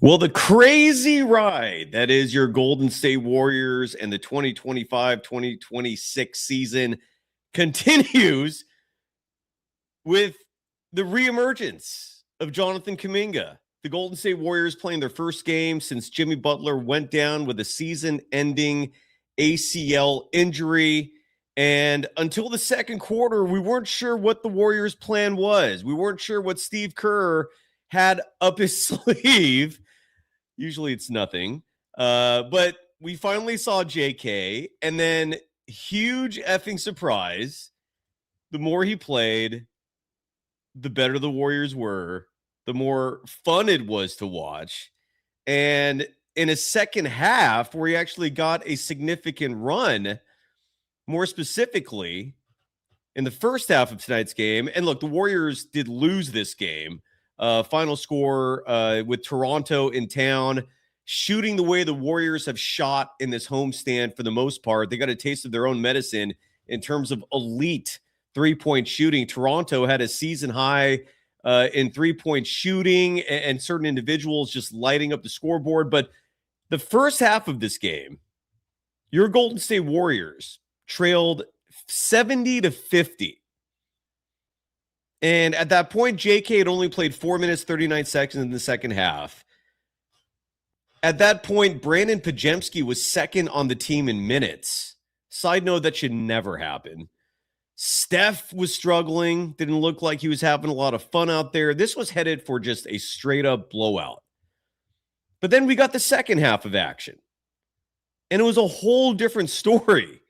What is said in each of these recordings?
Well, the crazy ride that is your Golden State Warriors and the 2025-2026 season continues with the reemergence of Jonathan Kuminga. The Golden State Warriors playing their first game since Jimmy Butler went down with a season-ending ACL injury. And until the second quarter, we weren't sure what the Warriors' plan was. We weren't sure what Steve Kerr had up his sleeve. Usually it's nothing. But we finally saw JK, and then huge effing surprise. The more he played, the better the Warriors were, the more fun it was to watch. And in a second half where he actually got a significant run, more specifically in the first half of tonight's game. And look, the Warriors did lose this game. Final score with Toronto in town, shooting the way the Warriors have shot in this homestand for the most part. They got a taste of their own medicine in terms of elite three-point shooting. Toronto had a season high in three-point shooting and certain individuals just lighting up the scoreboard. But the first half of this game, your Golden State Warriors trailed 70-50. And at that point, JK had only played 4 minutes, 39 seconds in the second half. At that point, Brandon Pajemski was second on the team in minutes. Side note, that should never happen. Steph was struggling. Didn't look like he was having a lot of fun out there. This was headed for just a straight-up blowout. But then we got the second half of action. And it was a whole different story.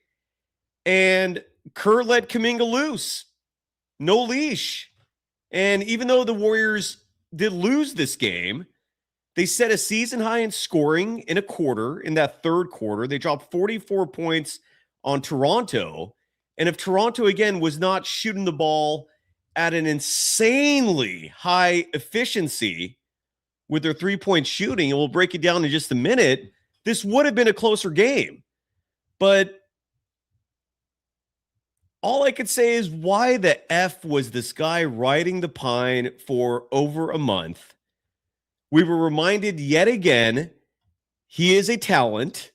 And Kerr let Kaminga loose. No leash. And even though the Warriors did lose this game, they set a season high in scoring in a quarter, in that third quarter. They dropped 44 points on Toronto. And if Toronto, again, was not shooting the ball at an insanely high efficiency with their three-point shooting, and we'll break it down in just a minute, this would have been a closer game. But all I could say is, why the F was this guy riding the pine for over a month? We were reminded yet again, he is a talent.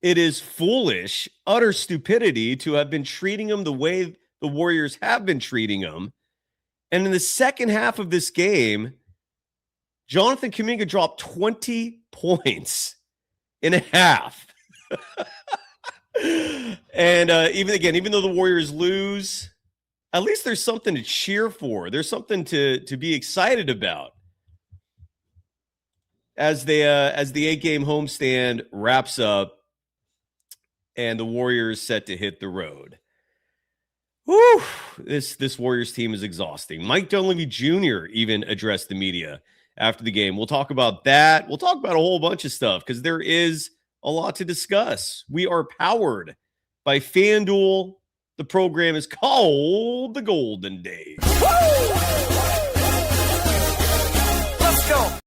It is foolish, utter stupidity to have been treating him the way the Warriors have been treating him. And in the second half of this game, Jonathan Kuminga dropped 20 points in a half. And even though the Warriors lose, at least there's something to cheer for. There's something to be excited about as the 8-game homestand wraps up and the Warriors set to hit the road. Whew, this Warriors team is exhausting. Mike Dunleavy Jr. even addressed the media after the game. We'll talk about that. We'll talk about a whole bunch of stuff because there is a lot to discuss. We are powered by FanDuel. The program is called the Golden Days. Let's go.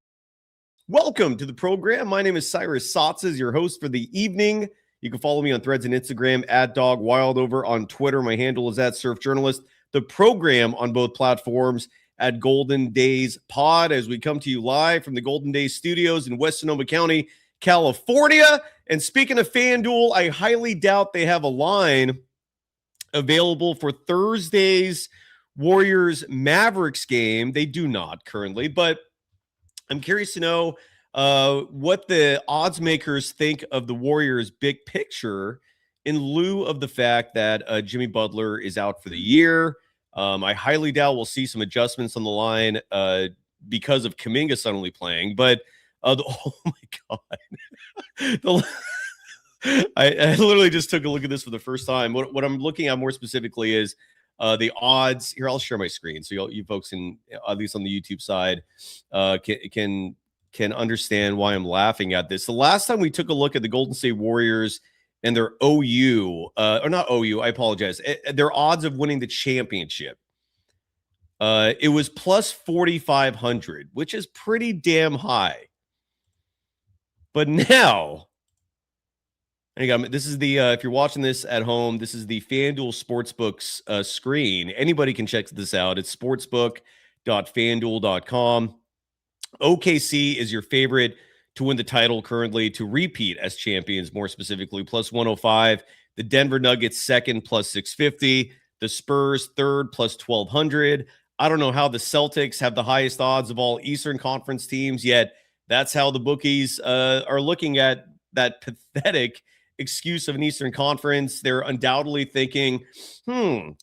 Welcome to the program. My name is Cyrus Saatsaz, your host for the evening. You can follow me on Threads and Instagram at DogWildover, on Twitter. My handle is at SurfJournalist. The program on both platforms at Golden Days Pod, as we come to you live from the Golden Days studios in West Sonoma County, California. And speaking of FanDuel, I highly doubt they have a line available for Thursday's Warriors Mavericks game. They do not currently, but I'm curious to know what the odds makers think of the Warriors' big picture in lieu of the fact that Jimmy Butler is out for the year. I highly doubt we'll see some adjustments on the line because of Kaminga suddenly playing, but oh my God. I literally just took a look at this for the first time. What I'm looking at more specifically is the odds. Here, I'll share my screen so you folks can, at least on the YouTube side, can understand why I'm laughing at this. The last time we took a look at the Golden State Warriors and their OU, or not OU, I apologize, their odds of winning the championship, it was plus 4,500, which is pretty damn high. But now, and again, this is the, if you're watching this at home, this is the FanDuel Sportsbook's screen. Anybody can check this out. It's sportsbook.fanduel.com. OKC is your favorite to win the title currently, to repeat as champions, more specifically, plus 105. The Denver Nuggets second, plus 650. The Spurs third, plus 1200. I don't know how the Celtics have the highest odds of all Eastern Conference teams, yet that's how the bookies are looking at that pathetic excuse of an Eastern Conference. They're undoubtedly thinking,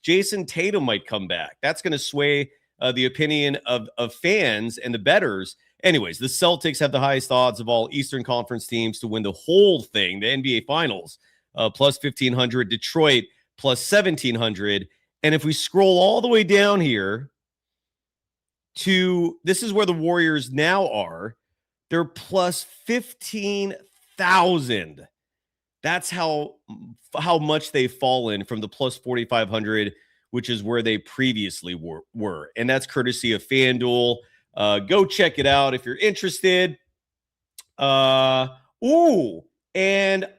Jason Tatum might come back. That's going to sway the opinion of fans and the bettors. Anyways, the Celtics have the highest odds of all Eastern Conference teams to win the whole thing, the NBA Finals, plus 1,500. Detroit, plus 1,700. And if we scroll all the way down here to, this is where the Warriors now are, they're plus 15,000. That's how much they've fallen from the plus 4,500, which is where they previously were. And that's courtesy of FanDuel. Go check it out if you're interested. And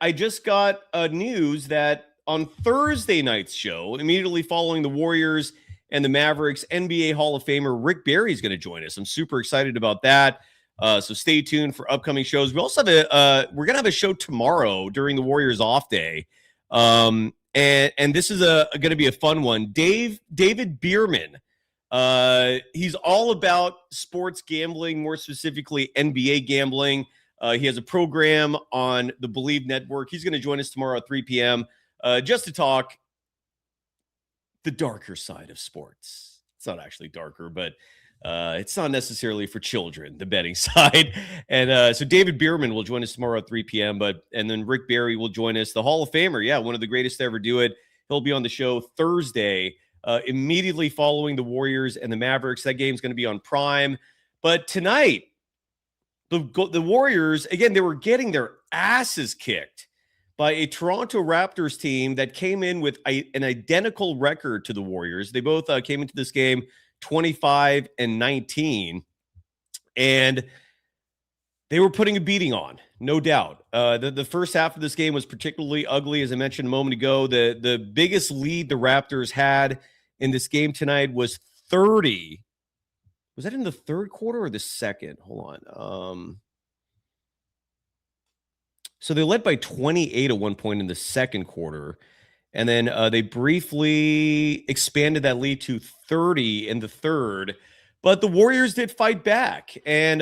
I just got news that on Thursday night's show, immediately following the Warriors and the Mavericks, NBA Hall of Famer Rick Barry is going to join us. I'm super excited about that. So stay tuned for upcoming shows. We also have we're going to have a show tomorrow during the Warriors off day. And this is going to be a fun one. David Bierman. He's all about sports gambling, more specifically NBA gambling. He has a program on the Believe Network. He's going to join us tomorrow at 3 p.m. Just to talk the darker side of sports. It's not actually darker, but it's not necessarily for children, the betting side. And so David Bierman will join us tomorrow at 3 p.m. And then Rick Barry will join us, the Hall of Famer. Yeah, one of the greatest to ever do it. He'll be on the show Thursday, immediately following the Warriors and the Mavericks. That game's going to be on Prime. But tonight, the Warriors, again, they were getting their asses kicked by a Toronto Raptors team that came in with an identical record to the Warriors. They both came into this game 25-19, and they were putting a beating on, no doubt. The first half of this game was particularly ugly, as I mentioned a moment ago. The biggest lead the Raptors had in this game tonight was 30. Was that in the third quarter or the second? Hold on. So they led by 28 at one point in the second quarter. And then they briefly expanded that lead to 30 in the third. But the Warriors did fight back. And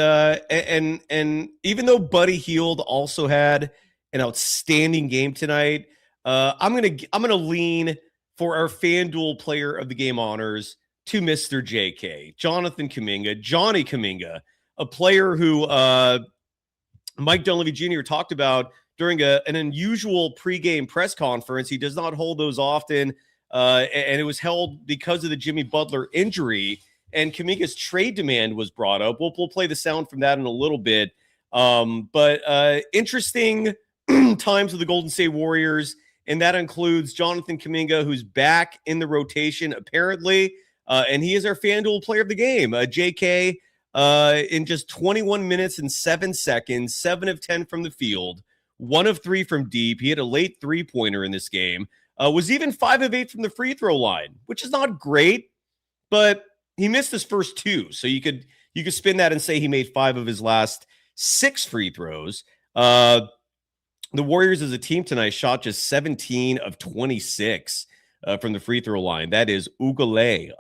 even though Buddy Hield also had an outstanding game tonight, I'm gonna lean for our FanDuel player of the game honors to Mr. JK, Jonathan Kaminga, Johnny Kaminga, a player who Mike Dunleavy Jr. talked about during an unusual pregame press conference. He does not hold those often, and it was held because of the Jimmy Butler injury, and Kaminga's trade demand was brought up. We'll play the sound from that in a little bit. But interesting times with the Golden State Warriors, and that includes Jonathan Kuminga, who's back in the rotation, apparently, and he is our FanDuel player of the game. JK, in just 21 minutes and 7 seconds, 7 of 10 from the field, 1 of 3 from deep. He had a late three-pointer in this game. Was even 5 of 8 from the free throw line, which is not great, but he missed his first 2. So you could spin that and say he made 5 of his last 6 free throws. The Warriors as a team tonight shot just 17 of 26 from the free throw line. That is ugly.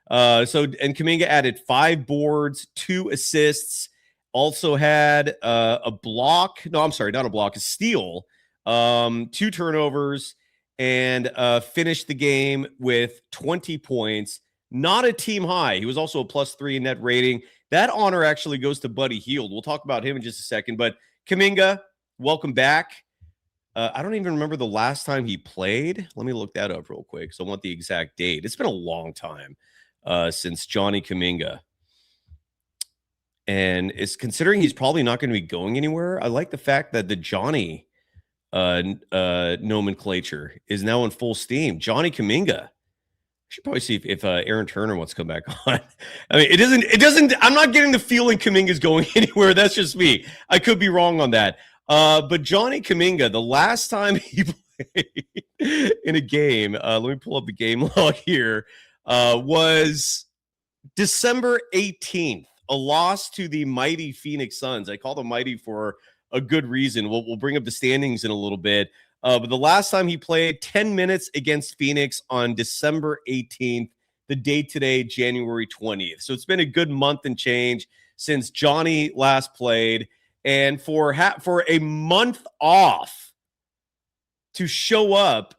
And Kuminga added 5 boards, 2 assists, also had a block. No, I'm sorry, not a block, a steal, 2 turnovers, and finished the game with 20 points. Not a team high. He was also a +3 in net rating. That honor actually goes to Buddy Hield. We'll talk about him in just a second. But Kuminga, welcome back. I don't even remember the last time he played. Let me look that up real quick. So I want the exact date. It's been a long time since Johnny Kuminga. And it's considering he's probably not going to be going anywhere. I like the fact that the Johnny nomenclature is now in full steam. Johnny Kuminga. Should probably see if Aaron Turner wants to come back on. I mean, it doesn't, I'm not getting the feeling Kuminga's going anywhere. That's just me. I could be wrong on that. But Johnny Kuminga, the last time he played in a game, let me pull up the game log here, was December 18th, a loss to the mighty Phoenix Suns. I call them mighty for a good reason. We'll bring up the standings in a little bit. But the last time he played 10 minutes against Phoenix on December 18th, the date today, January 20th. So it's been a good month and change since Johnny last played. And for a month off to show up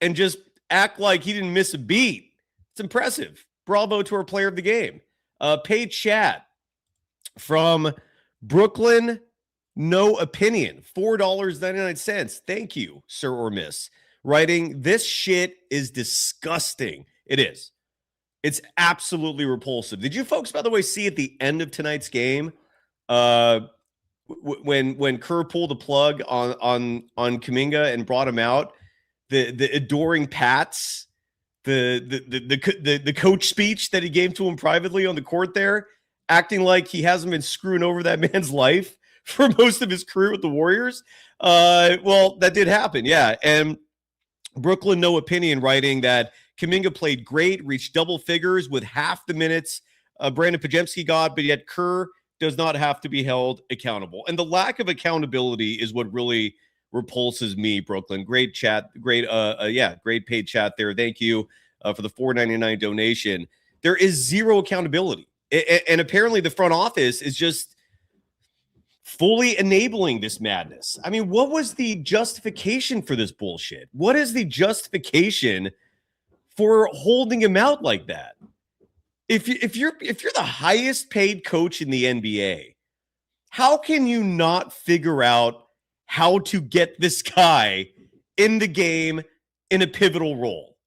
and just act like he didn't miss a beat, it's impressive. Bravo to our player of the game. Paid chat from Brooklyn, no opinion, $4.99. Thank you, sir or miss. Writing, this shit is disgusting. It is. It's absolutely repulsive. Did you folks, by the way, see at the end of tonight's game, when Kerr pulled the plug on Kuminga and brought him out, the adoring pats, the coach speech that he gave to him privately on the court there, acting like he hasn't been screwing over that man's life for most of his career with the Warriors. Well, that did happen, yeah. And Brooklyn, no opinion, writing that Kaminga played great, reached double figures with half the minutes Brandon Podziemski got, but yet Kerr does not have to be held accountable. And the lack of accountability is what really repulses me, Brooklyn. Great chat. Great paid chat there. Thank you for the $4.99 donation. There is zero accountability. And apparently the front office is just fully enabling this madness. I mean, what was the justification for this bullshit? What is the justification for holding him out like that? If you're the highest paid coach in the NBA, how can you not figure out how to get this guy in the game in a pivotal role?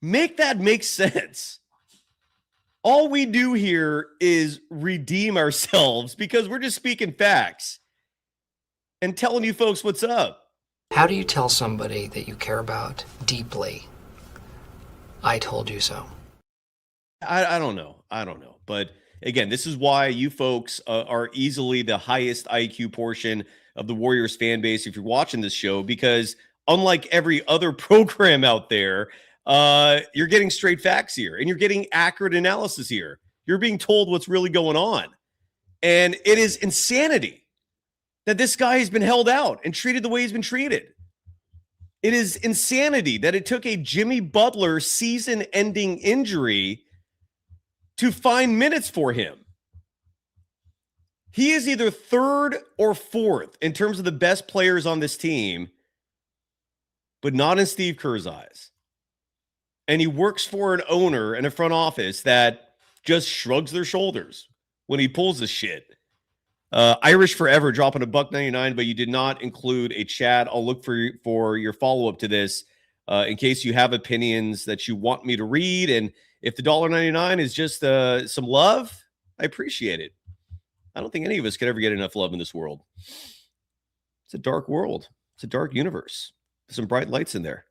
Make that make sense. All we do here is redeem ourselves because we're just speaking facts and telling you folks what's up. How do you tell somebody that you care about deeply, I told you so? I don't know. But again, this is why you folks are easily the highest IQ portion of the Warriors fan base if you're watching this show, because unlike every other program out there, you're getting straight facts here and you're getting accurate analysis here. You're being told what's really going on. And it is insanity that this guy has been held out and treated the way he's been treated. It is insanity that it took a Jimmy Butler season-ending injury to find minutes for him. He is either third or fourth in terms of the best players on this team, but not in Steve Kerr's eyes. And he works for an owner and a front office that just shrugs their shoulders when he pulls this shit. Irish Forever dropping $1.99, but you did not include a chat. I'll look for your follow-up to this in case you have opinions that you want me to read. And if the $1.99 is just some love, I appreciate it. I don't think any of us could ever get enough love in this world. It's a dark world. It's a dark universe. There's some bright lights in there.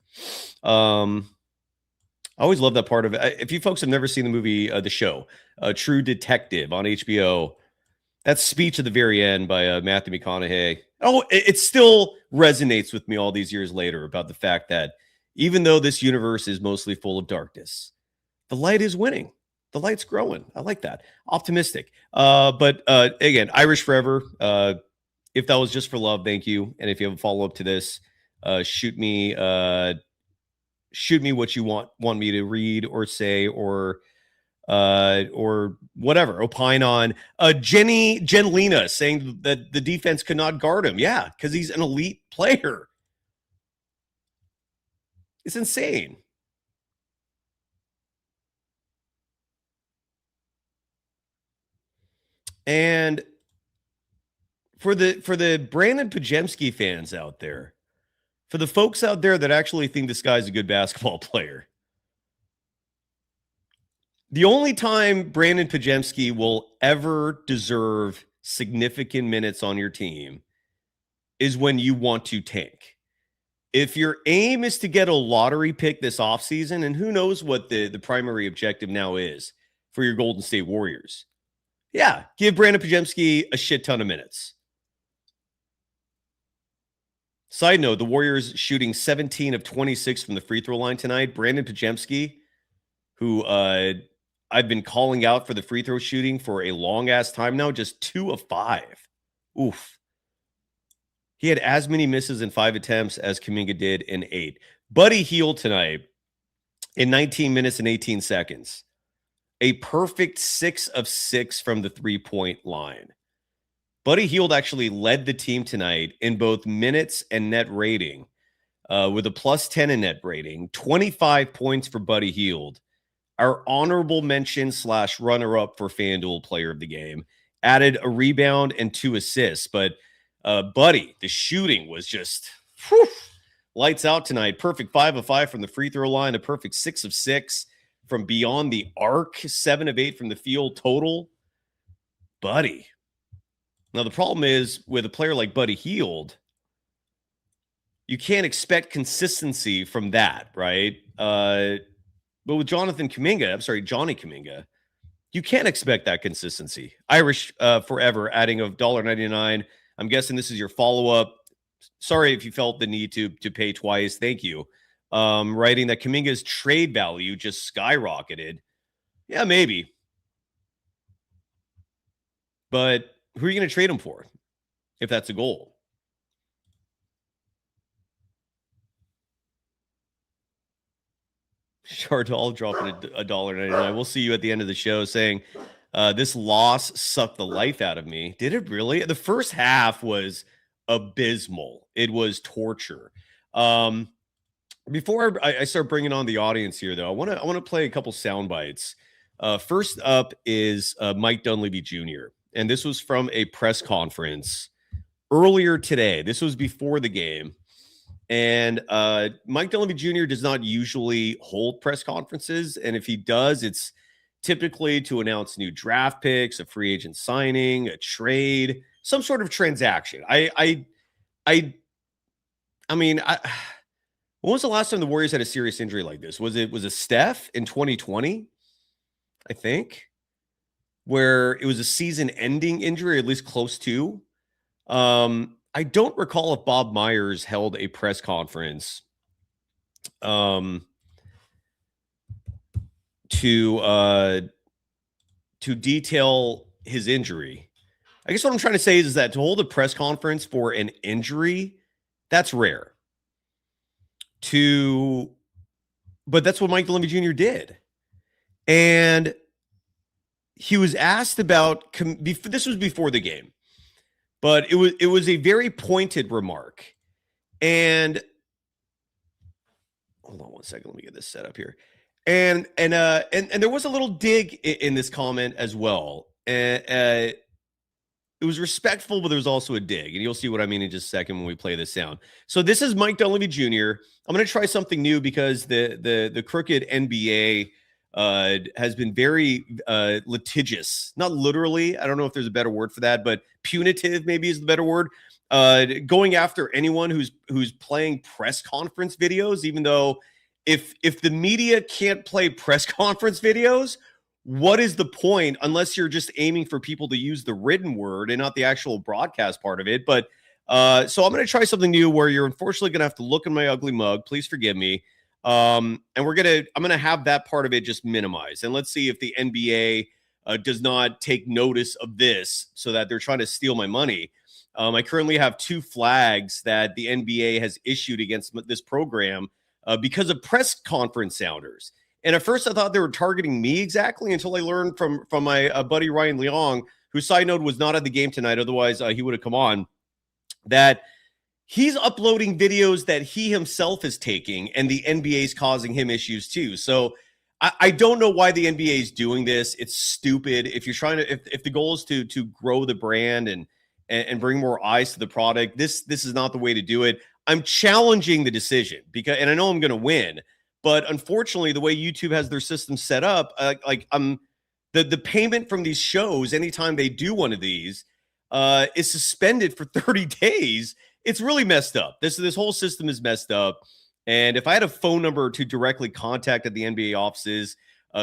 I always love that part of it. If you folks have never seen the movie, The Show, True Detective on HBO, that speech at the very end by Matthew McConaughey, it still resonates with me all these years later about the fact that even though this universe is mostly full of darkness, the light is winning. The light's growing. I like that. Optimistic. But again, Irish Forever. If that was just for love, thank you. And if you have a follow-up to this, shoot me what you want me to read or say or whatever. Opine on Jen Lena saying that the defense could not guard him. Yeah, because he's an elite player. It's insane. And for the Brandon Podziemski fans out there, for the folks out there that actually think this guy's a good basketball player, the only time Brandon Podziemski will ever deserve significant minutes on your team is when you want to tank. If your aim is to get a lottery pick this offseason, and who knows what the primary objective now is for your Golden State Warriors, yeah, give Brandon Podziemski a shit ton of minutes. Side note, the Warriors shooting 17 of 26 from the free throw line tonight. Brandon Podziemski, who I've been calling out for the free throw shooting for a long ass time now, just 2 of 5. Oof. He had as many misses in 5 attempts as Kuminga did in 8. Buddy Hield tonight in 19 minutes and 18 seconds. A perfect 6 of 6 from the 3-point line. Buddy Hield actually led the team tonight in both minutes and net rating with a plus 10 in net rating. 25 points for Buddy Hield. Our honorable mention / runner-up for FanDuel player of the game. Added a rebound and 2 assists, but Buddy, the shooting was just lights out tonight. Perfect 5 of 5 from the free throw line, a perfect 6 of 6 from beyond the arc, 7 of 8 from the field total. Buddy. Now, the problem is with a player like Buddy Hield, you can't expect consistency from that, right? But with Johnny Kuminga, you can't expect that consistency. Irish Forever adding of $1.99. I'm guessing this is your follow-up. Sorry if you felt the need to pay twice. Thank you. Writing that Kuminga's trade value just skyrocketed. Yeah, maybe. But who are you going to trade him for if that's a goal? Chardall dropping $1.99. We'll see you at the end of the show saying, this loss sucked the life out of me. Did it really? The first half was abysmal. It was torture. Before I start bringing on the audience here, though, I want to play a couple sound bites. First up is Mike Dunleavy Jr., and this was from a press conference earlier today. This was before the game. And Mike Dunleavy Jr. does not usually hold press conferences. And if he does, it's typically to announce new draft picks, a free agent signing, a trade, some sort of transaction. I mean, when was the last time the Warriors had a serious injury like this? Was it Steph in 2020? I think, where it was a season-ending injury, or at least close to. I don't recall if Bob Myers held a press conference to detail his injury. I guess what I'm trying to say is that to hold a press conference for an injury, that's rare. But that's what Mike Dunleavy Jr. did. And he was asked about, this was before the game, but it was a very pointed remark. And hold on one second, let me get this set up here. And there was a little dig in this comment as well. It was respectful, but there was also a dig, and you'll see what I mean in just a second when we play this sound. So this is Mike Dunleavy Jr. I'm going to try something new because the crooked NBA has been very litigious. Not literally. I don't know if there's a better word for that, but punitive maybe is the better word. Going after anyone who's playing press conference videos, even though if the media can't play press conference videos, what is the point unless you're just aiming for people to use the written word and not the actual broadcast part of it? But so I'm going to try something new where you're unfortunately going to have to look in my ugly mug. Please forgive me. And I'm going to have that part of it just minimized. And let's see if the NBA does not take notice of this so that they're trying to steal my money. I currently have 2 flags that the NBA has issued against this program because of press conference sounders. And at first I thought they were targeting me exactly until I learned from my buddy Ryan Leong, who, side note, was not at the game tonight. Otherwise he would have come on, that he's uploading videos that he himself is taking, and the NBA is causing him issues too. So I don't know why the NBA is doing this. It's stupid. If you're trying to, if the goal is to grow the brand and bring more eyes to the product, this is not the way to do it. I'm challenging the decision and I know I'm going to win, but unfortunately, the way YouTube has their system set up, the payment from these shows anytime they do one of these is suspended for 30 days. It's really messed up. This whole system is messed up. And if I had a phone number to directly contact at the NBA offices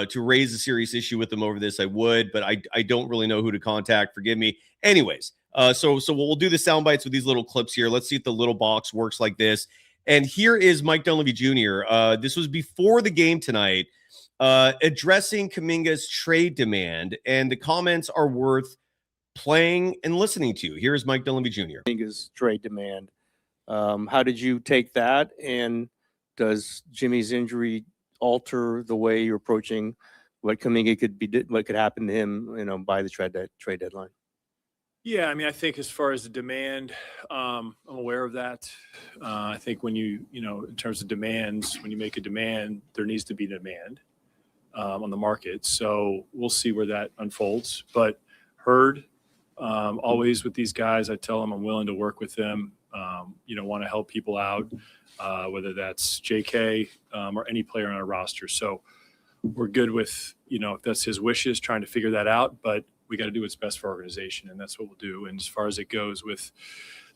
to raise a serious issue with them over this, I would, but I don't really know who to contact. Forgive me. Anyways, so we'll do the sound bites with these little clips here. Let's see if the little box works like this. And here is Mike Dunleavy Jr. This was before the game tonight. addressing Kuminga's trade demand, and the comments are worth playing and listening to. Here's Mike Dunleavy Jr. Kuminga's trade demand. How did you take that? And does Jimmy's injury alter the way you're approaching what Kuminga what could happen to him, by the trade deadline? Yeah, I mean, I think as far as the demand, I'm aware of that. I think when in terms of demands, when you make a demand, there needs to be demand on the market. So we'll see where that unfolds. But heard, always with these guys, I tell them I'm willing to work with them, want to help people out, whether that's JK or any player on our roster. So we're good with, if that's his wishes, trying to figure that out. But we got to do what's best for our organization, and that's what we'll do. And as far as it goes with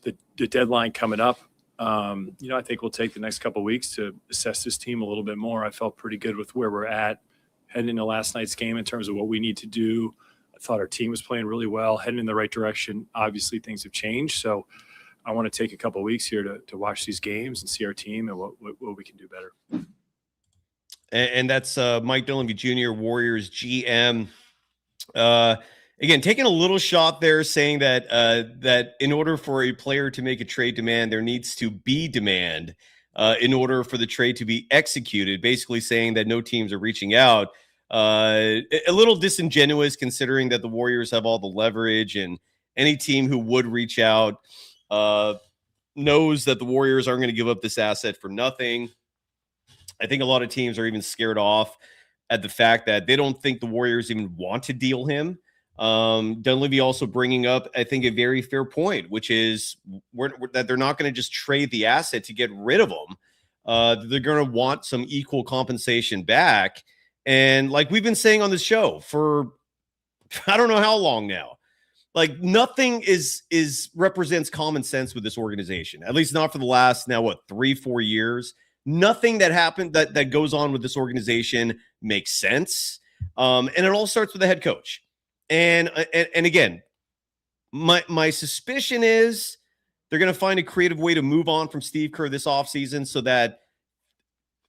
the deadline coming up, I think we'll take the next couple of weeks to assess this team a little bit more. I felt pretty good with where we're at heading into last night's game in terms of what we need to do. I thought our team was playing really well, heading in the right direction. Obviously, things have changed, so I want to take a couple of weeks here to watch these games and see our team and what we can do better. And that's Mike Dunleavy Jr., Warriors GM. Again, taking a little shot there, saying that that in order for a player to make a trade demand, there needs to be demand in order for the trade to be executed. Basically saying that no teams are reaching out. A little disingenuous considering that the Warriors have all the leverage, and any team who would reach out knows that the Warriors aren't going to give up this asset for nothing. I think a lot of teams are even scared off at the fact that they don't think the Warriors even want to deal him. Dunleavy also bringing up, I think, a very fair point, which is that they're not going to just trade the asset to get rid of him. They're going to want some equal compensation back. And like we've been saying on this show for I don't know how long now, like nothing represents common sense with this organization, at least not for the last now, 3-4 years. Nothing that happened that goes on with this organization makes sense. And it all starts with the head coach. And again, my suspicion is they're going to find a creative way to move on from Steve Kerr this offseason so that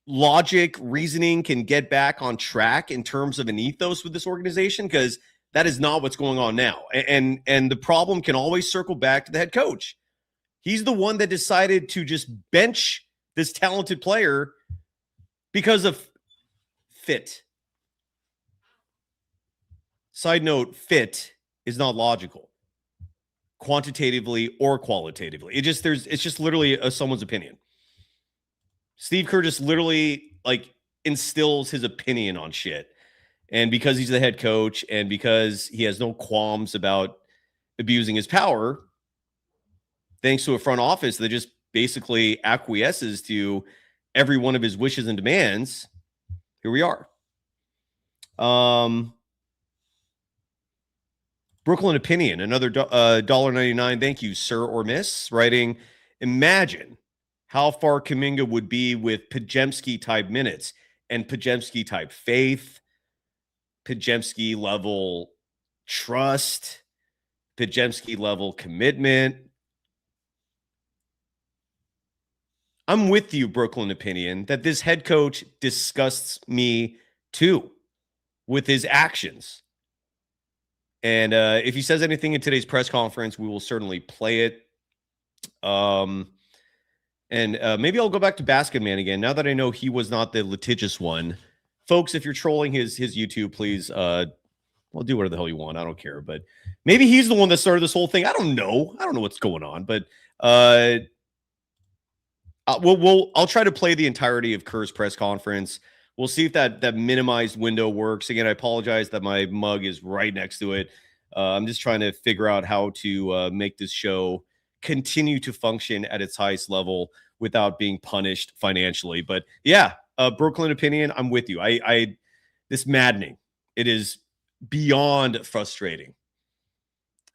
logic, reasoning can get back on track in terms of an ethos with this organization, because that is not what's going on now. And the problem can always circle back to the head coach. He's the one that decided to just bench this talented player because of fit. Side note, fit is not logical, quantitatively or qualitatively. It's just literally someone's opinion. Steve Kerr just literally instills his opinion on shit. And because he's the head coach and because he has no qualms about abusing his power, thanks to a front office that just basically acquiesces to every one of his wishes and demands, here we are. Brooklyn Opinion, another $1.99. Thank you, sir or miss. Writing, imagine how far Kaminga would be with Podziemski-type minutes and Podziemski-type faith, Podziemski-level trust, Podziemski-level commitment. I'm with you, Brooklyn Opinion, that this head coach disgusts me too with his actions. And if he says anything in today's press conference, we will certainly play it. And maybe I'll go back to Basket Man again, now that I know he was not the litigious one. Folks, if you're trolling his YouTube, please, do whatever the hell you want. I don't care. But maybe he's the one that started this whole thing. I don't know what's going on. But I'll try to play the entirety of Kerr's press conference. We'll see if that minimized window works. Again, I apologize that my mug is right next to it. I'm just trying to figure out how to make this show continue to function at its highest level without being punished financially. But yeah, Brooklyn Opinion, I'm with you. This maddening. It is beyond frustrating.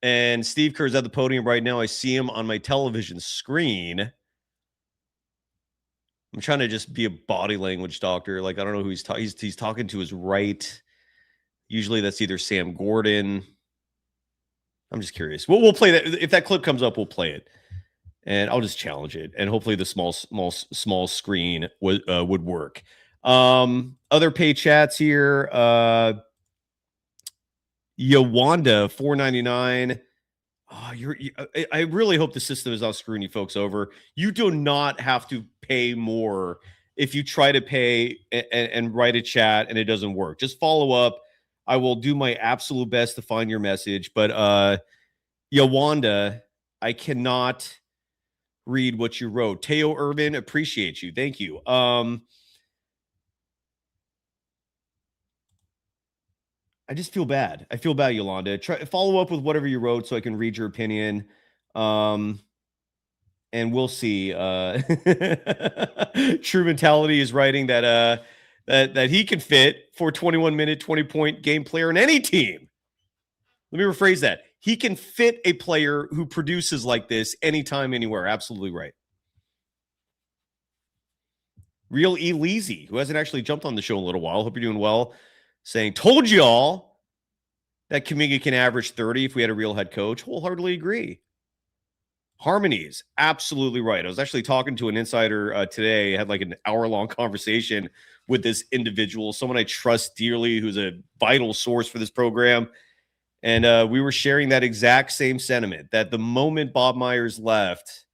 And Steve Kerr's at the podium right now. I see him on my television screen. I'm trying to just be a body language doctor. I don't know who he's talking. He's talking to his right. Usually that's either Sam Gordon. I'm just curious. We'll play that. If that clip comes up, we'll play it. And I'll just challenge it. And hopefully the small screen would work. Other pay chats here. Yawanda, $4.99. Oh, I really hope the system is not screwing you folks over. You do not have to pay more if you try to pay and write a chat and it doesn't work. Just follow up. I will do my absolute best to find your message. But Yawanda, I cannot read what you wrote. Teo Irvin, appreciate you. Thank you. I just feel bad. I feel bad, Yolanda. Follow up with whatever you wrote so I can read your opinion. And we'll see. True Mentality is writing that that he can fit for 21-minute, 20-point game player in any team. Let me rephrase that. He can fit a player who produces like this anytime, anywhere. Absolutely right. Real Eleasy, who hasn't actually jumped on the show in a little while. Hope you're doing well. Saying, told y'all that Kaminga can average 30 if we had a real head coach. Wholeheartedly agree. Harmonies, absolutely right. I was actually talking to an insider today. I had like an hour-long conversation with this individual, someone I trust dearly, who's a vital source for this program. And we were sharing that exact same sentiment, that the moment Bob Myers left,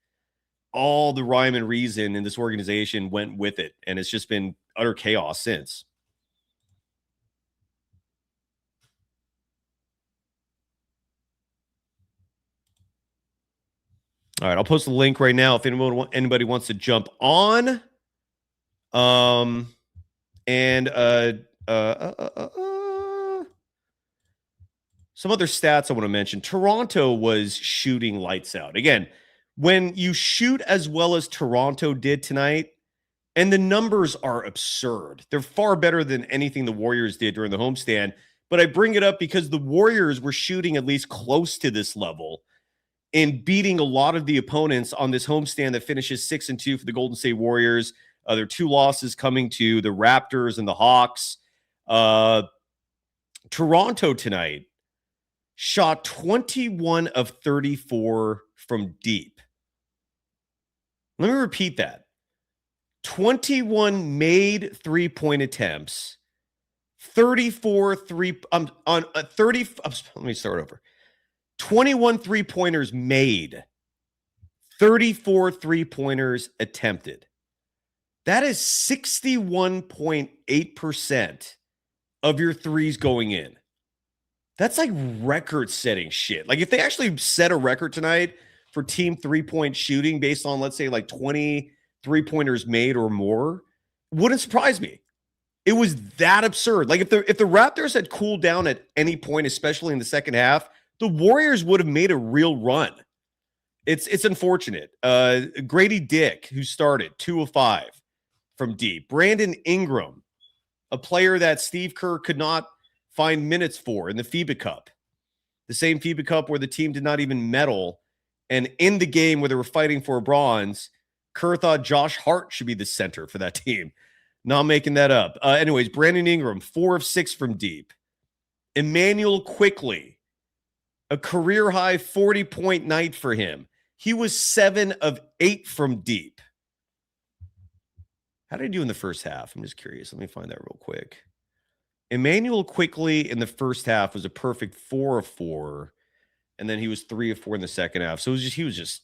all the rhyme and reason in this organization went with it. And it's just been utter chaos since. All right, I'll post the link right now if anybody wants to jump on. Some other stats I want to mention. Toronto was shooting lights out. Again, when you shoot as well as Toronto did tonight, and the numbers are absurd. They're far better than anything the Warriors did during the homestand. But I bring it up because the Warriors were shooting at least close to this level and beating a lot of the opponents on this homestand that finishes 6-2 for the Golden State Warriors. There are 2 losses coming to the Raptors and the Hawks. Toronto tonight shot 21 of 34 from deep. Let me repeat that. 21 made three-point attempts. 34 three on 30. Let me start over. 21 three-pointers made, 34 three-pointers attempted. That is 61.8% of your threes going in. That's like record-setting shit. Like if they actually set a record tonight for team three-point shooting based on, let's say, like 20 three-pointers made or more, wouldn't surprise me. It was that absurd. Like if the Raptors had cooled down at any point, especially in the second half, the Warriors would have made a real run. It's unfortunate. Grady Dick, who started 2 of 5 from deep. Brandon Ingram, a player that Steve Kerr could not find minutes for in the FIBA Cup. The same FIBA Cup where the team did not even medal. And in the game where they were fighting for a bronze, Kerr thought Josh Hart should be the center for that team. Not making that up. Anyways, Brandon Ingram, 4 of 6 from deep. Emmanuel Quickley, a career-high 40-point night for him. He was 7 of 8 from deep. How did he do in the first half? I'm just curious. Let me find that real quick. Emmanuel Quickley in the first half was a perfect 4 of 4, and then he was 3 of 4 in the second half. So he was just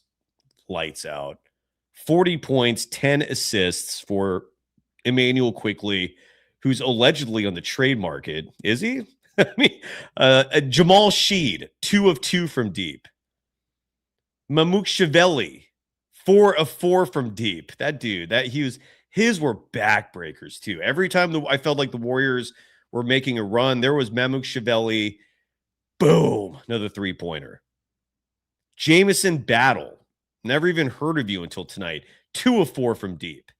lights out. 40 points, 10 assists for Emmanuel Quickley, who's allegedly on the trade market. Is he? I mean, Jamal Sheed, 2 of 2 from deep. Mamuk Shavelli, 4 of 4 from deep. That dude, his were backbreakers too. Every time I felt like the Warriors were making a run, there was Mamuk Shavelli, boom, another 3-pointer. Jamison Battle, never even heard of you until tonight, 2 of 4 from deep.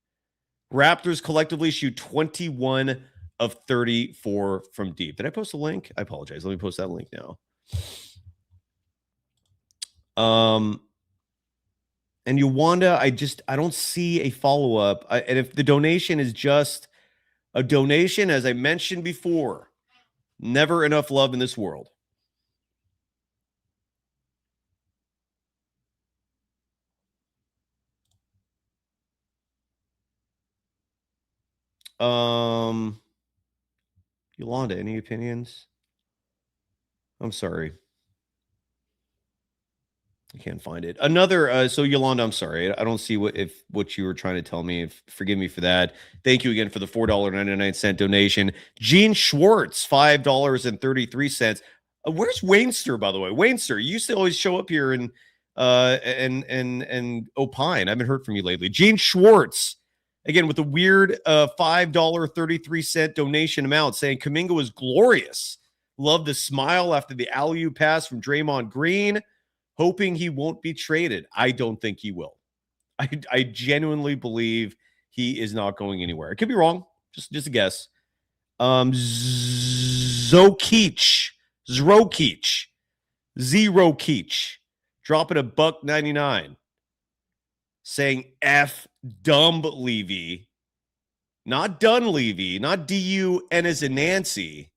Raptors collectively shoot 21 of 34 from deep. Did I post a link? I apologize. Let me post that link now. And Yawanda, I don't see a follow-up. And if the donation is just a donation, as I mentioned before, never enough love in this world. Yolanda, any opinions? I'm sorry. I can't find it. Another, so Yolanda, I'm sorry. I don't see what you were trying to tell me. Forgive me for that. Thank you again for the $4.99 donation. Gene Schwartz, $5.33. Where's Wainster, by the way? Wainster, you used to always show up here and opine. I haven't heard from you lately. Gene Schwartz, again, with a weird $5.33 donation amount, saying Kaminga was glorious. Love the smile after the alley-oop pass from Draymond Green. Hoping he won't be traded. I don't think he will. I genuinely believe he is not going anywhere. I could be wrong. Just a guess. Zrokic, dropping $1.99, saying F Dunleavy, not Dunleavy, not D-U-N as in Nancy.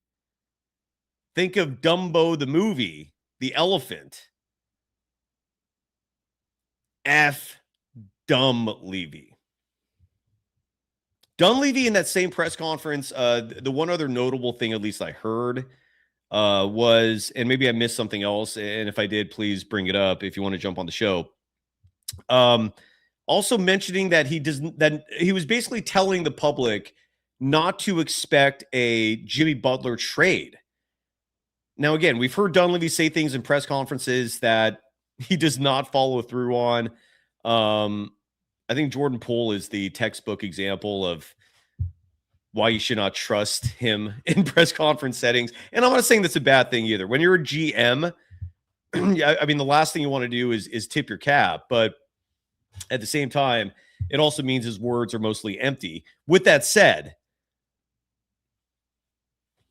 Think of Dumbo the movie, the elephant. F Dunleavy. Dunleavy in that same press conference, the one other notable thing, at least I heard, was, and maybe I missed something else, and if I did, please bring it up if you want to jump on the show. Also mentioning that he was basically telling the public not to expect a Jimmy Butler trade. Now, again, we've heard Dunleavy say things in press conferences that he does not follow through on. I think Jordan Poole is the textbook example of why you should not trust him in press conference settings. And I'm not saying that's a bad thing either. When you're a GM, I mean, the last thing you want to do is tip your cap. But at the same time, it also means his words are mostly empty. With that said,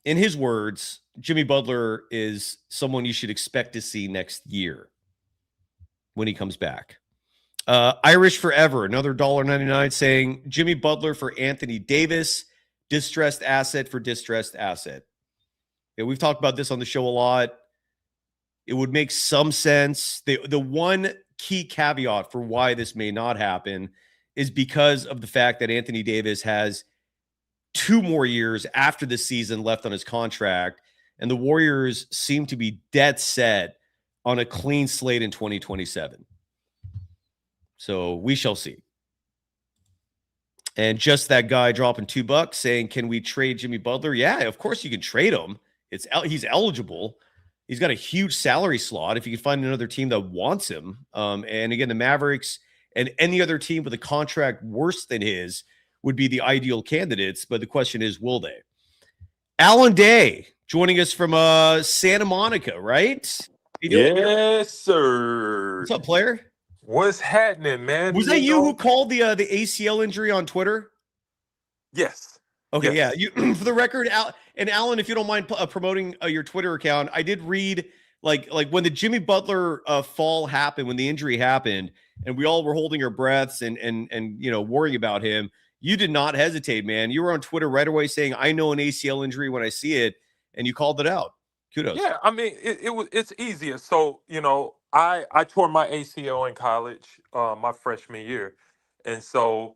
in his words, Jimmy Butler is someone you should expect to see next year when he comes back. Irish Forever, another $1.99, saying Jimmy Butler for Anthony Davis, distressed asset for distressed asset. Yeah, we've talked about this on the show a lot. It would make some sense. The one key caveat for why this may not happen is because of the fact that Anthony Davis has 2 more years after the season left on his contract, and the Warriors seem to be dead set on a clean slate in 2027. So we shall see. And just that guy dropping $2 saying, can we trade Jimmy Butler? Yeah, of course you can trade him. He's eligible. He's got a huge salary slot if you can find another team that wants him. And again, the Mavericks and any other team with a contract worse than his would be the ideal candidates. But the question is, will they? Alan Day joining us from Santa Monica, right? Yes, sir. What's up, player? What's happening, man? Was that you who called the ACL injury on Twitter? Yes. Okay, yes. Yeah. You, for the record, Alan, if you don't mind promoting your Twitter account, I did read like when the Jimmy Butler fall happened, when the injury happened, and we all were holding our breaths and worrying about him. You did not hesitate, man. You were on Twitter right away saying, "I know an ACL injury when I see it," and you called it out. Kudos. Yeah, I mean, it's easier. So, I tore my ACL in college, my freshman year. And so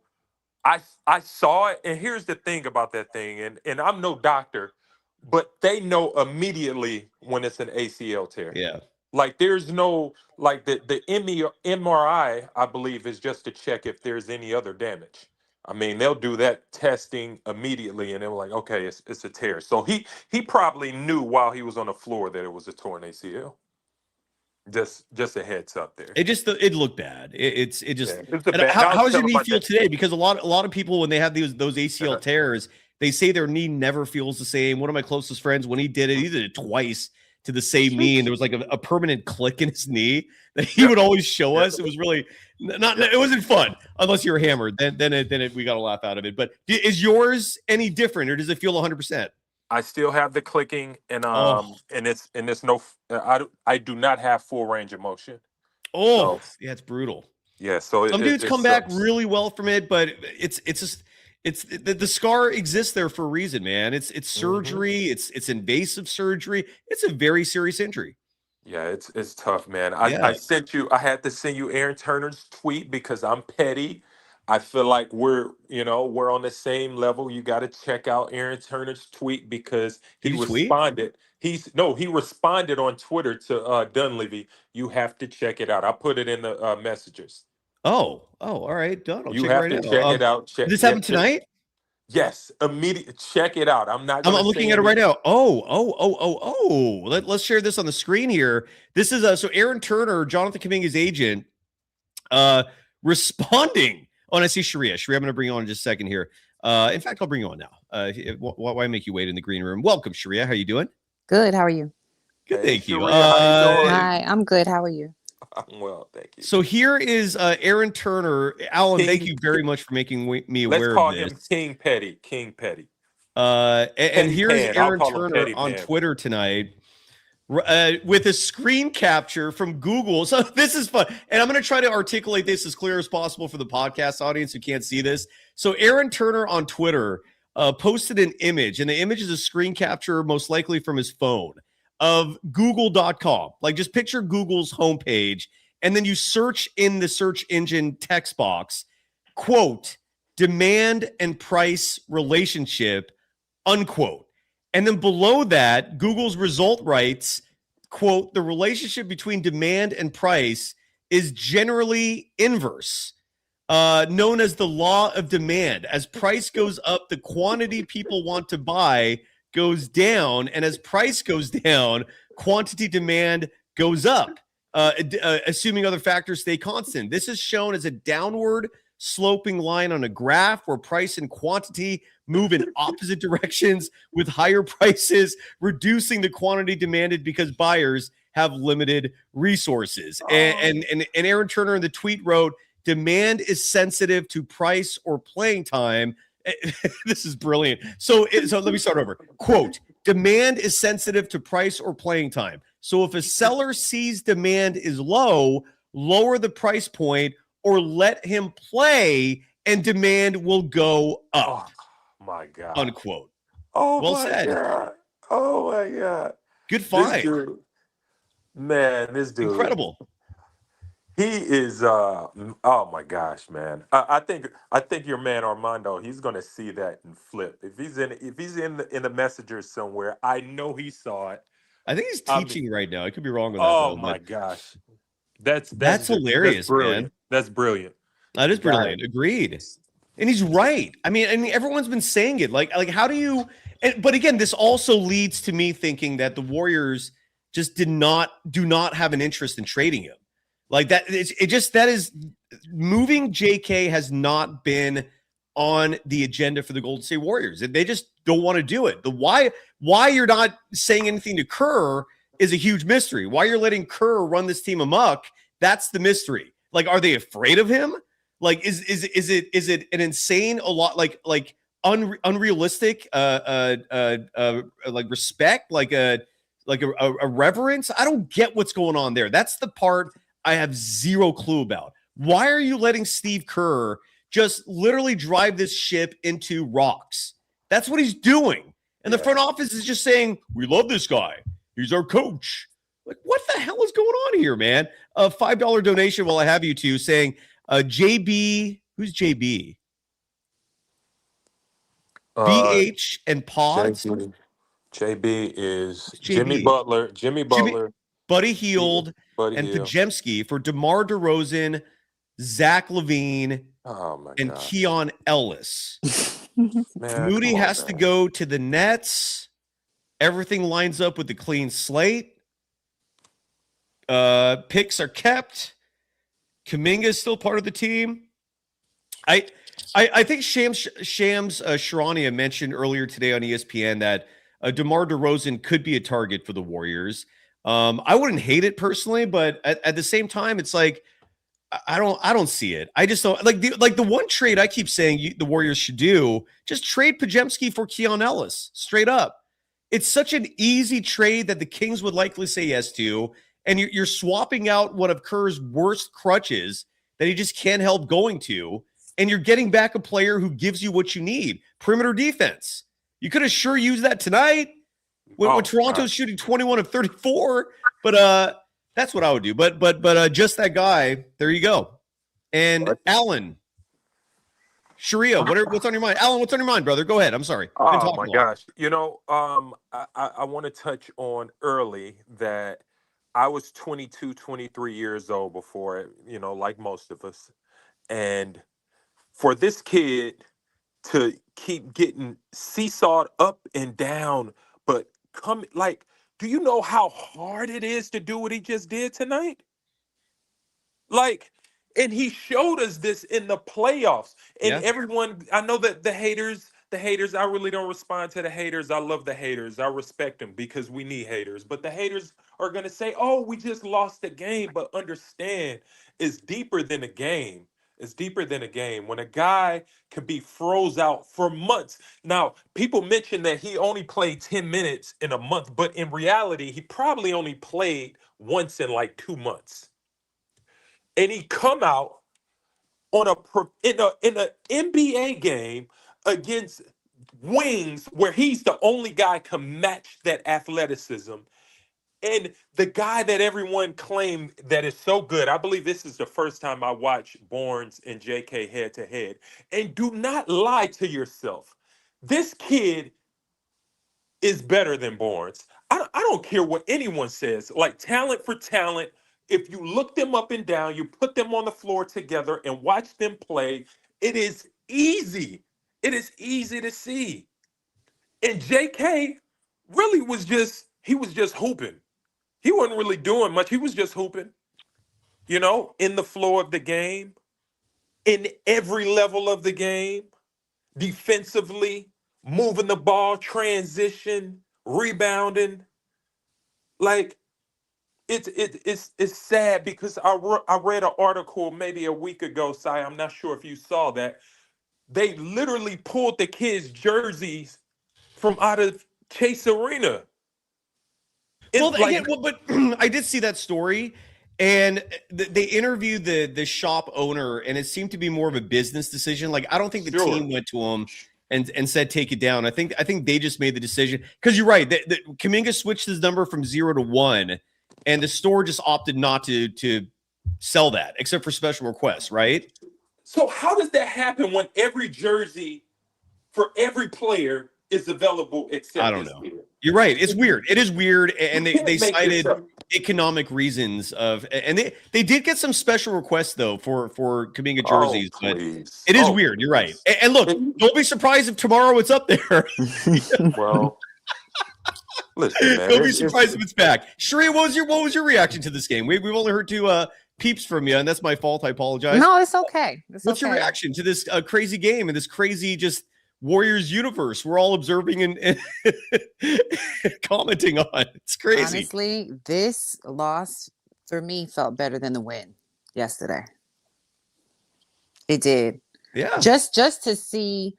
I saw it. And here's the thing about that thing. And I'm no doctor, but they know immediately when it's an ACL tear. Yeah. Like there's no, like the MRI, I believe, is just to check if there's any other damage. I mean, they'll do that testing immediately, and they were like, okay, it's a tear. So he probably knew while he was on the floor that it was a torn ACL. Just a heads up there. It looked bad. It's bad. How does your knee feel today? Because a lot of people, when they have those ACL tears, they say their knee never feels the same. One of my closest friends, when he did it twice to the same knee, and there was like a permanent click in his knee that he would always show us. It was really it wasn't fun unless you're hammered. Then we got a laugh out of it. But is yours any different, or does it feel 100%? I still have the clicking, and it's no. I do not have full range of motion. Oh, so, yeah, it's brutal. Yeah, so some dudes come back really well from it, but it's just the scar exists there for a reason, man. It's surgery. Mm-hmm. It's invasive surgery. It's a very serious injury. Yeah, it's tough, man. I had to send you Aaron Turner's tweet because I'm petty. I feel like we're on the same level. You got to check out Aaron Turner's tweet because he Did he tweet? responded. He responded on Twitter to Dunleavy. You have to check it out. I put it in the messages. Oh, all right, done. I'll You check it have right to now. check it out. Did this happen tonight? Yes, immediate. Check it out. I'm not. I'm Gonna looking say at it right anything. now. Oh. Let's share this on the screen here. This is so Aaron Turner, Jonathan Kuminga's agent, responding. Oh, and I see Sharia. Sharia, I'm going to bring you on in just a second here. In fact, I'll bring you on now. Why make you wait in the green room? Welcome, Sharia. How you doing? Good. How are you? Good, Hey, thank you. Sharia, how you doing? Hi, I'm good. How are you? I'm well, thank you. So here is Aaron Turner. Alan, thank you very much for making me Let's aware call of him this. King Petty. King Petty. And Petty here's Pan. I'll Aaron call him Turner Petty on Pan. Twitter tonight with a screen capture from Google. So this is fun. And I'm going to try to articulate this as clear as possible for the podcast audience who can't see this. So Aaron Turner on Twitter posted an image, and the image is a screen capture, most likely from his phone, of google.com. Like, just picture Google's homepage, and then you search in the search engine text box, quote, demand and price relationship, unquote. And then below that, Google's result writes, quote, the relationship between demand and price is generally inverse, known as the law of demand. As price goes up, the quantity people want to buy goes down. And as price goes down, quantity demand goes up, assuming other factors stay constant. This is shown as a downward sloping line on a graph where price and quantity move in opposite directions, with higher prices reducing the quantity demanded because buyers have limited resources. And Aaron Turner in the tweet wrote, demand is sensitive to price or playing time. This is brilliant. So let me start over. Quote, demand is sensitive to price or playing time. So if a seller sees demand is low, lower the price point or let him play, and demand will go up. Oh my God. Unquote. Oh Well my said. God. Oh my God. Good This find. dude, this dude. Incredible. He is oh my gosh, man. I think your man Armando, he's gonna see that and flip. If he's in the messengers somewhere, I know he saw it. I think he's teaching right now. I could be wrong on that. Oh though, my but gosh. That's hilarious, that's brilliant. man. That's brilliant. That is Got brilliant. Agreed. And he's right. I mean, everyone's been saying it. Like how do you? But again, this also leads to me thinking that the Warriors just do not have an interest in trading him. Like that. That is moving. JK has not been on the agenda for the Golden State Warriors. They just don't want to do it. The why you're not saying anything to Kerr is a huge mystery. Why you're letting Kerr run this team amok? That's the mystery. Like, are they afraid of him? Like, is it an insane, a lot like unrealistic like respect, like a reverence? I don't get what's going on there. That's the part I have zero clue about. Why are you letting Steve Kerr just literally drive this ship into rocks? That's what he's doing. And the front office is just saying, we love this guy. He's our coach. Like, what the hell is going on here, man? A $5 donation while I have you two saying, JB, who's JB? BH and Pods. JB is JB? Jimmy Butler, Buddy Hield, Buddy and Hield. Pajemski for DeMar DeRozan, Zach LaVine, Oh my and God. Keon Ellis. Man, Moody come on, has to man. go to the Nets. Everything lines up with the clean slate. Picks are kept. Kaminga is still part of the team. I think Shams Charania mentioned earlier today on ESPN that DeMar DeRozan could be a target for the Warriors. I wouldn't hate it personally, but at the same time, it's like I don't see it. I just don't like the one trade I keep saying the Warriors should do. Just trade Pajemski for Keon Ellis straight up. It's such an easy trade that the Kings would likely say yes to, and you're swapping out one of Kerr's worst crutches that he just can't help going to, and you're getting back a player who gives you what you need: perimeter defense. You could have sure used that tonight when Toronto's shooting 21 of 34, but that's what I would do. But just that guy. There you go. And Allen, Sharia, what's on your mind? Alan, what's on your mind, brother? Go ahead. I'm sorry. Been Oh talking my a lot. gosh. I want to touch on early that I was 22, 23 years old before, like most of us. And for this kid to keep getting seesawed up and down, but do you know how hard it is to do what he just did tonight? Like, and he showed us this in the playoffs. And Yeah. everyone, I know that the haters, I really don't respond to the haters. I love the haters. I respect them because we need haters. But the haters are going to say, oh, we just lost the game. But understand, it's deeper than a game. It's deeper than a game. When a guy can be froze out for months. Now, people mention that he only played 10 minutes in a month. But in reality, he probably only played once in like 2 months. And he come out on in a NBA game against wings where he's the only guy can match that athleticism. And the guy that everyone claimed that is so good, I believe this is the first time I watched Barnes and JK head to head. And do not lie to yourself. This kid is better than Barnes. I don't care what anyone says. Like, talent for talent, if you look them up and down, you put them on the floor together and watch them play, it is easy. It is easy to see. And JK really was just hooping. He wasn't really doing much. He was just hooping, in the floor of the game, in every level of the game, defensively, moving the ball, transition, rebounding. Like, it's sad because I read an article maybe a week ago, Si. I'm not sure if you saw that. They literally pulled the kids' jerseys from out of Chase Arena. Well, but I did see that story, and they interviewed the shop owner, and it seemed to be more of a business decision. Like, I don't think the team went to him and said take it down. I think they just made the decision because you're right. The Kuminga switched his number from 0 to 1, and the store just opted not to sell that except for special requests, right? So how does that happen when every jersey for every player is available except I don't know. You're right. It's weird. It is weird, and they cited economic reasons and they did get some special requests though for Kaminga jerseys, but it is weird. You're right. And look, don't be surprised if tomorrow it's up there. Well, listen, man, don't be surprised if it's back. Sheree, what was your reaction to this game? We've only heard two peeps from you, and that's my fault. I apologize. No, it's okay. What's your reaction to this crazy game and this crazy just Warriors universe we're all observing and commenting on? It's crazy. Honestly, this loss for me felt better than the win yesterday. It did. Yeah. Just to see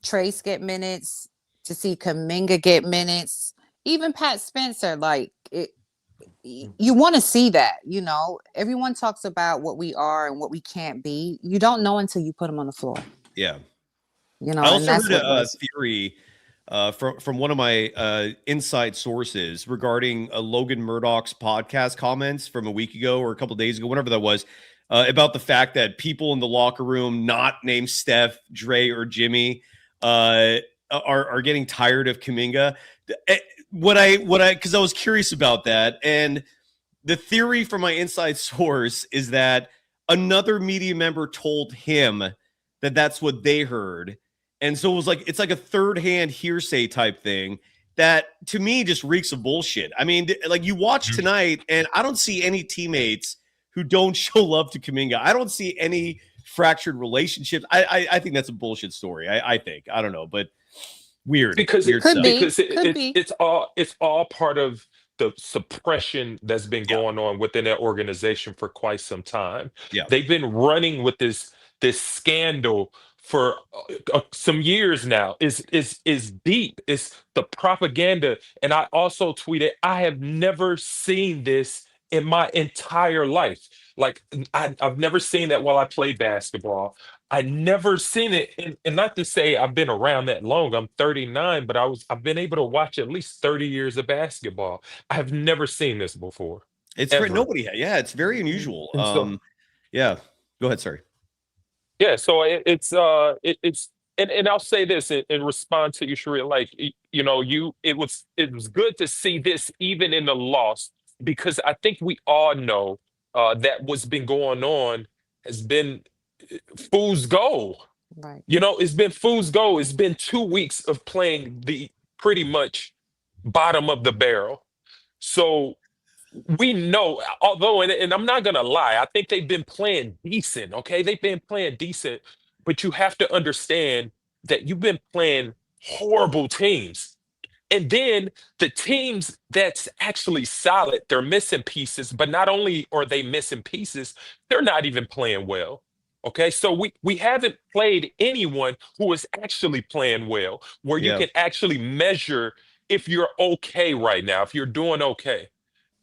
Trace get minutes, to see Kaminga get minutes, even Pat Spencer, like it. You want to see that, everyone talks about what we are and what we can't be. You don't know until you put them on the floor. Yeah. I also heard a theory from one of my inside sources regarding Logan Murdoch's podcast comments from a week ago or a couple of days ago, whenever that was, about the fact that people in the locker room, not named Steph, Dre, or Jimmy, are getting tired of Kuminga. Because I was curious about that, and the theory from my inside source is that another media member told him that that's what they heard. And so it's like a third-hand hearsay type thing that to me just reeks of bullshit. I mean, like, you watch tonight and I don't see any teammates who don't show love to Kuminga. I don't see any fractured relationships. I think that's a bullshit story. I think. I don't know, but weird. Because it's it's all part of the suppression that's been going on within that organization for quite some time. Yeah. They've been running with this scandal for some years now. Is deep. It's the propaganda. And I also tweeted, I have never seen this in my entire life. Like, I've never seen that while I played basketball. I never seen it, and not to say I've been around that long. I'm 39, but I've been able to watch at least 30 years of basketball. I have never seen this before. It's for nobody. Yeah, it's very unusual. Yeah, go ahead. Sorry. Yeah, so it's and I'll say this in response to you, Sharia, like it was good to see this even in the loss because I think we all know that what's been going on has been fool's gold. Right. It's been fool's gold. It's been 2 weeks of playing the pretty much bottom of the barrel. So we know, although, and I'm not gonna lie, I think they've been playing decent. Okay, they've been playing decent, but you have to understand that you've been playing horrible teams. And then the teams that's actually solid, they're missing pieces, but not only are they missing pieces, they're not even playing well. Okay, so we haven't played anyone who is actually playing well, where you Yeah. can actually measure if you're okay right now, if you're doing okay.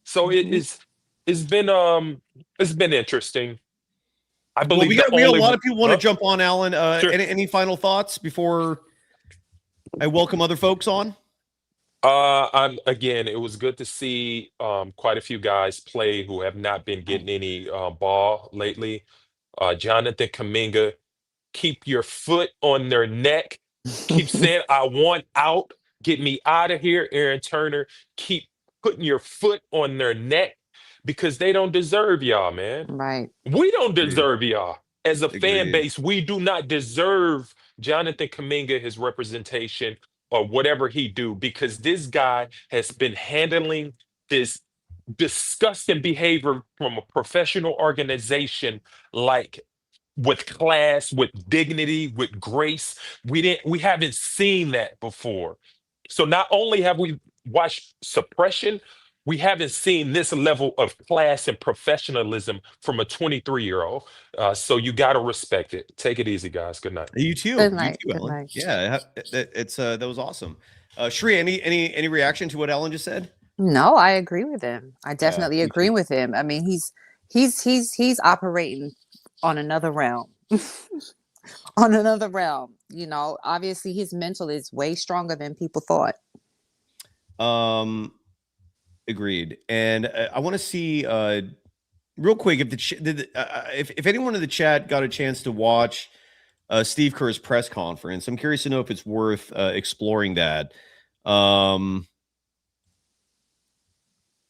So it's been interesting. I Well, believe we the got a only lot of people want to Huh? jump on, Alan. Sure. Any final thoughts before I welcome other folks on? I'm again, it was good to see quite a few guys play who have not been getting any ball lately. Jonathan Kaminga, keep your foot on their neck. Keep saying, I want out. Get me out of here. Aaron Turner, keep putting your foot on their neck because they don't deserve y'all, man. Right. We don't Agreed. deserve y'all. As a fan Agreed. base, we do not deserve Jonathan Kaminga, his representation, or whatever he do, because this guy has been handling this disgusting behavior from a professional organization like with class, with dignity, with grace. We haven't seen that before. So not only have we watched suppression, we haven't seen this level of class and professionalism from a 23-year-old. So you got to respect it. Take it easy, guys. Good night. You too. Good You night. too, Good Ellen. night. Yeah, that was awesome. Shri, any reaction to what Ellen just said? No, I agree with him. I definitely me agree too. with him. I mean, he's operating on another realm. On another realm. Obviously his mental is way stronger than people thought. Agreed. And I want to see real quick if anyone in the chat got a chance to watch Steve Kerr's press conference. I'm curious to know if it's worth exploring that.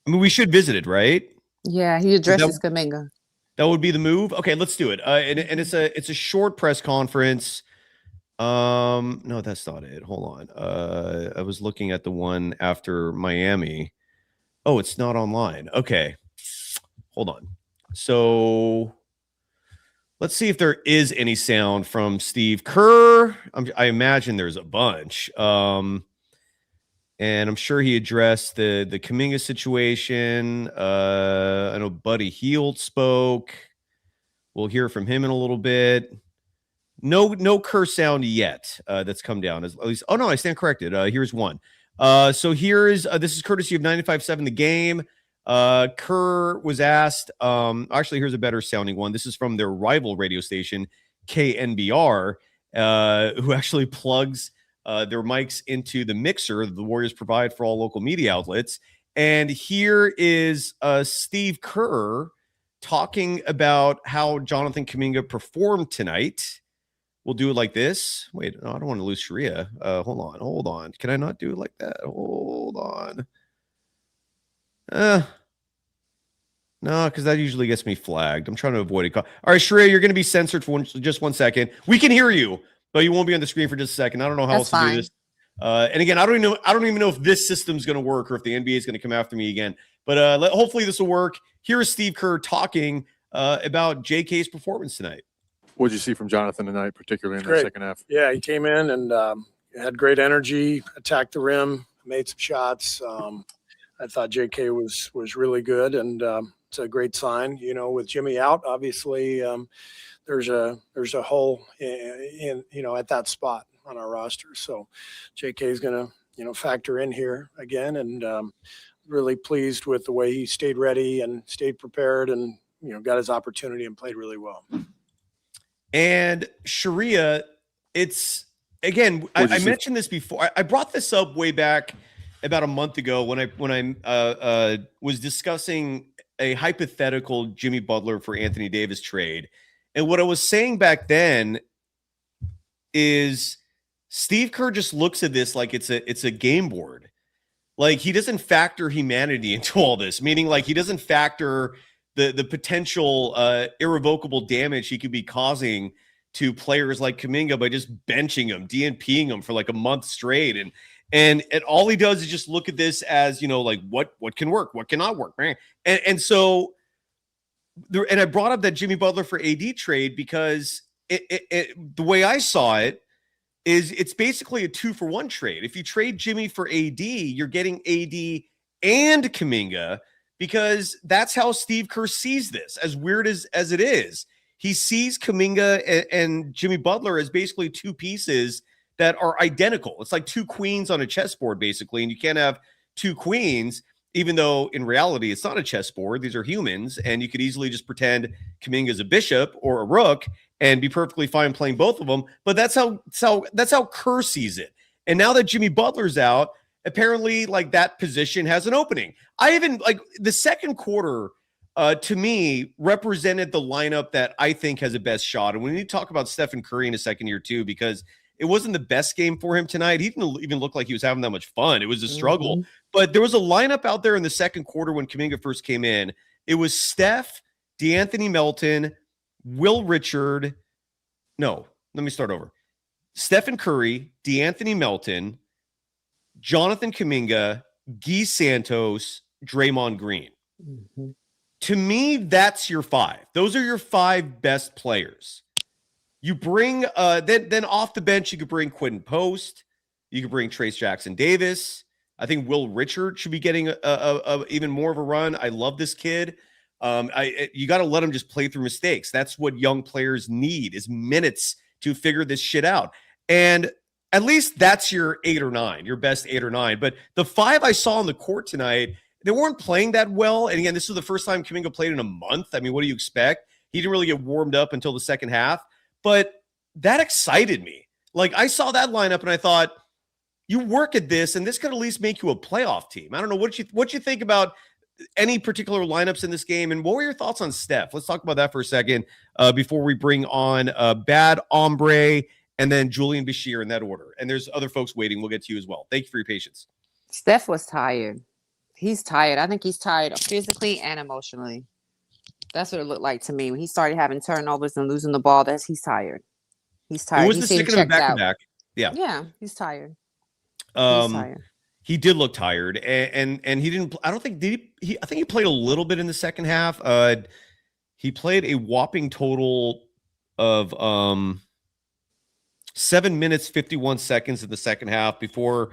I mean, we should visit it, right? Yeah, he addresses Kaminga. That would be the move. Okay, let's do it. And it's a short press conference. No, that's not it. Hold on. I was looking at the one after Miami. Oh, it's not online. Okay, hold on. So let's see if there is any sound from Steve Kerr. I imagine there's a bunch. And I'm sure he addressed the Kuminga situation. I know Buddy Hield spoke. We'll hear from him in a little bit. No Kerr sound yet that's come down. At least, oh no, I stand corrected. Here's one. So this is courtesy of 95.7 The Game. Kerr was asked. Actually, here's a better sounding one. This is from their rival radio station, KNBR, who actually plugs their mics into the mixer that the Warriors provide for all local media outlets. And here is Steve Kerr talking about how Jonathan Kuminga performed tonight. We'll do it like this. Wait, no, I don't want to lose Sharia. Hold on. Can I not do it like that? Hold on. No, because that usually gets me flagged. I'm trying to avoid it. All right, Sharia, you're going to be censored for just 1 second. We can hear you, but you won't be on the screen for just a second. I don't know how That's else to do fine. this. And again, I don't even know if this system's going to work or if the NBA is going to come after me again. But hopefully this will work. Here is Steve Kerr talking about JK's performance tonight. What did you see from Jonathan tonight, particularly in the Great. second half? Yeah, he came in and had great energy, attacked the rim, made some shots. I thought JK was really good, and it's a great sign. With Jimmy out, obviously there's a hole in at that spot on our roster. So JK is going to factor in here again, and really pleased with the way he stayed ready and stayed prepared, and got his opportunity and played really well. And Sharia, it's again, I mentioned this before. I brought this up way back about a month ago when I was discussing a hypothetical Jimmy Butler for Anthony Davis trade. And what I was saying back then is Steve Kerr just looks at this like it's a game board. Like he doesn't factor humanity into all this, meaning like he doesn't factor the potential irrevocable damage he could be causing to players like Kuminga by just benching him, DNPing him for like a month straight. And all he does is just look at this as, you know, like what can work, what cannot work, right? And so there, and I brought up that Jimmy Butler for AD trade because the way I saw it is it's basically a 2-for-1 trade. If you trade Jimmy for AD, you're getting AD and Kaminga, because that's how Steve Kerr sees this, as weird as it is. He sees Kaminga and Jimmy Butler as basically two pieces that are identical. It's like two queens on a chessboard, basically, and you can't have two queens, even though in reality it's not a chessboard. These are humans, and you could easily just pretend Kaminga's a bishop or a rook and be perfectly fine playing both of them. But that's how Kerr sees it. And now that Jimmy Butler's out, apparently like that position has an opening. I even like the second quarter to me represented the lineup that I think has the best shot. And we need to talk about Stephen Curry in a second here too, because it wasn't the best game for him tonight. He didn't even look like he was having that much fun. It was a struggle. Mm-hmm. But there was a lineup out there in the second quarter when Kuminga first came in. It was Steph, DeAnthony Melton, Will Richard. No, let me start over. Stephen Curry, DeAnthony Melton, Jonathan Kuminga, Guy Santos, Draymond Green. Mm-hmm. To me, that's your five. Those are your five best players. You bring then off the bench, you could bring Quentin Post. You could bring Trace Jackson Davis. I think Will Richard should be getting a even more of a run. I love this kid. You got to let him just play through mistakes. That's what young players need, is minutes to figure this shit out. And at least that's your 8 or 9, your best 8 or 9. But the 5 I saw on the court tonight, they weren't playing that well. And again, this is the first time Kuminga played in a month. I mean, what do you expect? He didn't really get warmed up until the second half. But that excited me. Like, I saw that lineup and I thought, you work at this, and this could at least make you a playoff team. I don't know what you think about any particular lineups in this game, and what were your thoughts on Steph? Let's talk about that for a second before we bring on Bad Ombre and then Julian Bashir in that order. And there's other folks waiting. We'll get to you as well. Thank you for your patience. Steph was tired. He's tired. I think he's tired physically and emotionally. That's what it looked like to me. When he started having turnovers and losing the ball, he's tired. He's tired. It was the second of back-to-back. Yeah, he's tired. He did look tired, and he didn't. I don't think I think he played a little bit in the second half. He played a whopping total of 7 minutes 51 seconds in the second half before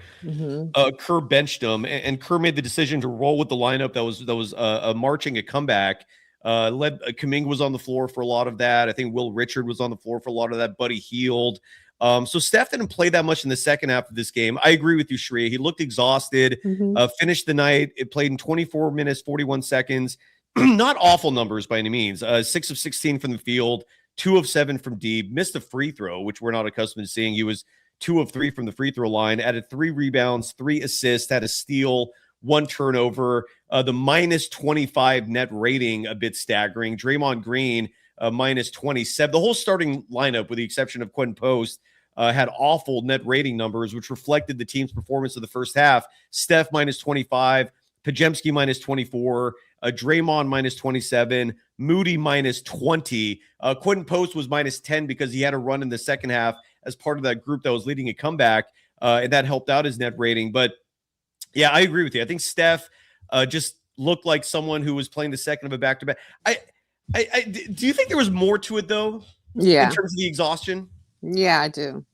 Kerr benched him, and Kerr made the decision to roll with the lineup that was marching a comeback. Kuminga was on the floor for a lot of that. I think Will Richard was on the floor for a lot of that. Buddy Hield. So Steph didn't play that much in the second half of this game. I agree with you, Shreya. He looked exhausted, finished the night. It played in 24 minutes, 41 seconds. Not awful numbers by any means. 6 of 16 from the field, 2 of 7 from deep, missed a free throw, which we're not accustomed to seeing. He was 2 of 3 from the free throw line, added 3 rebounds, 3 assists, had a steal, 1 turnover. The minus 25 net rating, a bit staggering. Draymond Green, minus 27. The whole starting lineup, with the exception of Quentin Post, had awful net rating numbers, which reflected the team's performance of the first half. Steph minus 25, Pajemski minus 24, Draymond minus 27, Moody minus 20. Quentin Post was minus 10 because he had a run in the second half as part of that group that was leading a comeback, and that helped out his net rating. But yeah, I agree with you. I think Steph just looked like someone who was playing the second of a back-to-back. Do you think there was more to it, though? Yeah. In terms of the exhaustion? Yeah, I do.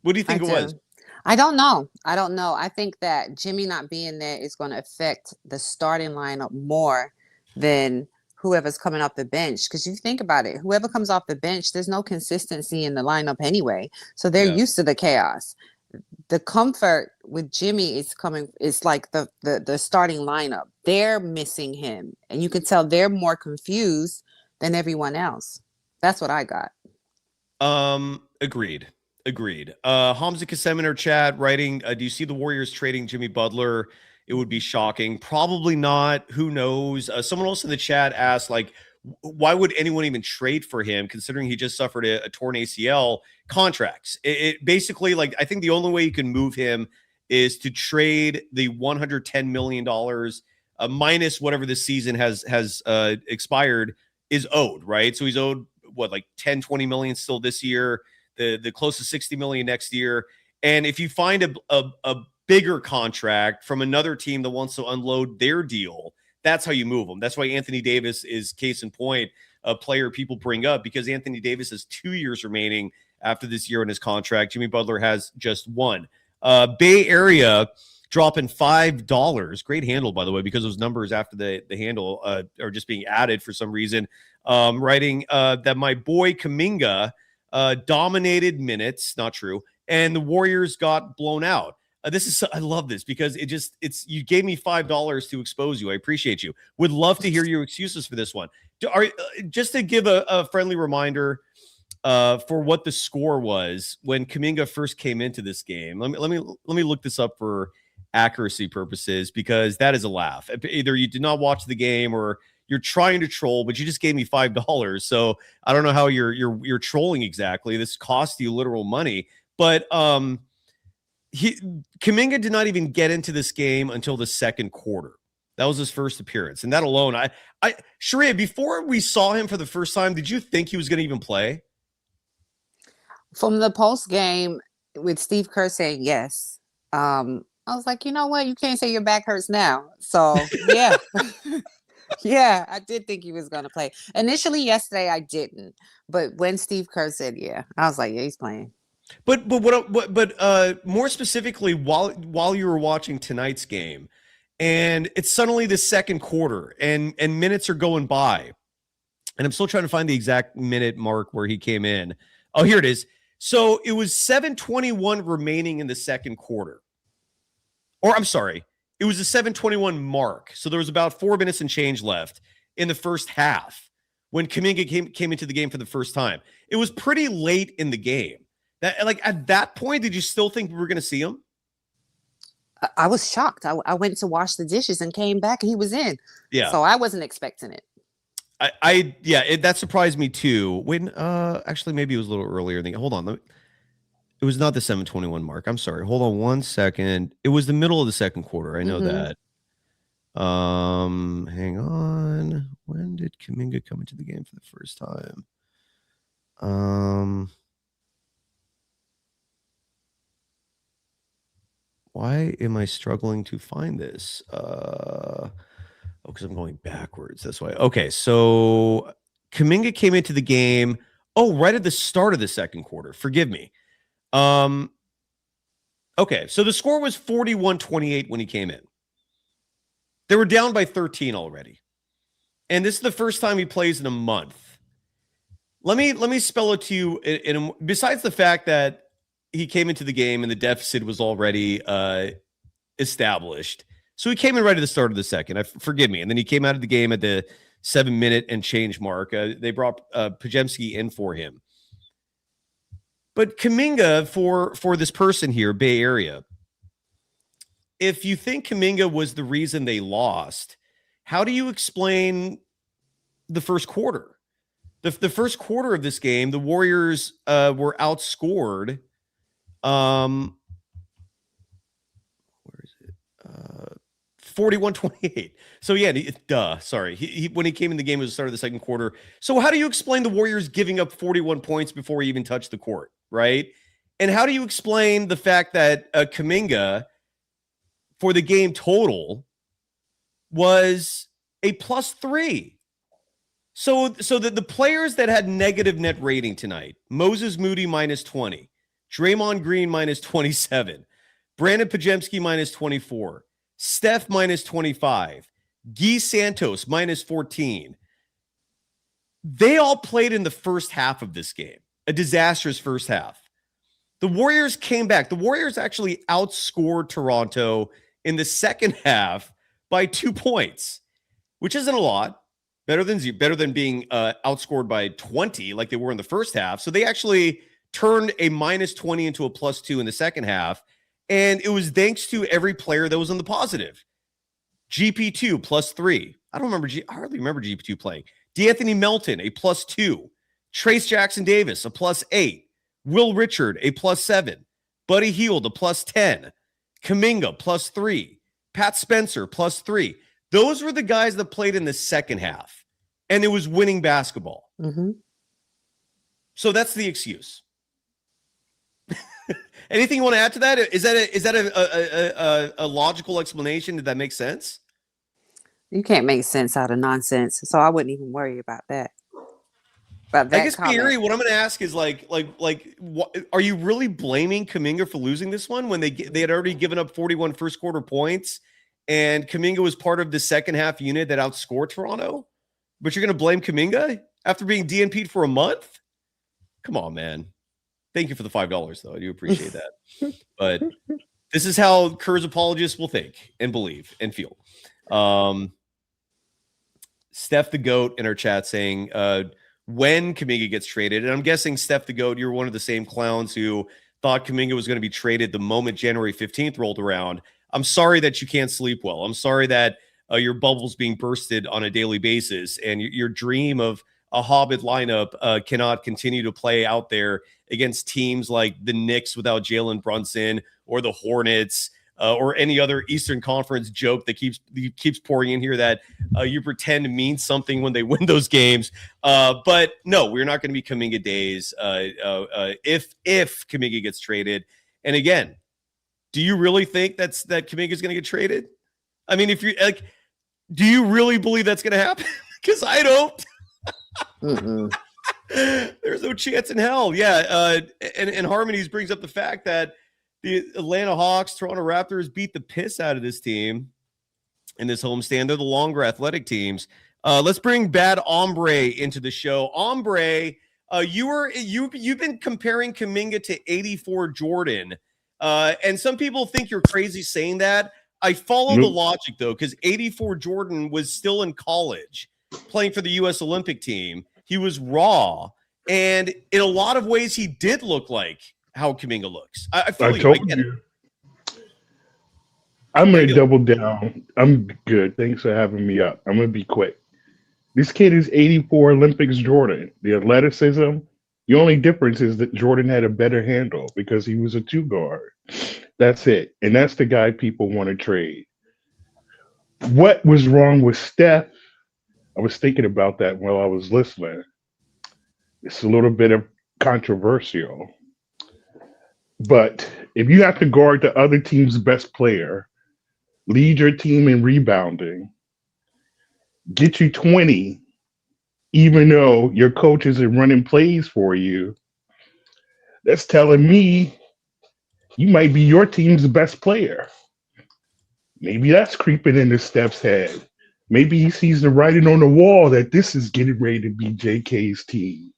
What do you think it was? I don't know. I think that Jimmy not being there is going to affect the starting lineup more than whoever's coming off the bench. Because you think about it, whoever comes off the bench, there's no consistency in the lineup anyway. So they're used to the chaos. The comfort with Jimmy is like the starting lineup. They're missing him. And you can tell they're more confused than everyone else. That's what I got. Agreed. Hamza Kasem in our chat writing, do you see the Warriors trading Jimmy Butler? It would be shocking. Probably not. Who knows? Someone else in the chat asked, like, why would anyone even trade for him considering he just suffered a torn ACL? Contracts. It basically, like, I think the only way you can move him is to trade the $110 million minus whatever this season has expired is owed, right? So he's owed what, like 10, 20 million still this year, the close to 60 million next year. And if you find a bigger contract from another team that wants to unload their deal, that's how you move them. That's why Anthony Davis is case in point, a player people bring up, because Anthony Davis has 2 years remaining after this year in his contract. Jimmy Butler has just one. Bay Area dropping $5. Great handle, by the way, because those numbers after the handle are just being added for some reason. Writing that my boy Kuminga dominated minutes. Not true. And the Warriors got blown out. I love this because you gave me $5 to expose you. I appreciate you. Would love to hear your excuses for this one. Just to give a friendly reminder for what the score was when Kaminga first came into this game. Let me look this up for accuracy purposes, because that is a laugh. Either you did not watch the game or you're trying to troll, but you just gave me $5. So I don't know how you're trolling exactly. This cost you literal money, but Kaminga did not even get into this game until the second quarter. That was his first appearance. And that alone, Sharia, before we saw him for the first time, did you think he was going to even play? From the post game with Steve Kerr saying yes, I was like, you know what? You can't say your back hurts now. So yeah. Yeah, I did think he was going to play. Initially yesterday, I didn't. But when Steve Kerr said yeah, I was like, yeah, he's playing. But more specifically, while you were watching tonight's game, and it's suddenly the second quarter, and minutes are going by, and I'm still trying to find the exact minute mark where he came in. Oh, here it is. So it was 7:21 remaining in the second quarter, or I'm sorry, it was a 7:21 mark. So there was about 4 minutes and change left in the first half when Kaminga came into the game for the first time. It was pretty late in the game. That, like, at that point, did you still think we were going to see him? I was shocked. I went to wash the dishes and came back and he was in. Yeah. So I wasn't expecting it. That surprised me too. When actually maybe it was a little earlier than. Hold on, it was not the 7:21 mark. I'm sorry. Hold on 1 second. It was the middle of the second quarter. I know that. Hang on. When did Kaminga come into the game for the first time? Why am I struggling to find this? Because I'm going backwards. That's why. Okay, so Kaminga came into the game. Oh, right at the start of the second quarter. Forgive me. Okay, so the score was 41-28 when he came in. They were down by 13 already. And this is the first time he plays in a month. Let me spell it to you. Besides the fact that he came into the game and the deficit was already established. So he came in right at the start of the second. Forgive me. And then he came out of the game at the 7-minute and change mark. They brought Pajemski in for him. But Kaminga, for this person here, Bay Area, if you think Kaminga was the reason they lost, how do you explain the first quarter? The first quarter of this game, the Warriors were outscored. Where is it? 41-28. So yeah, sorry. He when he came in the game at the start of the second quarter. So how do you explain the Warriors giving up 41 points before he even touched the court, right? And how do you explain the fact that Kaminga for the game total was a +3? So the players that had negative net rating tonight, Moses Moody -20, Draymond Green -27, Brandon Pajemski -24, Steph -25, Guy Santos -14. They all played in the first half of this game, a disastrous first half. The Warriors came back. The Warriors actually outscored Toronto in the second half by 2 points, which isn't a lot. Better than being outscored by 20 like they were in the first half. So they actually turned a -20 into a +2 in the second half. And it was thanks to every player that was on the positive. GP2 +3. I hardly remember GP2 playing. D'Anthony Melton, a +2. Trace Jackson Davis, a +8. Will Richard, a +7. Buddy Hield, a +10. Kuminga, +3. Pat Spencer, +3. Those were the guys that played in the second half, and it was winning basketball. Mm-hmm. So that's the excuse. Anything you want to add to that? Is that a logical explanation? Did that make sense? You can't make sense out of nonsense, so I wouldn't even worry about that. But I guess, Pierre, what I'm going to ask is are you really blaming Kaminga for losing this one when they had already given up 41 first quarter points, and Kaminga was part of the second half unit that outscored Toronto? But you're going to blame Kaminga after being DNP'd for a month? Come on, man. Thank you for the $5, though. I do appreciate that. But this is how Kerr's apologists will think and believe and feel. Steph the GOAT in our chat saying when Kaminga gets traded, and I'm guessing Steph the GOAT, you're one of the same clowns who thought Kaminga was going to be traded the moment January 15th rolled around. I'm sorry that you can't sleep well. I'm sorry that your bubble's being bursted on a daily basis, and your dream of a Hobbit lineup cannot continue to play out there against teams like the Knicks without Jalen Brunson, or the Hornets, or any other Eastern Conference joke that keeps pouring in here that you pretend means something when they win those games. But no, we're not going to be Kuminga days if Kuminga gets traded. And again, do you really think that Kuminga is going to get traded? I mean, if you're like, do you really believe that's going to happen? Because I don't. There's no chance in hell. Yeah. And Harmonies brings up the fact that the Atlanta Hawks, Toronto Raptors beat the piss out of this team in this homestand. They're the longer athletic teams. Let's bring Bad Ombre into the show. Ombre, you've been comparing Kaminga to 84 Jordan. And some people think you're crazy saying that. I follow the logic, though, because 84 Jordan was still in college playing for the U.S. Olympic team. He was raw. And in a lot of ways, he did look like how Kaminga looks. I feel I told you. I'm going to double down. I'm good. Thanks for having me up. I'm going to be quick. This kid is 84 Olympics Jordan. The athleticism, the only difference is that Jordan had a better handle because he was a two guard. That's it. And that's the guy people want to trade. What was wrong with Steph? I was thinking about that while I was listening. It's a little bit of controversial. But if you have to guard the other team's best player, lead your team in rebounding, get you 20, even though your coach isn't running plays for you, that's telling me you might be your team's best player. Maybe that's creeping into Steph's head. Maybe he sees the writing on the wall that this is getting ready to be JK's team.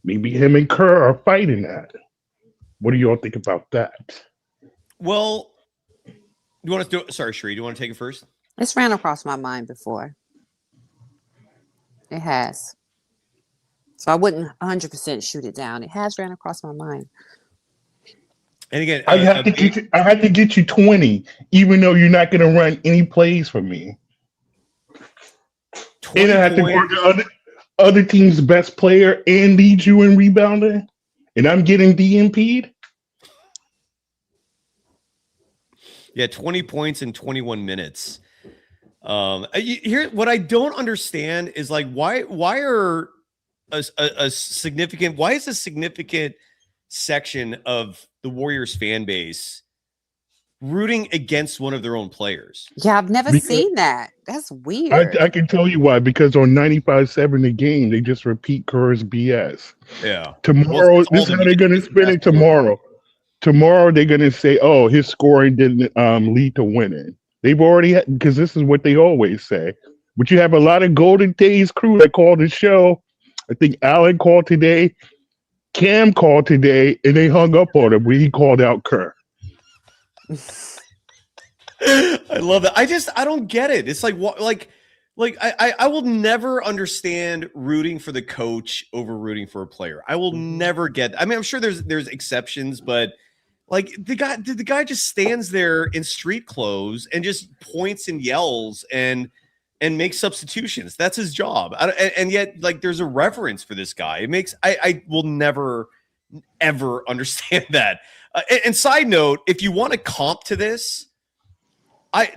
Maybe him and Kerr are fighting that. What do you all think about that? Well, you want to do it? Sorry, Sheree, do you want to take it first? It's ran across my mind before. It has. So I wouldn't 100% shoot it down. It has ran across my mind. And again, I had to get you 20, even though you're not going to run any plays for me. And I had to guard the other team's best player and lead you in rebounding, and I'm getting DNP'd. Yeah, 20 points in 21 minutes. Here, what I don't understand is like why are why is a significant section of the Warriors fan base rooting against one of their own players? Yeah, I've never seen that. That's weird. I can tell you why, because on 95.7 The Game, they just repeat Kerr's BS. Yeah. Tomorrow, this is how they're going to spin it tomorrow. Tomorrow, they're going to say, oh, his scoring didn't lead to winning. They've already had, because this is what they always say. But you have a lot of Golden Days crew that called the show. I think Allen called today. Cam called today, and they hung up on him when he called out Kerr. I love that. I don't get it. It's like what, like I will never understand rooting for the coach over rooting for a player. I will never get. I mean, I'm sure there's exceptions, but like the guy just stands there in street clothes and just points and yells, and and make substitutions. That's his job. And yet, like, there's a reverence for this guy. It makes I will never ever understand that. And side note, if you want to comp to this,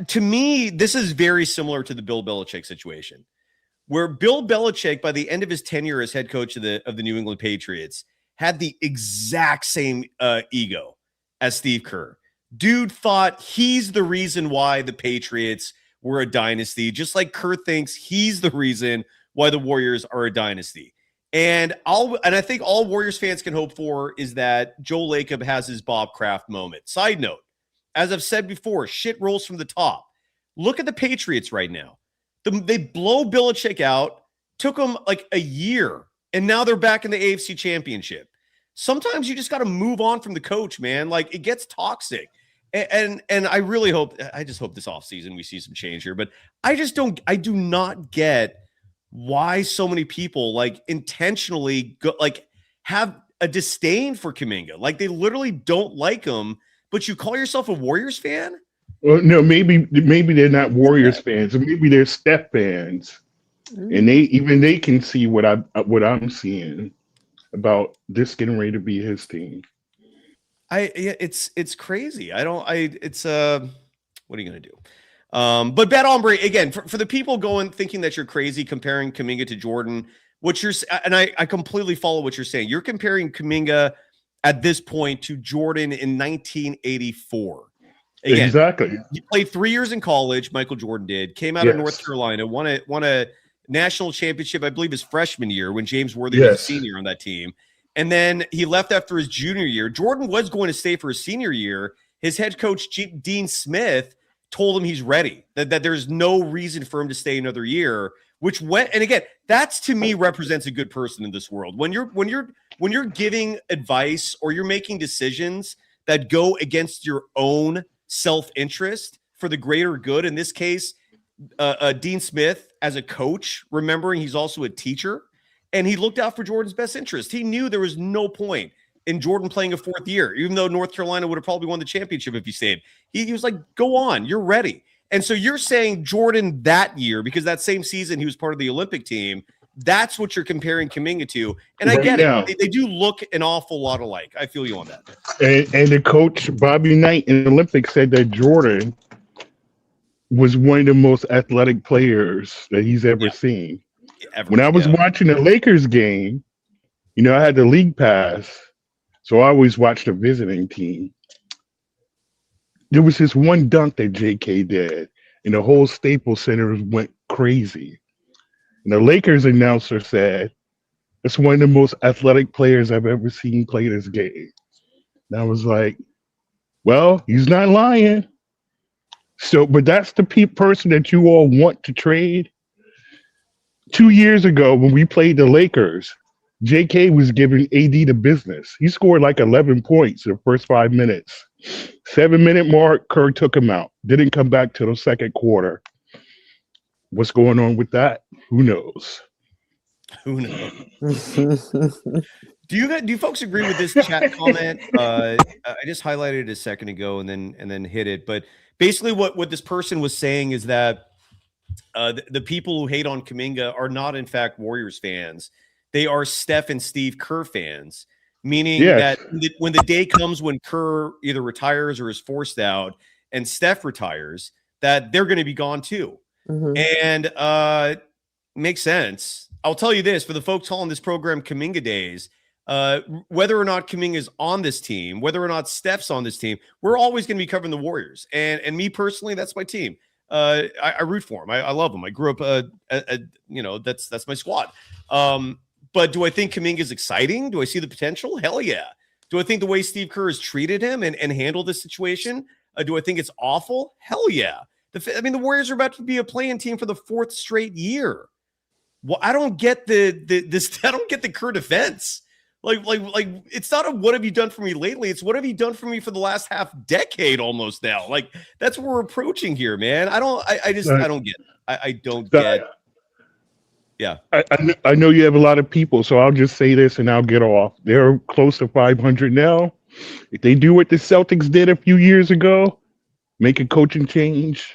to me, this is very similar to the Bill Belichick situation, where Bill Belichick, by the end of his tenure as head coach of the New England Patriots, had the exact same ego as Steve Kerr. Dude thought he's the reason why the Patriots were a dynasty, just like Kerr thinks he's the reason why the Warriors are a dynasty. And I think all Warriors fans can hope for is that Joe Lacob has his Bob Kraft moment. Side note, as I've said before, shit rolls from the top. Look at the Patriots right now. They blow Belichick out, took them like a year, and now they're back in the AFC Championship. Sometimes you just got to move on from the coach, man. Like, it gets toxic. And I really hope, I just hope this offseason we see some change here. But I do not get why so many people like intentionally have a disdain for Kuminga. Like, they literally don't like him, but you call yourself a Warriors fan? Well, no, maybe they're not Warriors fans, or maybe they're Steph fans, and they can see what I'm seeing about this getting ready to be his team. It's crazy. What are you gonna do? But Bet Ombre, again, for the people thinking that you're crazy comparing Kaminga to Jordan, and I completely follow what you're saying. You're comparing Kaminga at this point to Jordan in 1984. Again, exactly. He played 3 years in college. Michael Jordan did. Came out of North Carolina, won a national championship, I believe, his freshman year when James Worthy was a senior on that team. And then he left after his junior year. Jordan was going to stay for his senior year. His head coach, Dean Smith, told him he's ready, that there's no reason for him to stay another year, and again, that's to me represents a good person in this world. When you're giving advice or you're making decisions that go against your own self-interest for the greater good, in this case, Dean Smith as a coach, remembering he's also a teacher, and he looked out for Jordan's best interest. He knew there was no point in Jordan playing a fourth year, even though North Carolina would have probably won the championship if he stayed. He was like, go on, you're ready. And so you're saying Jordan that year, because that same season he was part of the Olympic team, that's what you're comparing Kuminga to. And I get it. They do look an awful lot alike. I feel you on that. And the coach, Bobby Knight, in the Olympics said that Jordan was one of the most athletic players that he's ever seen. When I was watching the Lakers game, I had the league pass, so I always watched the visiting team. There was this one dunk that JK did, and the whole Staples Center went crazy. And the Lakers announcer said, "It's one of the most athletic players I've ever seen play this game." And I was like, well, he's not lying. So, but that's the person that you all want to trade. 2 years ago, when we played the Lakers, JK was giving AD the business. He scored like 11 points in the first 5 minutes. 7-minute mark, Kerr took him out. Didn't come back till the second quarter. What's going on with that? Who knows? Who knows? Do you folks agree with this chat comment? I just highlighted it a second ago and then hit it. But basically, what this person was saying is that the people who hate on Kuminga are not, in fact, Warriors fans. They are Steph and Steve Kerr fans, meaning that when the day comes when Kerr either retires or is forced out and Steph retires, that they're going to be gone too. Mm-hmm. And makes sense. I'll tell you this, for the folks calling this program Kaminga Days, whether or not Kaminga is on this team, whether or not Steph's on this team, we're always going to be covering the Warriors. And me personally, that's my team. I root for him. I love him. I grew up, that's my squad. But do I think Kuminga is exciting? Do I see the potential? Hell yeah. Do I think the way Steve Kerr has treated him and handled this situation, do I think it's awful? Hell yeah. The Warriors are about to be a play-in team for the 4th straight year. Well, I don't get I don't get the Kerr defense. Like it's not a what have you done for me lately? It's what have you done for me for the last half decade almost now. Like, that's what we're approaching here, man. I don't get it. I don't get. Yeah. I know you have a lot of people, so I'll just say this and I'll get off. They're close to 500 now. If they do what the Celtics did a few years ago, make a coaching change,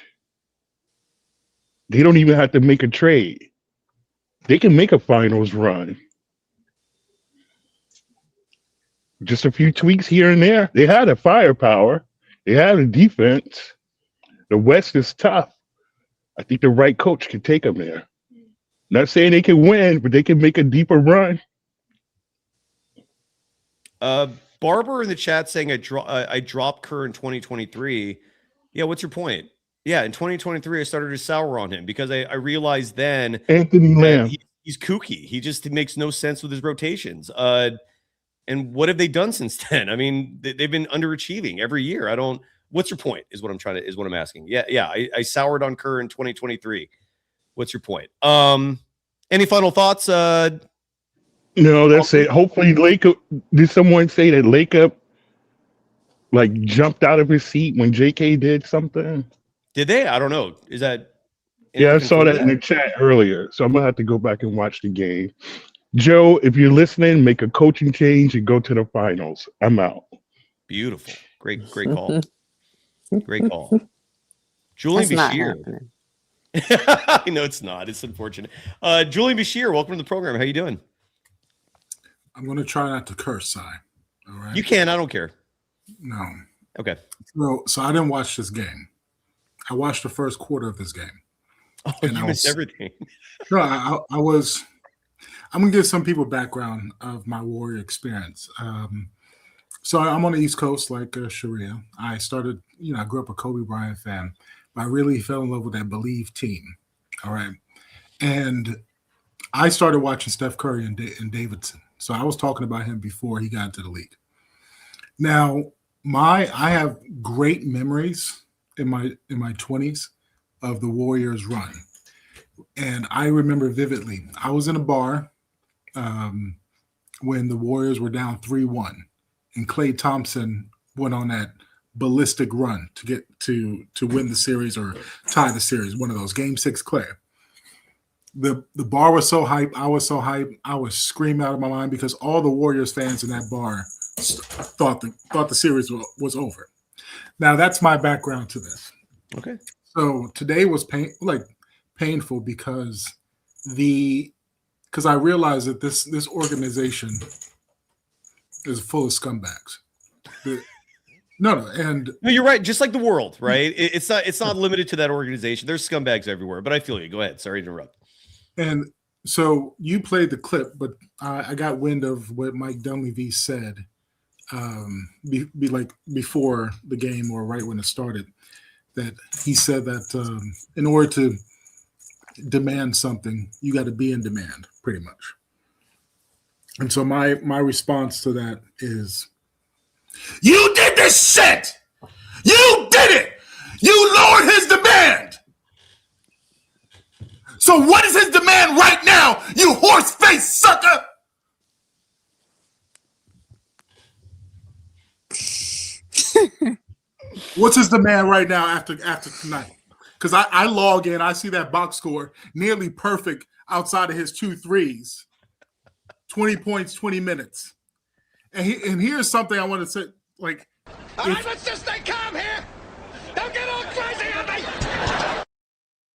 They don't even have to make a trade. They can make a finals run. Just a few tweaks here and there. They had a firepower. They had a defense. The West is tough. I think the right coach can take them there. Not saying they can win, but they can make a deeper run. Barber in the chat saying I dropped Kerr in 2023. Yeah, what's your point? Yeah, in 2023, I started to sour on him because I realized then Anthony Lamb. He's kooky. He just makes no sense with his rotations. And what have they done since then? I mean, they've been underachieving every year. What's your point? Is what I'm asking. Yeah. I soured on Kerr in 2023. What's your point? Any final thoughts? No, that's it. Hopefully, did someone say that Laker like jumped out of his seat when JK did something? Did they? I don't know. Is that? Yeah, I saw that in the chat earlier. So I'm gonna have to go back and watch the game. Joe, if you're listening, make a coaching change and go to the finals. I'm out. Beautiful. Great call. Great call. Julian Bashir. I know it's not. It's unfortunate. Julian Bashir, welcome to the program. How you doing? I'm going to try not to curse, Si. All right. You can. I don't care. No. Okay. So I didn't watch this game. I watched the first quarter of this game. Oh, and you missed everything. No, I was. I'm going to give some people background of my Warrior experience. So I'm on the East Coast, like Sharia. I started, I grew up a Kobe Bryant fan, but I really fell in love with that Believe team. All right. And I started watching Steph Curry and Davidson. So I was talking about him before he got into the league. Now, I have great memories in my 20s of the Warriors run. And I remember vividly, I was in a bar when the Warriors were down 3-1, and Klay Thompson went on that ballistic run to get to win the series or tie the series, one of those. Game 6 Klay. The bar was so hype. I was so hype. I was screaming out of my mind because all the Warriors fans in that bar thought the series was over. Now that's my background to this. Okay. So today was painful because I realized that this organization is full of scumbags. No, you're right. Just like the world, right? It's not limited to that organization. There's scumbags everywhere. But I feel you. Go ahead. Sorry to interrupt. And so you played the clip, but I got wind of what Mike Dunleavy said before the game or right when it started. That he said that in order to demand something, you got to be in demand, pretty much. And so my response to that is, you did this shit! You did it! You lowered his demand! So what is his demand right now, you horse-faced sucker? What's his demand right now after tonight? Because I log in, I see that box score nearly perfect outside of his 2 threes. 20 points, 20 minutes. And here's something I want to say, like... All right, let's just stay calm here. Don't get all crazy on me.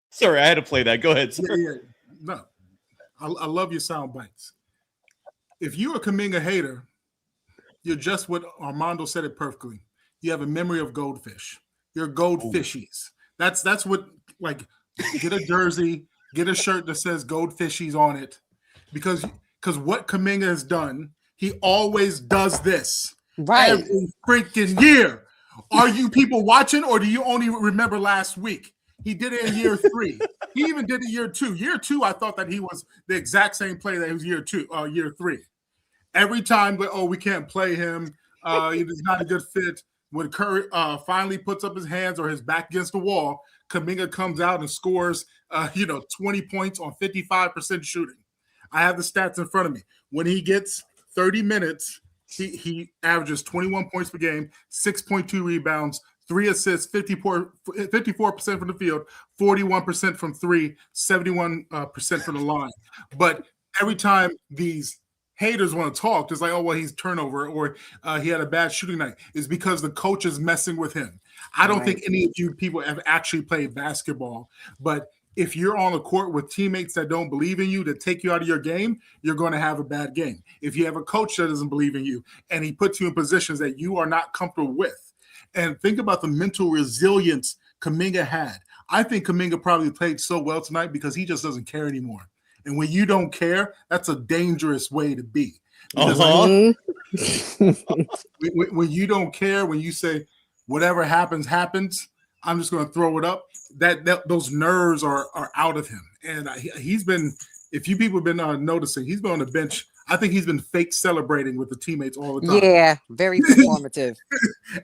Sorry, I had to play that. Go ahead, sir. Yeah. No, I love your sound bites. If you're a Kaminga hater, you're just what Armando said it perfectly. You have a memory of goldfish. You're goldfishies. That's what, like, get a jersey, get a shirt that says goldfishies on it. Because what Kuminga has done, he always does this. Right. Every freaking year. Are you people watching, or do you only remember last week? He did it in year 3. He even did it year 2. Year 2, I thought that he was the exact same player that he was year 3. Every time, we can't play him. He's not a good fit. When Curry finally puts up his hands or his back against the wall, Kaminga comes out and scores, 20 points on 55% shooting. I have the stats in front of me. When he gets 30 minutes, he averages 21 points per game, 6.2 rebounds, 3 assists, 54% from the field, 41% from 3, 71% from the line. But every time these haters want to talk, it's like, he's turnover or he had a bad shooting night, is because the coach is messing with him. I don't think any of you people have actually played basketball, but if you're on the court with teammates that don't believe in you, that take you out of your game, you're going to have a bad game. If you have a coach that doesn't believe in you and he puts you in positions that you are not comfortable with, and think about the mental resilience Kuminga had. I think Kuminga probably played so well tonight because he just doesn't care anymore. And when you don't care, that's a dangerous way to be. Because when you don't care, when you say whatever happens, happens, I'm just going to throw it up. That those nerves are out of him, and he's been. If you people have been noticing, he's been on the bench. I think he's been fake celebrating with the teammates all the time. Yeah, very performative.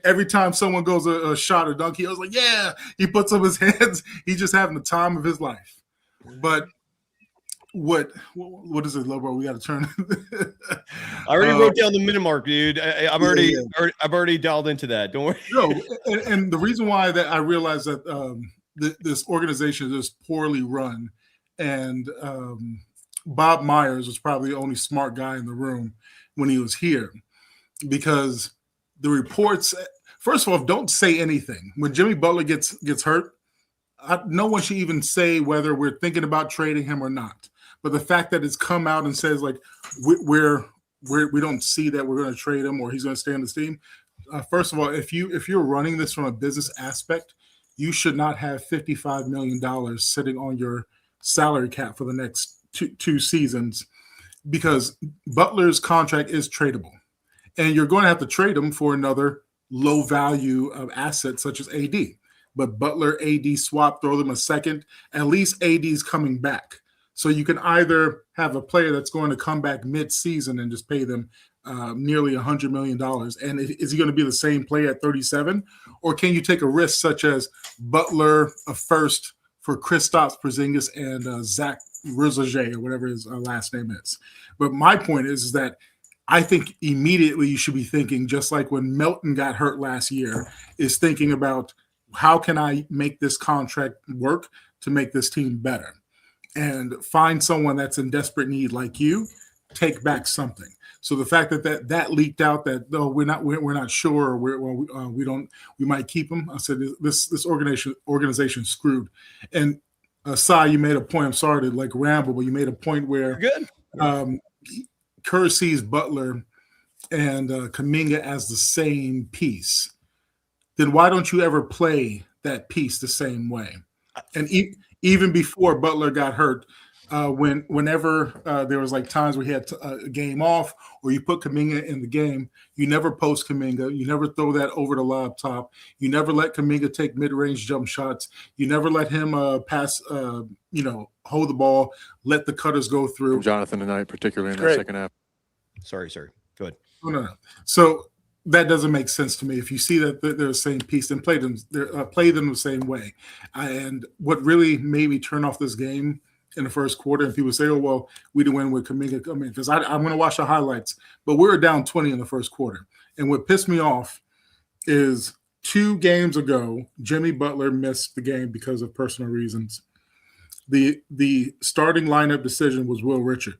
Every time someone goes a shot or dunk, he was like, "Yeah!" He puts up his hands. He's just having the time of his life. But what is it, Lobo? We got to turn. I already wrote down the minute mark, dude. I've already dialed into that. Don't worry. No, and the reason why that I realized that this organization is poorly run, and Bob Myers was probably the only smart guy in the room when he was here, because the reports. First of all, don't say anything when Jimmy Butler gets hurt. No one should even say whether we're thinking about trading him or not. But the fact that it's come out and says like we don't see that we're going to trade him or he's going to stay on this team. First of all, if you're running this from a business aspect, you should not have $55 million sitting on your salary cap for the next two seasons, because Butler's contract is tradable, and you're going to have to trade him for another low value of assets such as AD. But Butler AD swap, throw them a second. At least AD's coming back. So you can either have a player that's going to come back mid-season and just pay them nearly $100 million. And is he going to be the same player at 37? Or can you take a risk such as Butler, a first for Kristaps Porzingis and Zach Rizage, or whatever his last name is? But my point is that I think immediately you should be thinking, just like when Melton got hurt last year, is thinking about how can I make this contract work to make this team better? And find someone that's in desperate need like you, take back something. So the fact that leaked out that we're not sure, or we might keep him. I said this organization screwed. And Sai, you made a point. I'm sorry to like ramble, but you made a point where Kerr sees Butler and Kaminga as the same piece. Then why don't you ever play that piece the same way? And even before Butler got hurt, whenever there was like times where he had a game off, or you put Kaminga in the game, you never post Kaminga. You never throw that over the laptop. You never let Kaminga take mid-range jump shots. You never let him pass, hold the ball, let the cutters go through. From Jonathan tonight, particularly in the second half. Sorry. Go ahead. No. So that doesn't make sense to me. If you see that they're the same piece, then play them the same way. And what really made me turn off this game in the first quarter, and people say, "Oh, well, we didn't win with Kaminga coming," because I'm going to watch the highlights. But we were down 20 in the first quarter, and what pissed me off is 2 games ago, Jimmy Butler missed the game because of personal reasons. The starting lineup decision was Will Richard.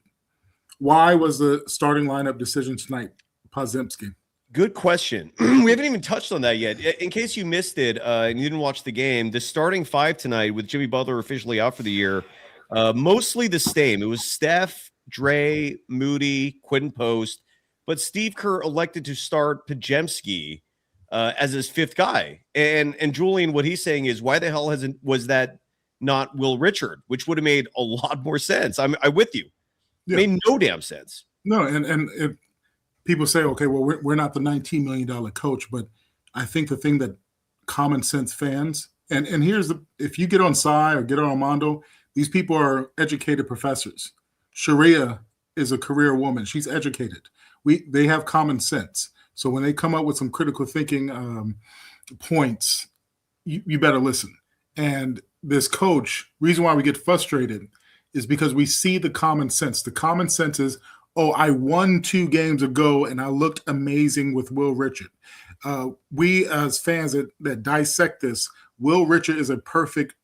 Why was the starting lineup decision tonight Podziemski? Good question. We haven't even touched on that yet. In case you missed it and you didn't watch the game, the starting 5 tonight with Jimmy Butler officially out for the year, mostly the same. It was Steph, Dre, Moody, Quentin Post, but Steve Kerr elected to start Podziemski as his 5th guy. And Julian, what he's saying is, why the hell was that not Will Richard, which would have made a lot more sense? I'm with you. Yeah. Made no damn sense. No, and if people say, okay, well, we're not the $19 million coach, but I think the thing that common sense fans, and here's if you get on Sai or get on Armando, these people are educated professors. Sharia is a career woman. She's educated. They have common sense. So when they come up with some critical thinking points, you better listen. And this coach, reason why we get frustrated is because we see the common sense. The common sense is, oh, I won 2 games ago and I looked amazing with Will Richard. We as fans that dissect this, Will Richard is a perfect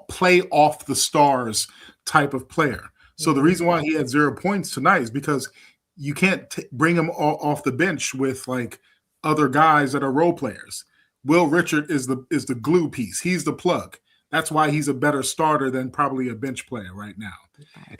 play off the stars type of player. So the reason why he had 0 points tonight is because you can't bring him off the bench with like other guys that are role players. Will Richard is the glue piece. He's the plug. That's why he's a better starter than probably a bench player right now.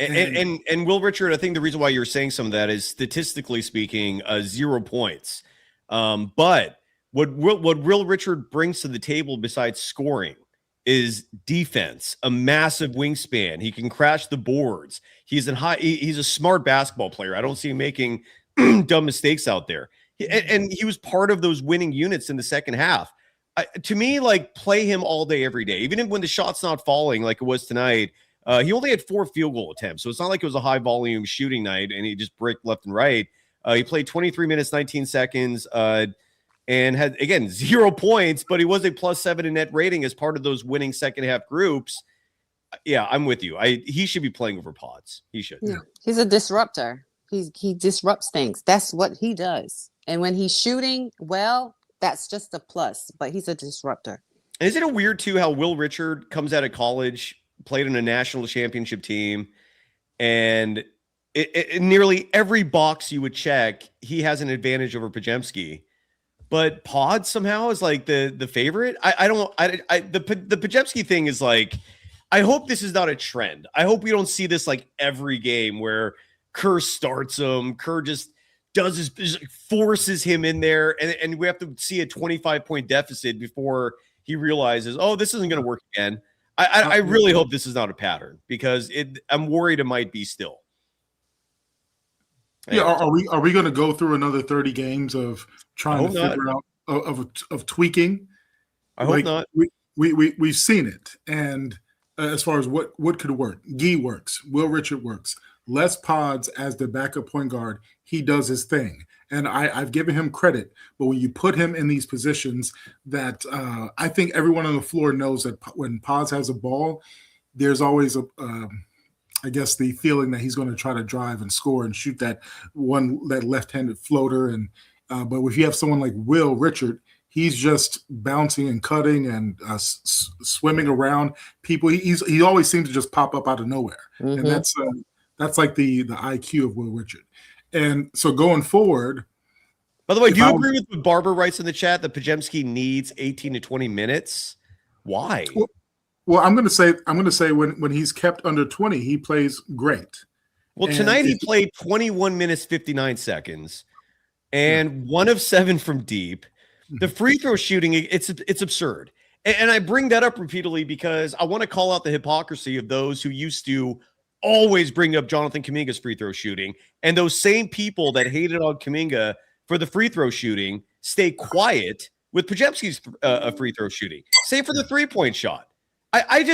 And Will Richard, I think the reason why you're saying some of that is statistically speaking, 0 points. But what Will Richard brings to the table besides scoring is defense, a massive wingspan. He can crash the boards. He's a smart basketball player. I don't see him making dumb mistakes out there. And he was part of those winning units in the second half. To me, like, play him all day, every day. Even when the shot's not falling like it was tonight, he only had 4 field goal attempts. So it's not like it was a high volume shooting night and he just bricked left and right. He played 23 minutes, 19 seconds, and had, again, 0 points, but he was a +7 in net rating as part of those winning second half groups. Yeah, I'm with you. He should be playing over Pods. He should. Yeah. He's a disruptor. He disrupts things. That's what he does. And when he's shooting well, that's just a plus, but he's a disruptor. And isn't it weird too how Will Richard comes out of college, played on a national championship team, and nearly every box you would check, he has an advantage over Podziemski. But Pod somehow is like the favorite. The Podziemski thing is like, I hope this is not a trend. I hope we don't see this like every game where Kerr starts him. Kerr just forces him in there, and we have to see a 25-point deficit before he realizes, oh, this isn't going to work again. I really hope this is not a pattern, because I'm worried it might be still. Yeah, are we going to go through another 30 games of trying to figure out of tweaking? I hope not. We've seen it, and as far as what could work, Gee works, Will Richard works. Les Pods as the backup point guard, he does his thing. And I've given him credit. But when you put him in these positions that I think everyone on the floor knows that when Pods has a ball, there's always I guess the feeling that he's going to try to drive and score and shoot that left-handed floater. And but if you have someone like Will Richard, he's just bouncing and cutting and swimming around people. He always seems to just pop up out of nowhere. Mm-hmm. And that's like the IQ of Will Richard. And so going forward. By the way, do you agree with what Barber writes in the chat that Podziemski needs 18 to 20 minutes? Why? Well, I'm going to say when he's kept under 20, he plays great. Well, tonight he played 21 minutes, 59 seconds, and 1 of 7 from deep. The free throw shooting, it's absurd. And I bring that up repeatedly because I want to call out the hypocrisy of those who used to always bring up Jonathan Kuminga's free throw shooting, and those same people that hated on Kaminga for the free throw shooting stay quiet with Podziemski's free throw shooting. Same for the 3-point shot. I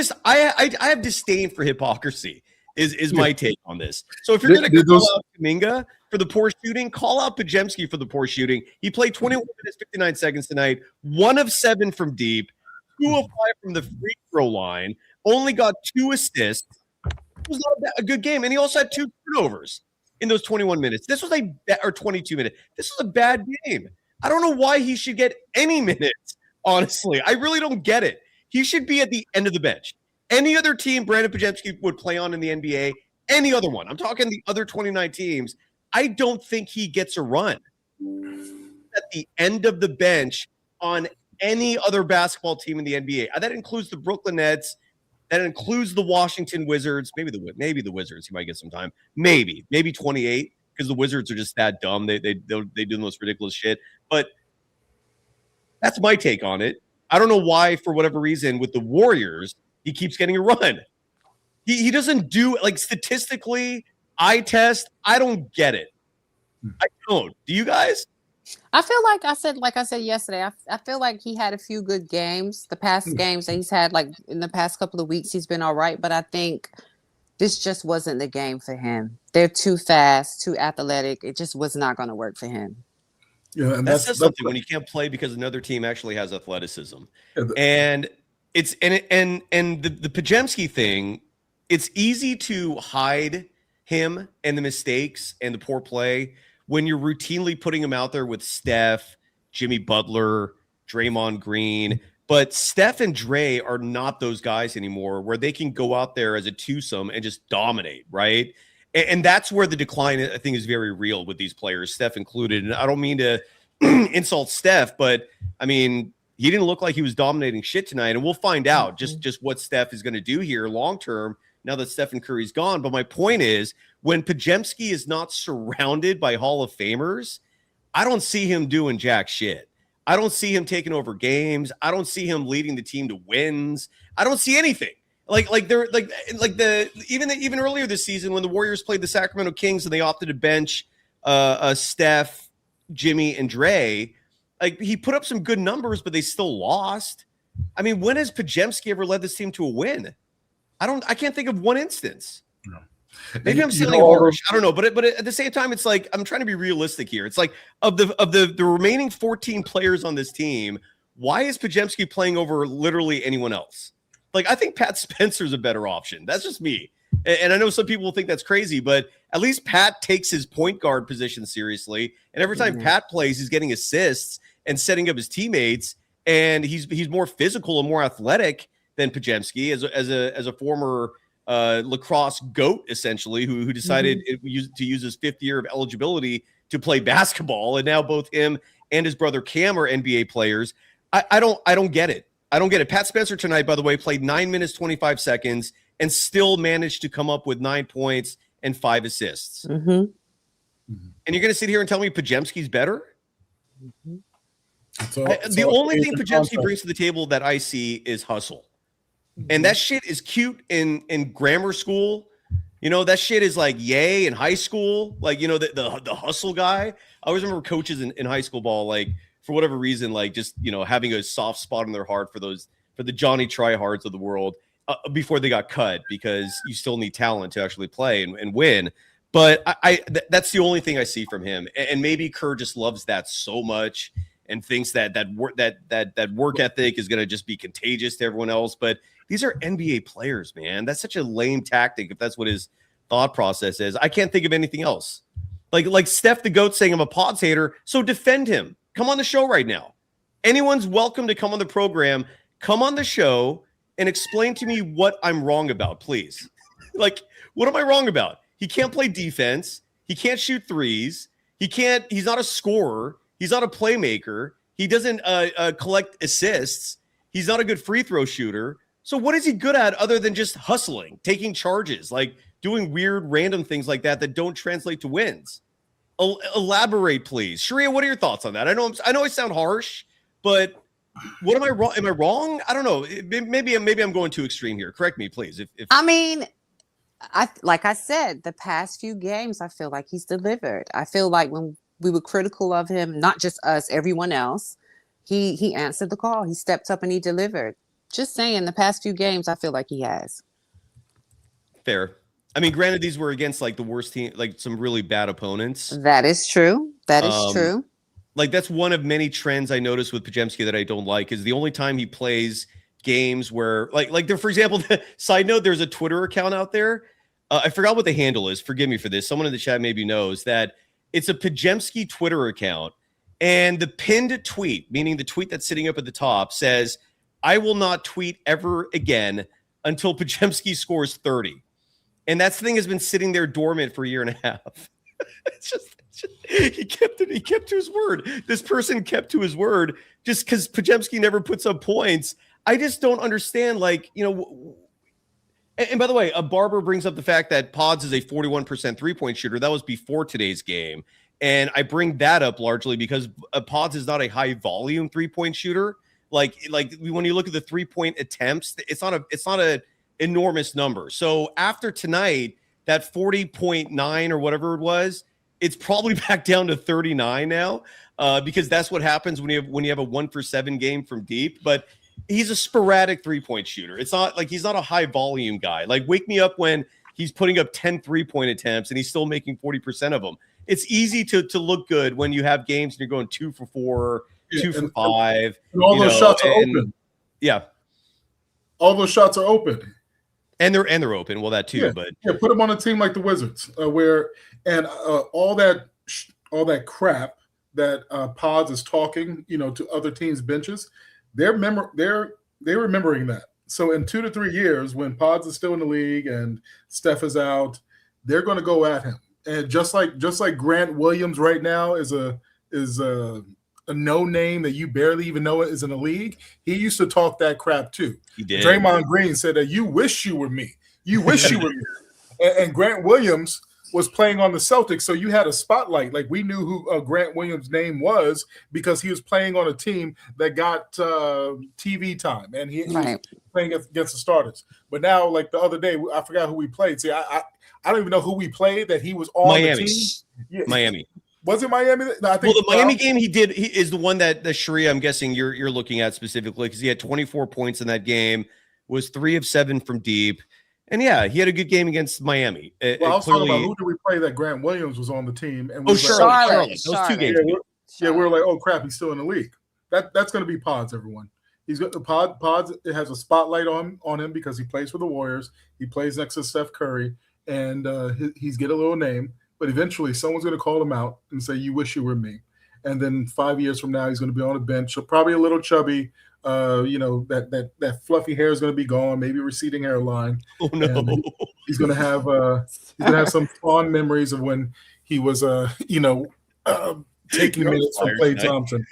have disdain for hypocrisy is my take on this. So if you're going to call out Kaminga for the poor shooting, call out Podziemski for the poor shooting. He played 21 minutes, 59 seconds tonight, 1 of 7 from deep, 2 of 5 from the free throw line, only got 2 assists. It was not a good game, and he also had 2 turnovers in those 21 minutes. This was 22 minutes. This was a bad game. I don't know why he should get any minutes, honestly. I really don't get it. He should be at the end of the bench. Any other team Brandon Podziemski would play on in the NBA, any other one. I'm talking the other 29 teams. I don't think he gets a run at the end of the bench on any other basketball team in the NBA. That includes the Brooklyn Nets. That includes the Washington Wizards, maybe the Wizards. He might get some time, maybe 28, because the Wizards are just that dumb. They do the most ridiculous shit. But that's my take on it. I don't know why, for whatever reason, with the Warriors, he keeps getting a run. He doesn't do, like, statistically, eye test. I don't get it. I don't. Do you guys? I feel like I said yesterday, I feel like he had a few good games. The past games that he's had, like in the past couple of weeks, he's been all right. But I think this just wasn't the game for him. They're too fast, too athletic. It just was not going to work for him. Yeah, and that says something when you can't play because another team actually has athleticism. And it's the Podziemski thing. It's easy to hide him and the mistakes and the poor play when you're routinely putting him out there with Steph, Jimmy Butler, Draymond Green. But Steph and Dre are not those guys anymore where they can go out there as a twosome and just dominate, right? And that's where the decline, I think, is very real with these players, Steph included. And I don't mean to insult Steph, but, I mean, He didn't look like he was dominating shit tonight, and we'll find out just what Steph is going to do here long term now that Stephen Curry's gone. But my point is, when Podziemski is not surrounded by Hall of Famers, I don't see him doing jack shit. I don't see him taking over games. I don't see him leading the team to wins. I don't see anything. Even earlier this season when the Warriors played the Sacramento Kings and they opted to bench Steph, Jimmy, and Dre, like he put up some good numbers, but they still lost. I mean, when has Podziemski ever led this team to a win? I can't think of one instance. No. Maybe I'm sounding harsh. I don't know, but at the same time, it's like I'm trying to be realistic here. It's like of the remaining 14 players on this team, why is Podziemski playing over literally anyone else? Like, I think Pat Spencer's a better option. That's just me. And I know some people will think that's crazy, but at least Pat takes his point guard position seriously. And every time Pat plays, he's getting assists and setting up his teammates. And he's more physical and more athletic than Podziemski as a former lacrosse goat, essentially, who decided to use his 5th year of eligibility to play basketball. And now both him and his brother Cam are NBA players. I don't get it. I don't get it. Pat Spencer tonight, by the way, played 9 minutes, 25 seconds and still managed to come up with 9 points and 5 assists. And you're going to sit here and tell me Podziemski's better? The only thing Podziemski brings to the table that I see is hustle. And that shit is cute in grammar school. You know, that shit is like yay in high school. Like, you know, the hustle guy. I always remember coaches in high school ball, like, for whatever reason, like just, you know, having a soft spot in their heart for the Johnny Tryhards of the world before they got cut, because you still need talent to actually play and win. But that's the only thing I see from him. And maybe Kerr just loves that so much and thinks that work ethic is going to just be contagious to everyone else. But these are NBA players, man. That's such a lame tactic if that's what his thought process is. I can't think of anything else. Like Steph the GOAT saying I'm a Pods hater, so defend him. Come on the show right now. Anyone's welcome to come on the program. Come on the show and explain to me what I'm wrong about, please. Like, what am I wrong about? He can't play defense. He can't shoot threes. He's not a scorer. He's not a playmaker. He doesn't collect assists. He's not a good free throw shooter. So what is he good at other than just hustling, taking charges, like doing weird random things like that don't translate to wins? Elaborate, please. Sharia, what are your thoughts on that? I know I sound harsh, but what am I wrong? Am I wrong? I don't know. Maybe I'm going too extreme here. Correct me, please. If I mean, like I said, the past few games, I feel like he's delivered. I feel like when we were critical of him, not just us, everyone else, he answered the call. He stepped up and he delivered. Just saying, the past few games, I feel like he has. Fair. I mean, granted, these were against like the worst team, like some really bad opponents. That is true. That is true. Like that's one of many trends I noticed with Podziemski that I don't like is the only time he plays games where like there, for example, side note, there's a Twitter account out there. I forgot what the handle is. Forgive me for this. Someone in the chat maybe knows that it's a Podziemski Twitter account. And the pinned tweet, meaning the tweet that's sitting up at the top, says, I will not tweet ever again until Podziemski scores 30. And that thing has been sitting there dormant for a year and a half. It's just he kept to his word. This person kept to his word just because Podziemski never puts up points. I just don't understand, like, you know. And by the way, a Barber brings up the fact that Pods is a 41% three-point shooter. That was before today's game. And I bring that up largely because Pods is not a high volume three-point shooter. Like when you look at the three-point attempts, it's not a enormous number. So after tonight, that 40.9 or whatever it was, it's probably back down to 39 now, because that's what happens when you have a 1-for-7 game from deep. But he's a sporadic three-point shooter. It's not like he's not a high volume guy. Like wake me up when he's putting up 10 3-point attempts and he's still making 40% of them. It's easy to look good when you have games and you're going 2 for 4, 2 for 5. And all those shots are open. Yeah. All those shots are open. And they're open. Well, that too, but put them on a team like the Wizards, all that crap that Pods is talking, to other teams' benches. They're remembering that. So in 2 to 3 years, when Pods is still in the league and Steph is out, they're going to go at him. And just like Grant Williams right now is a a no name that you barely even know is in the league, he used to talk that crap too. He did. Draymond Green said that you wish you were me. You wish you were me. And Grant Williams was playing on the Celtics, so you had a spotlight. Like, we knew who Grant Williams' name was because he was playing on a team that got TV time, and he was playing against the starters. But now, like the other day, I forgot who we played. See, I don't even know who we played that he was on Miami. the team. Yeah. Miami. Was it Miami? No, I think the Miami game he is the one that the Sharia, I'm guessing you're looking at specifically, because he had 24 points in that game, was 3 of 7 from deep. And yeah, he had a good game against Miami. Well, I was talking about who did we play that Grant Williams was on the team. And Charlotte. Those 2 games. Yeah, we were like, oh crap, he's still in the league. That's going to be Pods, everyone. He's got the Pods. It has a spotlight on him because he plays for the Warriors. He plays next to Steph Curry, and he's get a little name. But eventually, someone's going to call him out and say, "You wish you were me." And then 5 years from now, he's going to be on a bench, probably a little chubby. That fluffy hair is going to be gone, maybe receding hairline. Oh no! And he's going to have some fond memories of when he was taking minutes from Klay Thompson.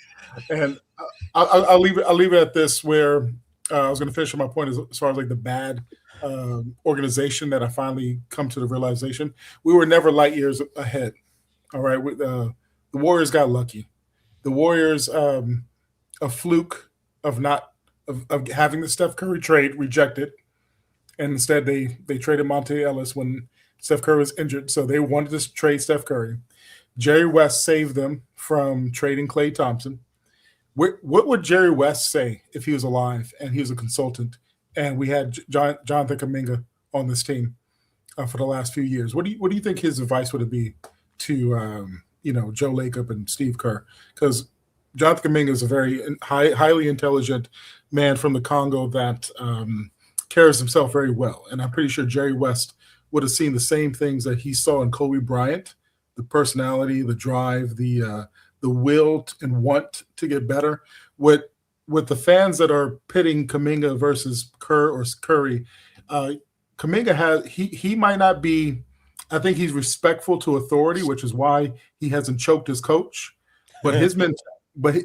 And I'll leave it at this. Where I was going to finish my point as far as like the bad organization that I finally come to the realization we were never light years ahead. All right, the Warriors got lucky. The Warriors, a fluke of having the Steph Curry trade rejected, and instead they traded Monte Ellis when Steph Curry was injured. So they wanted to trade Steph Curry. Jerry West saved them from trading Klay Thompson. What would Jerry West say if he was alive and he was a consultant and we had Jonathan Kuminga on this team for the last few years? What do you think his advice would be to Joe Lacob and Steve Kerr? Because Jonathan Kuminga is a very highly intelligent man from the Congo that carries himself very well, and I'm pretty sure Jerry West would have seen the same things that he saw in Kobe Bryant: the personality, the drive, the will and want to get better. With the fans that are pitting Kuminga versus Kerr or Curry, Kuminga he might not be. I think he's respectful to authority, which is why he hasn't choked his coach. But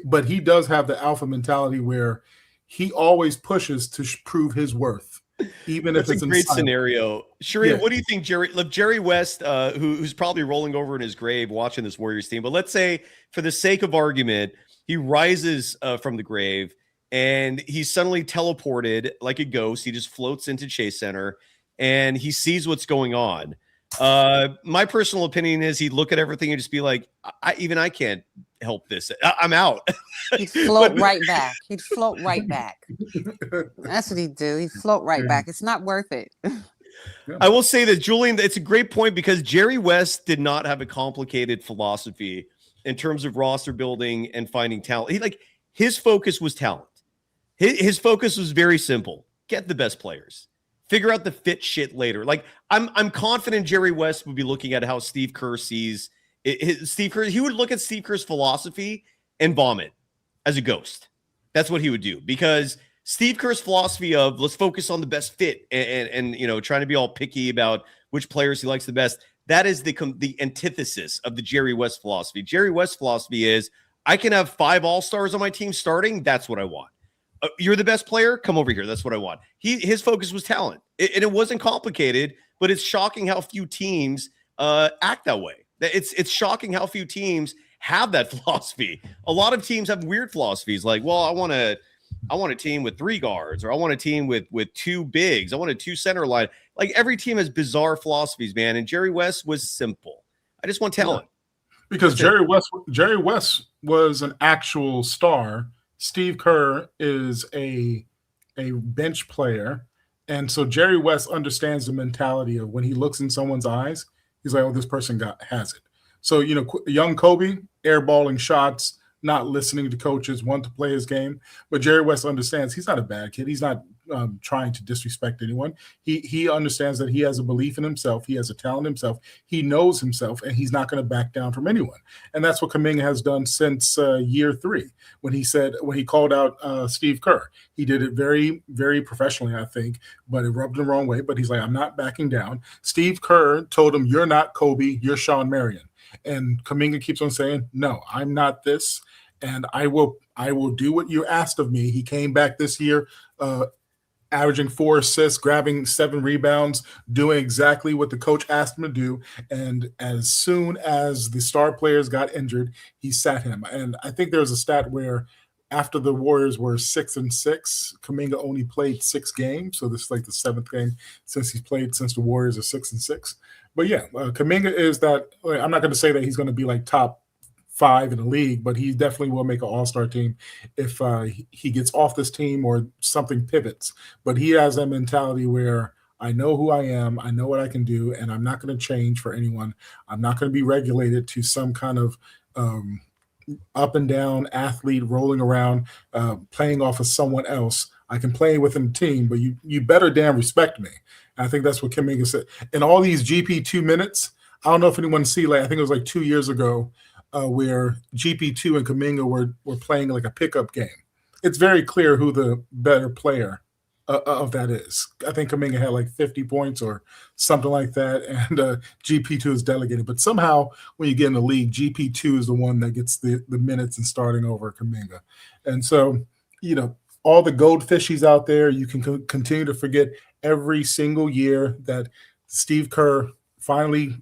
but he does have the alpha mentality where he always pushes to prove his worth, even if it's a great scenario. Sharia, what do you think, Jerry West, who's probably rolling over in his grave watching this Warriors team, but let's say for the sake of argument, he rises from the grave and he's suddenly teleported like a ghost. He just floats into Chase Center and he sees what's going on. My personal opinion is he'd look at everything and just be like, I can't help this. I'm out. He'd float right back. He'd float right back. That's what he'd do. He'd float right back. It's not worth it. I will say that, Julian, it's a great point because Jerry West did not have a complicated philosophy in terms of roster building and finding talent. His focus was talent. His focus was very simple. Get the best players. Figure out the fit shit later. Like, I'm confident Jerry West would be looking at how Steve Kerr sees Steve Kerr. He would look at Steve Kerr's philosophy and vomit as a ghost. That's what he would do, because Steve Kerr's philosophy of let's focus on the best fit and trying to be all picky about which players he likes the best. That is the antithesis of the Jerry West philosophy. Jerry West's philosophy is I can have 5 all-stars on my team starting. That's what I want. You're the best player. Come over here. That's what I want. His focus was talent, and it wasn't complicated. But it's shocking how few teams act that way. It's shocking how few teams have that philosophy. A lot of teams have weird philosophies, like, well, I want a team with 3 guards, or I want a team with 2 bigs. I want a 2 center line. Like, every team has bizarre philosophies, man. And Jerry West was simple. I just want talent. Because Jerry West was an actual star. Steve Kerr is a bench player. And so Jerry West understands the mentality of when he looks in someone's eyes, he's like, oh, this person has it. So, young Kobe, airballing shots, not listening to coaches, want to play his game. But Jerry West understands he's not a bad kid. He's not trying to disrespect anyone. He understands that he has a belief in himself. He has a talent himself. He knows himself, and he's not going to back down from anyone. And that's what Kaminga has done since year 3. When he called out Steve Kerr, he did it very, very professionally, I think, but it rubbed him the wrong way. But he's like, I'm not backing down. Steve Kerr told him, you're not Kobe, you're Sean Marion. And Kaminga keeps on saying, no, I'm not this. and I will do what you asked of me. He came back this year, averaging 4 assists, grabbing 7 rebounds, doing exactly what the coach asked him to do. And as soon as the star players got injured, he sat him. And I think there was a stat where after the Warriors were 6-6, Kuminga only played 6 games. So this is like the 7th game since he's played since the Warriors are 6-6. But yeah, Kuminga is that. I'm not going to say that he's going to be like top 5 in the league, but he definitely will make an all-star team if he gets off this team or something pivots. But he has that mentality where I know who I am, I know what I can do, and I'm not going to change for anyone. I'm not going to be regulated to some kind of up and down athlete rolling around, playing off of someone else. I can play within the team, but you better damn respect me. And I think that's what Kuminga said. In all these GP2 minutes, I don't know if anyone see, like I think it was like 2 years ago, where GP2 and Kaminga were playing like a pickup game. It's very clear who the better player of that is. I think Kaminga had like 50 points or something like that, and GP2 is delegated. But somehow when you get in the league, GP2 is the one that gets the minutes and starting over Kaminga. And so, all the goldfishies out there, you can continue to forget every single year that Steve Kerr finally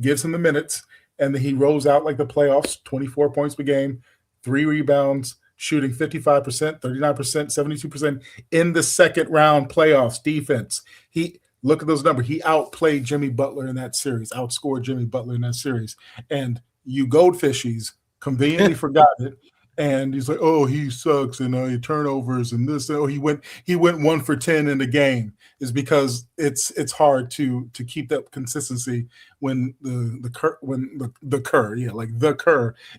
gives him the minutes, and then he rolls out like the playoffs, 24 points per game, 3 rebounds, shooting 55%, 39%, 72% in the second round playoffs defense. Look at those numbers. He outplayed Jimmy Butler in that series, outscored Jimmy Butler in that series. And you goldfishies conveniently forgot it. And he's like, oh, he sucks, and he turnovers and this. Oh, he went 1 for 10 in the game. Is because it's hard to keep that consistency when the Kerr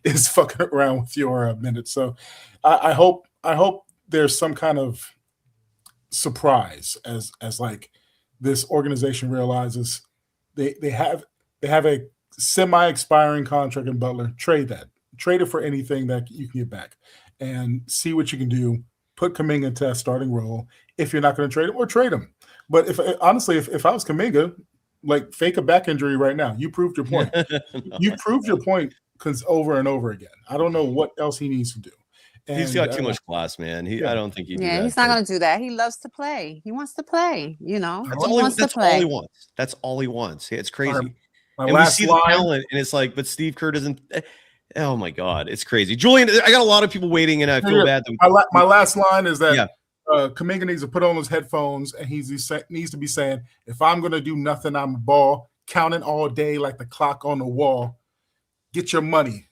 is fucking around with your minutes. So I hope there's some kind of surprise as like this organization realizes they have a semi-expiring contract in Butler. Trade it for anything that you can get back and see what you can do. Put Kuminga into that starting role. If you're not going to trade him, or trade him. But if I was Kuminga, like, fake a back injury right now. You proved your point. You proved your point over and over again. I don't know what else he needs to do. And he's got too much class, man. I don't think he. Yeah, he's not going to do that. He loves to play. He wants to play. That's all he wants. That's all he wants. It's crazy. And we see the talent, and it's like, but Steve Kerr doesn't. Oh my God, it's crazy. Julian, I got a lot of people waiting, and I feel bad. My last line is that Kuminga needs to put on his headphones, and he needs to be saying, if I'm going to do nothing, I'm a ball, counting all day like the clock on the wall. Get your money.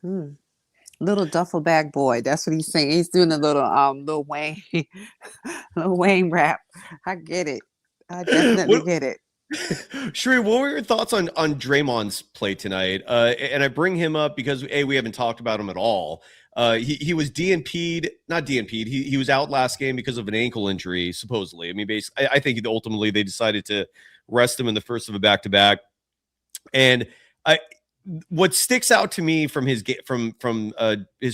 Little duffel bag boy. That's what he's saying. He's doing a little Lil Wayne rap. I get it. I definitely get it. Sheree, what were your thoughts on Draymond's play tonight? And I bring him up because we haven't talked about him at all. He was not DNP'd. He was out last game because of an ankle injury, supposedly. I mean, basically, I think ultimately they decided to rest him in the first of a back-to-back. And what sticks out to me from his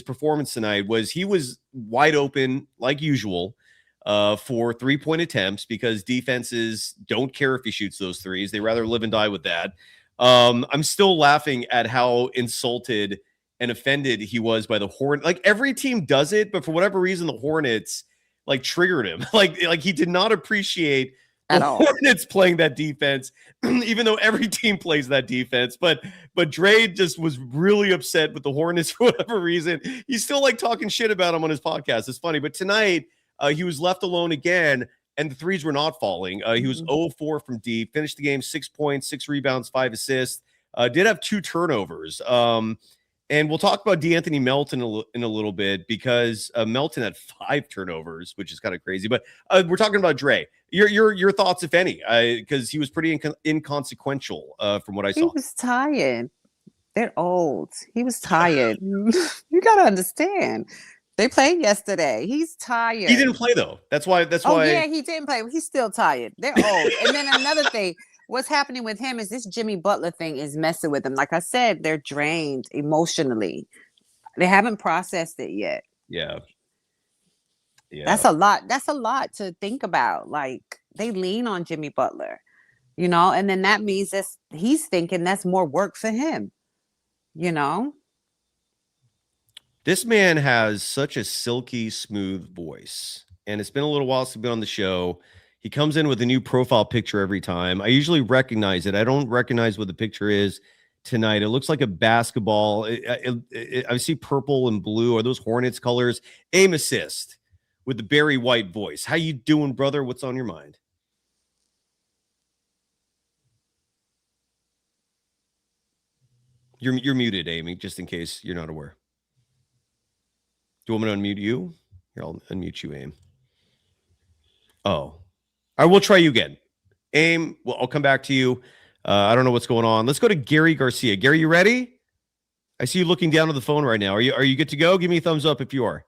performance tonight was he was wide open like usual for 3-point attempts, because defenses don't care if he shoots those threes. They rather live and die with that. I'm still laughing at how insulted and offended he was by the Hornets. Like, every team does it, but for whatever reason, the Hornets like triggered him. like he did not appreciate the Hornets playing that defense, even though every team plays that defense. But Dre just was really upset with the Hornets for whatever reason. He's still like talking shit about him on his podcast. It's funny. But tonight, he was left alone again, and the threes were not falling. He was 0-4 from deep, finished the game 6 points, 6 rebounds, 5 assists, did have 2 turnovers. And we'll talk about DeAnthony Melton in a little bit, because Melton had 5 turnovers, which is kind of crazy. But we're talking about Dre. Your thoughts, if any, because he was pretty inconsequential from what I saw. He was tired. They're old. He was tired. You got to understand. They played yesterday. He's tired. He didn't play, though. That's why. Oh, yeah, he didn't play. He's still tired. They're old. And then another thing, what's happening with him is this Jimmy Butler thing is messing with him. Like I said, they're drained emotionally. They haven't processed it yet. Yeah. That's a lot. That's a lot to think about. Like, they lean on Jimmy Butler, and then that means he's thinking that's more work for him, This man has such a silky smooth voice, and it's been a little while since he's been on the show. He comes in with a new profile picture every time. I usually recognize it. I don't recognize what the picture is tonight. It looks like a basketball. I see purple and blue. Are those Hornets colors? Aim assist with the Barry White voice. How you doing, brother? What's on your mind? You're muted, Amy, just in case you're not aware. Do you want me to unmute you? Here, I'll unmute you, Aim. Oh. All right, we'll try you again. Aim, well, I'll come back to you. I don't know what's going on. Let's go to Gary Garcia. Gary, you ready? I see you looking down at the phone right now. Are you good to go? Give me a thumbs up if you are.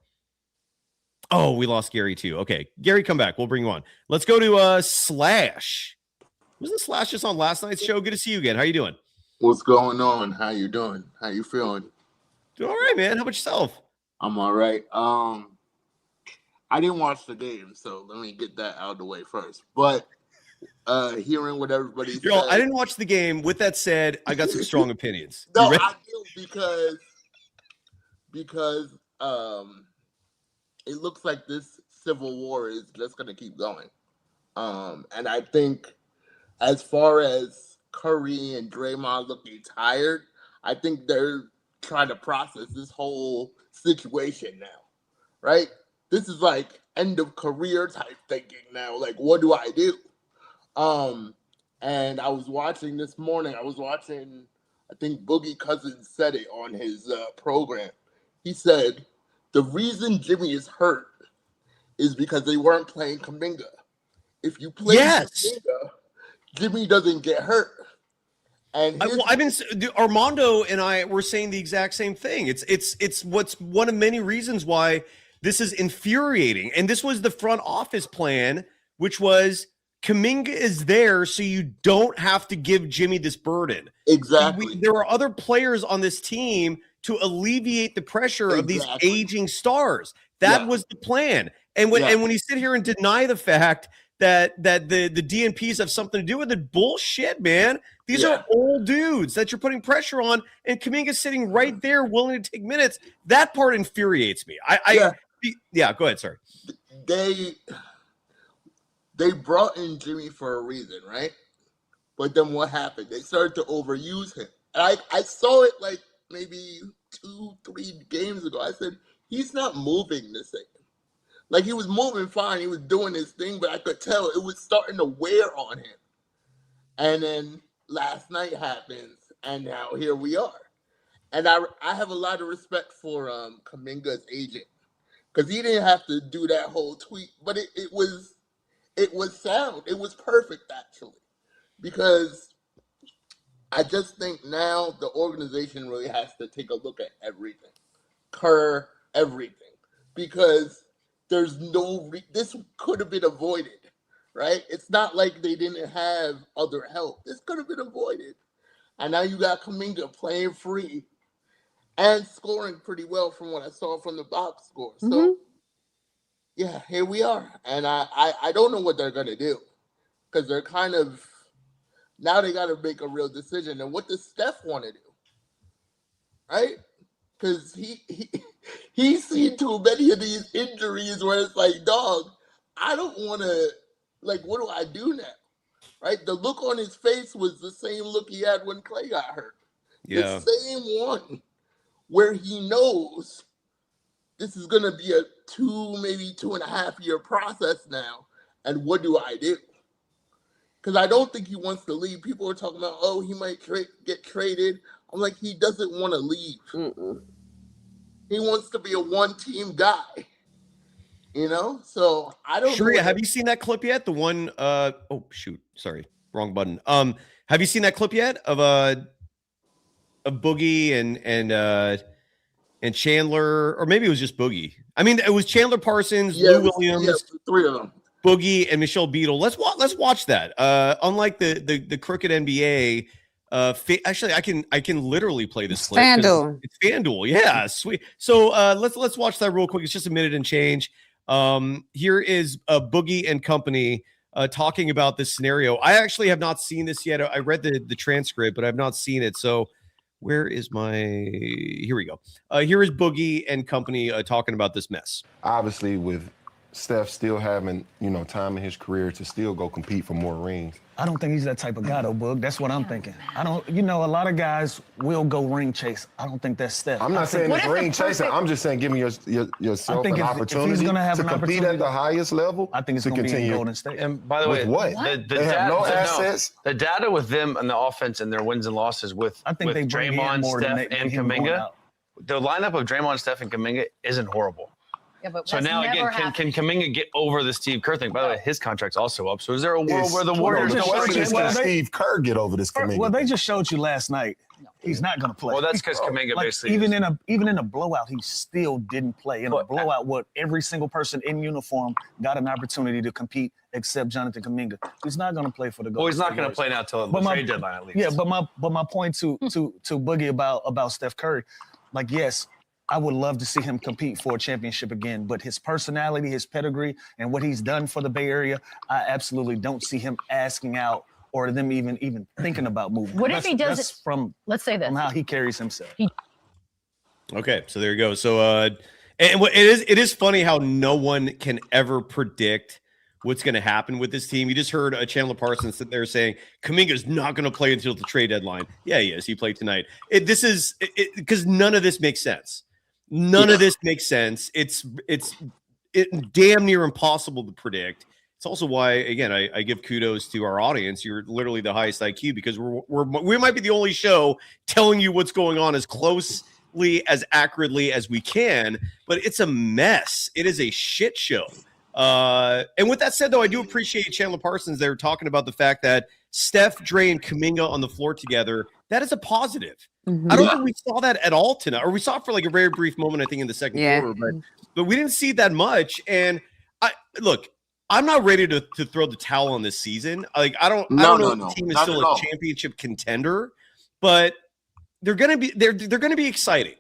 Oh, we lost Gary too. Okay, Gary, come back. We'll bring you on. Let's go to Slash. Wasn't Slash just on last night's show? Good to see you again. How you doing? What's going on? How you doing? How you feeling? Doing all right, man. How about yourself? I'm all right. I didn't watch the game, so let me get that out of the way first. But hearing what everybody said, I didn't watch the game. With that said, I got some strong opinions. No, I do because it looks like this civil war is just going to keep going. And I think as far as Curry and Draymond looking tired, I think they're trying to process this whole situation now, right? This is like end of career type thinking now. Like, what do I do? And I was watching this morning. I think Boogie Cousins said it on his program. He said, the reason Jimmy is hurt is because they weren't playing Kuminga. If you play Kuminga, Jimmy doesn't get hurt. And Armando and I were saying the exact same thing. It's what's one of many reasons why this is infuriating. And this was the front office plan, which was Kaminga is there so you don't have to give Jimmy this burden. Exactly. There are other players on this team to alleviate the pressure of these aging stars. That was the plan. And when you sit here and deny the fact that the DNPs have something to do with it, bullshit, man. These are old dudes that you're putting pressure on, and Kaminga's sitting right there willing to take minutes. That part infuriates me. Go ahead, sorry. They brought in Jimmy for a reason, right? But then what happened? They started to overuse him. And I saw it like maybe 2-3 games ago. I said, he's not moving this thing. Like, he was moving fine. He was doing his thing, but I could tell it was starting to wear on him. And then last night happens, and now here we are. And I have a lot of respect for Kuminga's agent, because he didn't have to do that whole tweet, but it was sound. It was perfect, actually, because I just think now the organization really has to take a look at everything. Kerr, everything, because there's this could have been avoided, right? It's not like they didn't have other help. This could have been avoided. And now you got Kaminga playing free and scoring pretty well from what I saw from the box score. So, yeah, here we are. And I don't know what they're going to do, because they're kind of, now they got to make a real decision. And what does Steph want to do, right? Because he's seen too many of these injuries where it's like, dog, I don't want to, like, what do I do now? Right? The look on his face was the same look he had when Clay got hurt. Yeah. The same one where he knows this is going to be a 2.5 year process now. And what do I do? Because I don't think he wants to leave. People are talking about, oh, he might get traded. I'm like, he doesn't want to leave. He wants to be a one-team guy, you know? So I don't know. Have you seen that clip yet? The one, oh, shoot. Sorry. Wrong button. Have you seen that clip yet of Boogie and Chandler, or maybe it was just Boogie. I mean, it was Chandler Parsons, Lou Williams, three of them. Boogie and Michelle Beadle. Let's watch that. Unlike the crooked NBA, actually, I can literally play this clip. FanDuel. It's FanDuel. Yeah, sweet. So let's watch that real quick. It's just a minute and change. Here is Boogie and company talking about this scenario. I actually have not seen this yet. I read the transcript, but I've not seen it. So Where is my? Here we go. Here is Boogie and company talking about this mess. Obviously, with Steph still having, time in his career to still go compete for more rings. I don't think he's that type of guy, though, Boog. That's what I'm thinking. I don't, a lot of guys will go ring chase. I don't think that's Steph. I'm not saying it's ring chasing. I'm just saying giving yourself an opportunity to compete at the highest level. I think it's going to be in Golden State. And by the way, what? They have no assets. The data with them and the offense and their wins and losses with Draymond, Steph, and Kaminga, the lineup of Draymond, Steph, and Kaminga isn't horrible. Yeah, but so now again, can Kaminga get over the Steve Kerr thing? By the way, his contract's also up. So is there a world where the Warriors? The question is, can Steve Kerr get over this Kaminga? Well, they just showed you last night he's not going to play. Well, that's because Kaminga basically even in a blowout, he still didn't play. In a blowout, what every single person in uniform got an opportunity to compete except Jonathan Kaminga. He's not going to play for the Golden Well, he's not State going to play now till the trade deadline at least. Yeah, but my point to Boogie about Steph Curry, yes. I would love to see him compete for a championship again, but his personality, his pedigree, and what he's done for the Bay Area, I absolutely don't see him asking out or them even thinking about moving. What if he does it from? Let's say this. From how he carries himself. Okay, so there you go. So, and it is funny how no one can ever predict what's going to happen with this team. You just heard Chandler Parsons sit there saying Kaminga's not going to play until the trade deadline. Yeah, he is. He played tonight. This is because none of this makes sense. None of this makes sense. It's damn near impossible to predict. It's also why, again, I give kudos to our audience. You're literally the highest IQ because we might be the only show telling you what's going on as closely, as accurately as we can. But it's a mess. It is a shit show. And with that said, though, I do appreciate Chandler Parsons there talking about the fact that Steph, Dre, and Kuminga on the floor together. That is a positive. Mm-hmm. I don't think we saw that at all tonight, or we saw it for like a very brief moment, I think, in the second quarter, but we didn't see that much. And I'm not ready to throw the towel on this season. I don't know if the team is still a championship contender, but they're gonna be exciting.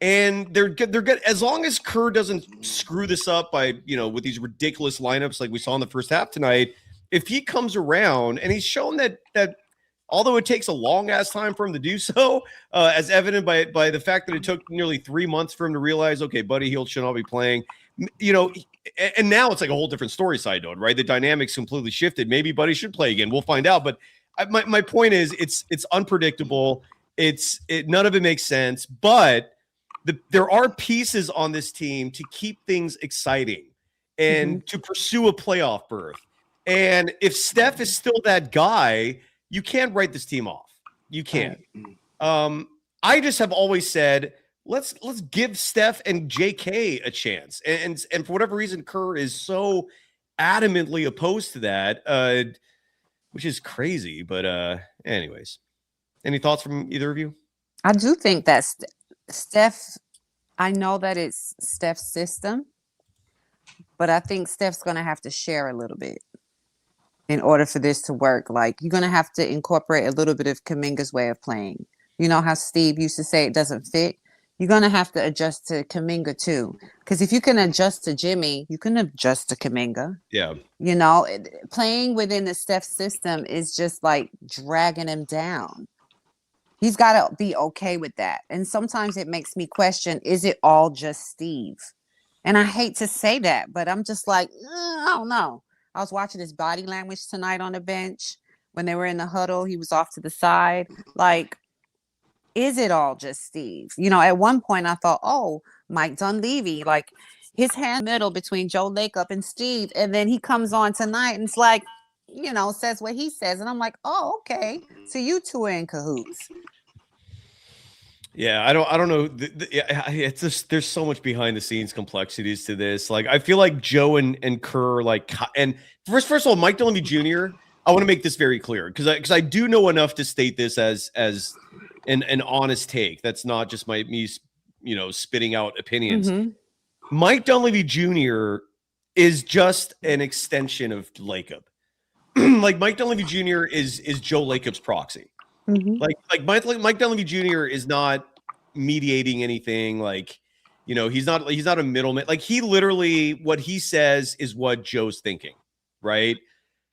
And they're good as long as Kerr doesn't screw this up by with these ridiculous lineups like we saw in the first half tonight. If he comes around and he's shown that although it takes a long ass time for him to do so, as evident by the fact that it took nearly 3 months for him to realize, okay, Buddy Hield should not be playing, and now it's like a whole different story side note, right? The dynamics completely shifted. Maybe Buddy should play again. We'll find out. But my point is, it's unpredictable. None of it makes sense, but there are pieces on this team to keep things exciting and to pursue a playoff berth. And if Steph is still that guy, you can't write this team off. You can't. I just have always said, let's give Steph and JK a chance. And for whatever reason, Kerr is so adamantly opposed to that, which is crazy. But anyways, any thoughts from either of you? I do think that Steph, I know that it's Steph's system, but I think Steph's going to have to share a little bit in order for this to work. Like, you're going to have to incorporate a little bit of Kaminga's way of playing. You know how Steve used to say it doesn't fit? You're going to have to adjust to Kaminga too. Because if you can adjust to Jimmy, you can adjust to Kaminga. Yeah. Playing within the Steph system is just like dragging him down. He's got to be okay with that. And sometimes it makes me question, is it all just Steve? And I hate to say that, but I'm just like, I don't know. I was watching his body language tonight on the bench when they were in the huddle. He was off to the side. Like, is it all just Steve? At one point I thought, oh, Mike Dunleavy, like his hand middle between Joe Lacob and Steve. And then he comes on tonight and it's like, says what he says. And I'm like, oh, okay. So you two are in cahoots. Yeah, I don't know. It's just, there's so much behind the scenes complexities to this. Like, I feel like Joe and Kerr, and first of all, Mike Dunleavy Jr., I want to make this very clear because I do know enough to state this as an honest take. That's not just me spitting out opinions. Mm-hmm. Mike Dunleavy Jr. is just an extension of Lacob. Like, Mike Dunleavy Jr. is Joe Lacob's proxy. Mm-hmm. Like Mike Dunleavy Jr. is not mediating anything. Like, he's not a middleman. Like, he literally, what he says is what Joe's thinking, right?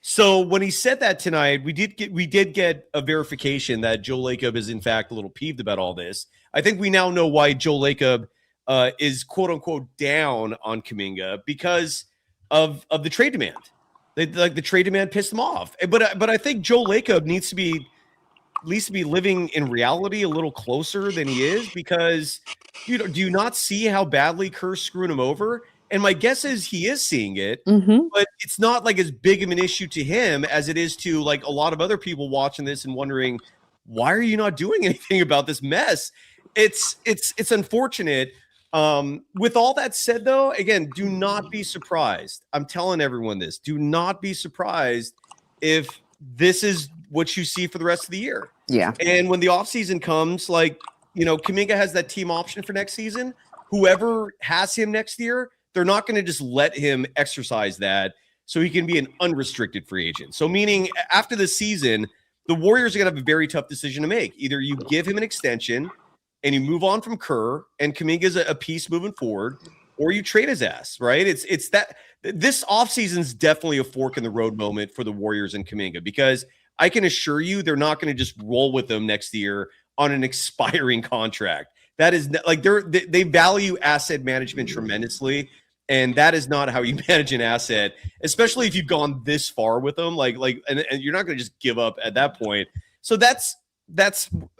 So when he said that tonight, we did get a verification that Joe Lacob is in fact a little peeved about all this. I think we now know why Joe Lacob is quote unquote down on Kuminga because of the trade demand. The trade demand pissed him off. But I think Joe Lacob needs to be at least be living in reality a little closer than he is, because do you not see how badly Kerr's screwing him over? And my guess is he is seeing it, but it's not like as big of an issue to him as it is to like a lot of other people watching this and wondering, why are you not doing anything about this mess? It's unfortunate. With all that said, though, again, do not be surprised. I'm telling everyone this. Do not be surprised if this is what you see for the rest of the year. Yeah. And when the offseason comes, like, Kuminga has that team option for next season. Whoever has him next year, they're not going to just let him exercise that so he can be an unrestricted free agent. So meaning after the season, the Warriors are going to have a very tough decision to make. Either you give him an extension and you move on from Kerr and Kuminga's a piece moving forward, or you trade his ass, right? It's that this offseason is definitely a fork in the road moment for the Warriors and Kuminga, because I can assure you they're not going to just roll with them next year on an expiring contract. That is like they value asset management tremendously, and that is not how you manage an asset, especially if you've gone this far with them. And you're not going to just give up at that point. So that's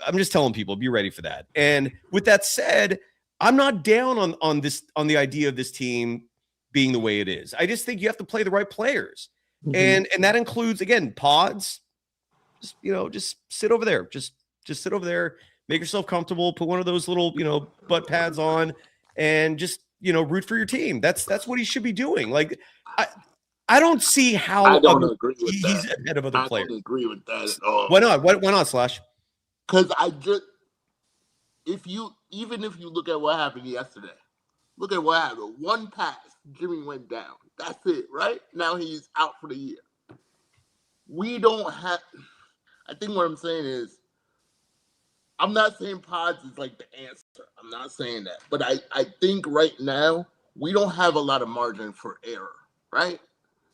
I'm just telling people, be ready for that. And with that said, I'm not down on the idea of this team being the way it is. I just think you have to play the right players, and that includes, again, pods. Just sit over there. Just sit over there. Make yourself comfortable. Put one of those little butt pads on, and just root for your team. That's what he should be doing. Like I don't see how I don't agree with he's that. ahead of other players. I don't agree with that at all. Why not? Why not, Slash? Because if you look at what happened yesterday, look at what happened. One pass, Jimmy went down. That's it, right? Now he's out for the year. We don't have. I think what I'm saying is, I'm not saying pods is like the answer. I'm not saying that. But I think right now, we don't have a lot of margin for error, right?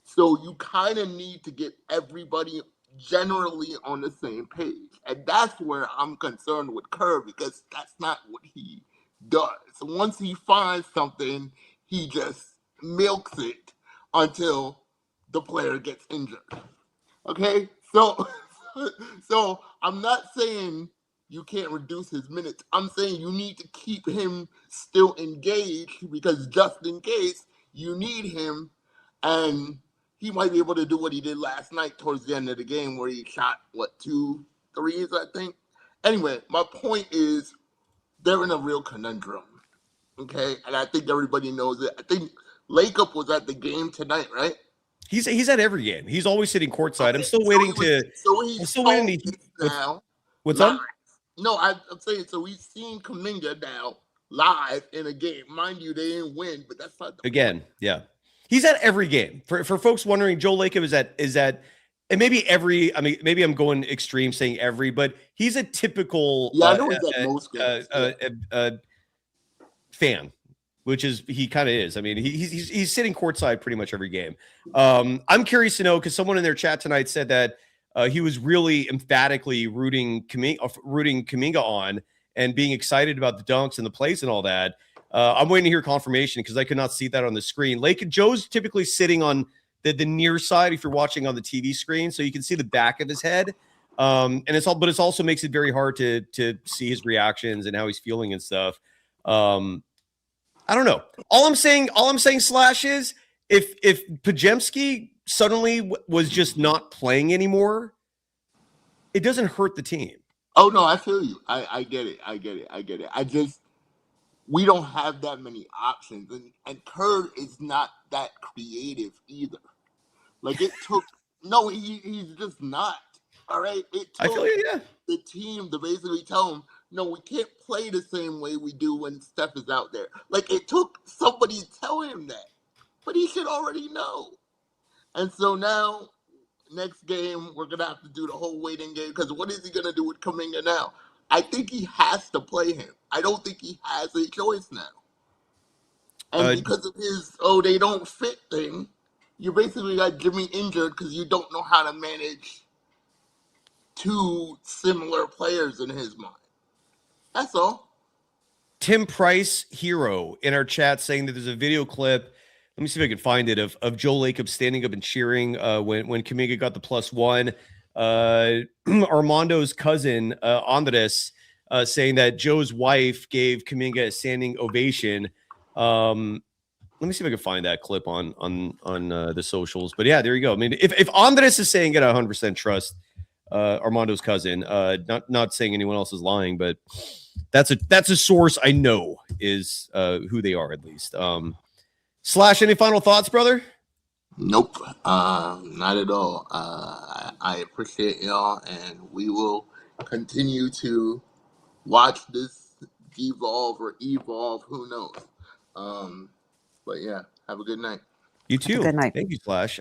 So you kind of need to get everybody generally on the same page. And that's where I'm concerned with Kerr, because that's not what he does. Once he finds something, he just milks it until the player gets injured. Okay? So I'm not saying you can't reduce his minutes. I'm saying you need to keep him still engaged, because just in case you need him, and he might be able to do what he did last night towards the end of the game, where he shot, 2 threes, I think. Anyway, my point is they're in a real conundrum, okay? And I think everybody knows it. I think Lacob was at the game tonight, right? He's at every game. He's always sitting courtside. I'm still waiting now. What's up? No, I'm saying, so we've seen Kaminga now live in a game. Mind you, they didn't win, but that's not the Again, yeah. He's at every game. For folks wondering, Joe Lacob is at and maybe every, I mean, maybe I'm going extreme saying every, but he's a typical I know he's at most games. Fan, which is he kind of is. I mean, he's sitting courtside pretty much every game. I'm curious to know, because someone in their chat tonight said that he was really emphatically rooting Kaminga on and being excited about the dunks and the plays and all that. I'm waiting to hear confirmation, because I could not see that on the screen. Joe's typically sitting on the near side if you're watching on the TV screen, so you can see the back of his head. And it also makes it very hard to see his reactions and how he's feeling and stuff. I don't know. All I'm saying, Slash, is if Podziemski suddenly was just not playing anymore, it doesn't hurt the team. Oh no, I feel you. I get it. We don't have that many options, and Kerr is not that creative either. Like, it took he's just not. All right, it took the team to basically tell him, no, we can't play the same way we do when Steph is out there. Like, it took somebody to tell him that, but he should already know. And so now, next game, we're gonna have to do the whole waiting game, because what is he gonna do with Kuminga now? I think he has to play him. I don't think he has a choice now. And because of his they don't fit thing, you basically got Jimmy injured because you don't know how to manage two similar players in his mind. That's all. Tim Price Hero in our chat saying that there's a video clip. Let me see if I can find it of Joe Lacob standing up and cheering when Kuminga got the +1. Armando's cousin Andres saying that Joe's wife gave Kuminga a standing ovation. Let me see if I can find that clip on the socials. But yeah, there you go. I mean, if Andres is saying it, I 100% trust Armando's cousin. Not saying anyone else is lying, but that's a source I know is who they are at least. Slash, any final thoughts, brother? Nope, not at all. I appreciate y'all, and we will continue to watch this devolve or evolve. Who knows? But yeah, have a good night. You too. Good night. Thank you, Slash.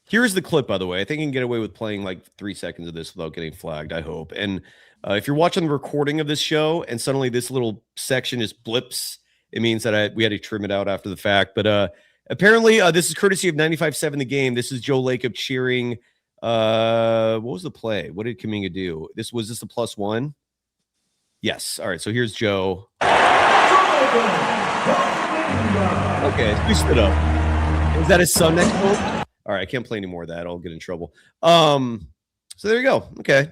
Here's the clip, by the way. I think I can get away with playing like 3 seconds of this without getting flagged, I hope. And if you're watching the recording of this show and suddenly this little section just blips, it means that we had to trim it out after the fact. But apparently, this is courtesy of 95.7 The Game. This is Joe Lacob cheering. What was the play? What did Kaminga do? Was this a +1? Yes. All right. So here's Joe. Okay, we stood up. Is that his son next to him? All right, I can't play any more of that. I'll get in trouble. So there you go. Okay.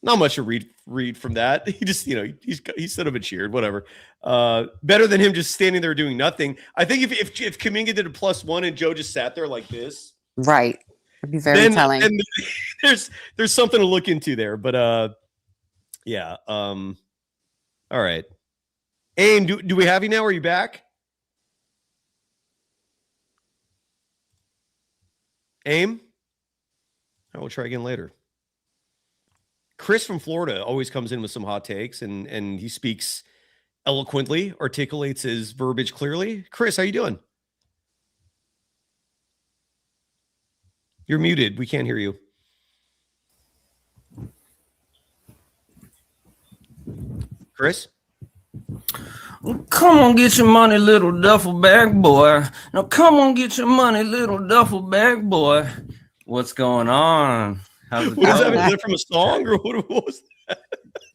Not much to read from that. He just, he stood up and cheered, whatever. Better than him just standing there doing nothing. I think if Kaminga did a +1 and Joe just sat there like this. Right. It'd be very telling. And there's something to look into there. But yeah. All right. Aim, do we have you now? Are you back? Aim? I will try again later. Chris from Florida always comes in with some hot takes, and he speaks eloquently, articulates his verbiage clearly. Chris, how you doing? You're muted. We can't hear you. Chris? Come on, get your money, little duffel bag boy. Now come on, get your money, little duffel bag boy. What's going on? How's it What is that? going? Is that from a song or what was that?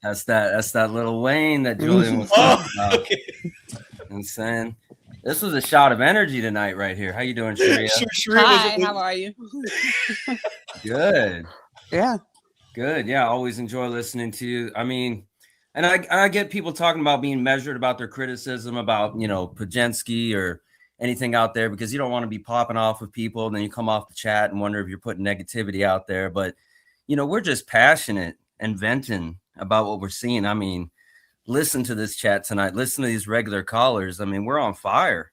That's that little Wayne that Julian was talking about. Okay. I'm saying this was a shot of energy tonight right here. How you doing, Sharia? Hi, how are you? Good. Yeah. Good. Yeah, always enjoy listening to you. I mean, and I get people talking about being measured about their criticism about, Pajensky or anything out there, because you don't want to be popping off with people. And then you come off the chat and wonder if you're putting negativity out there. But, we're just passionate and venting about what we're seeing. I mean, listen to this chat tonight. Listen to these regular callers. I mean, we're on fire.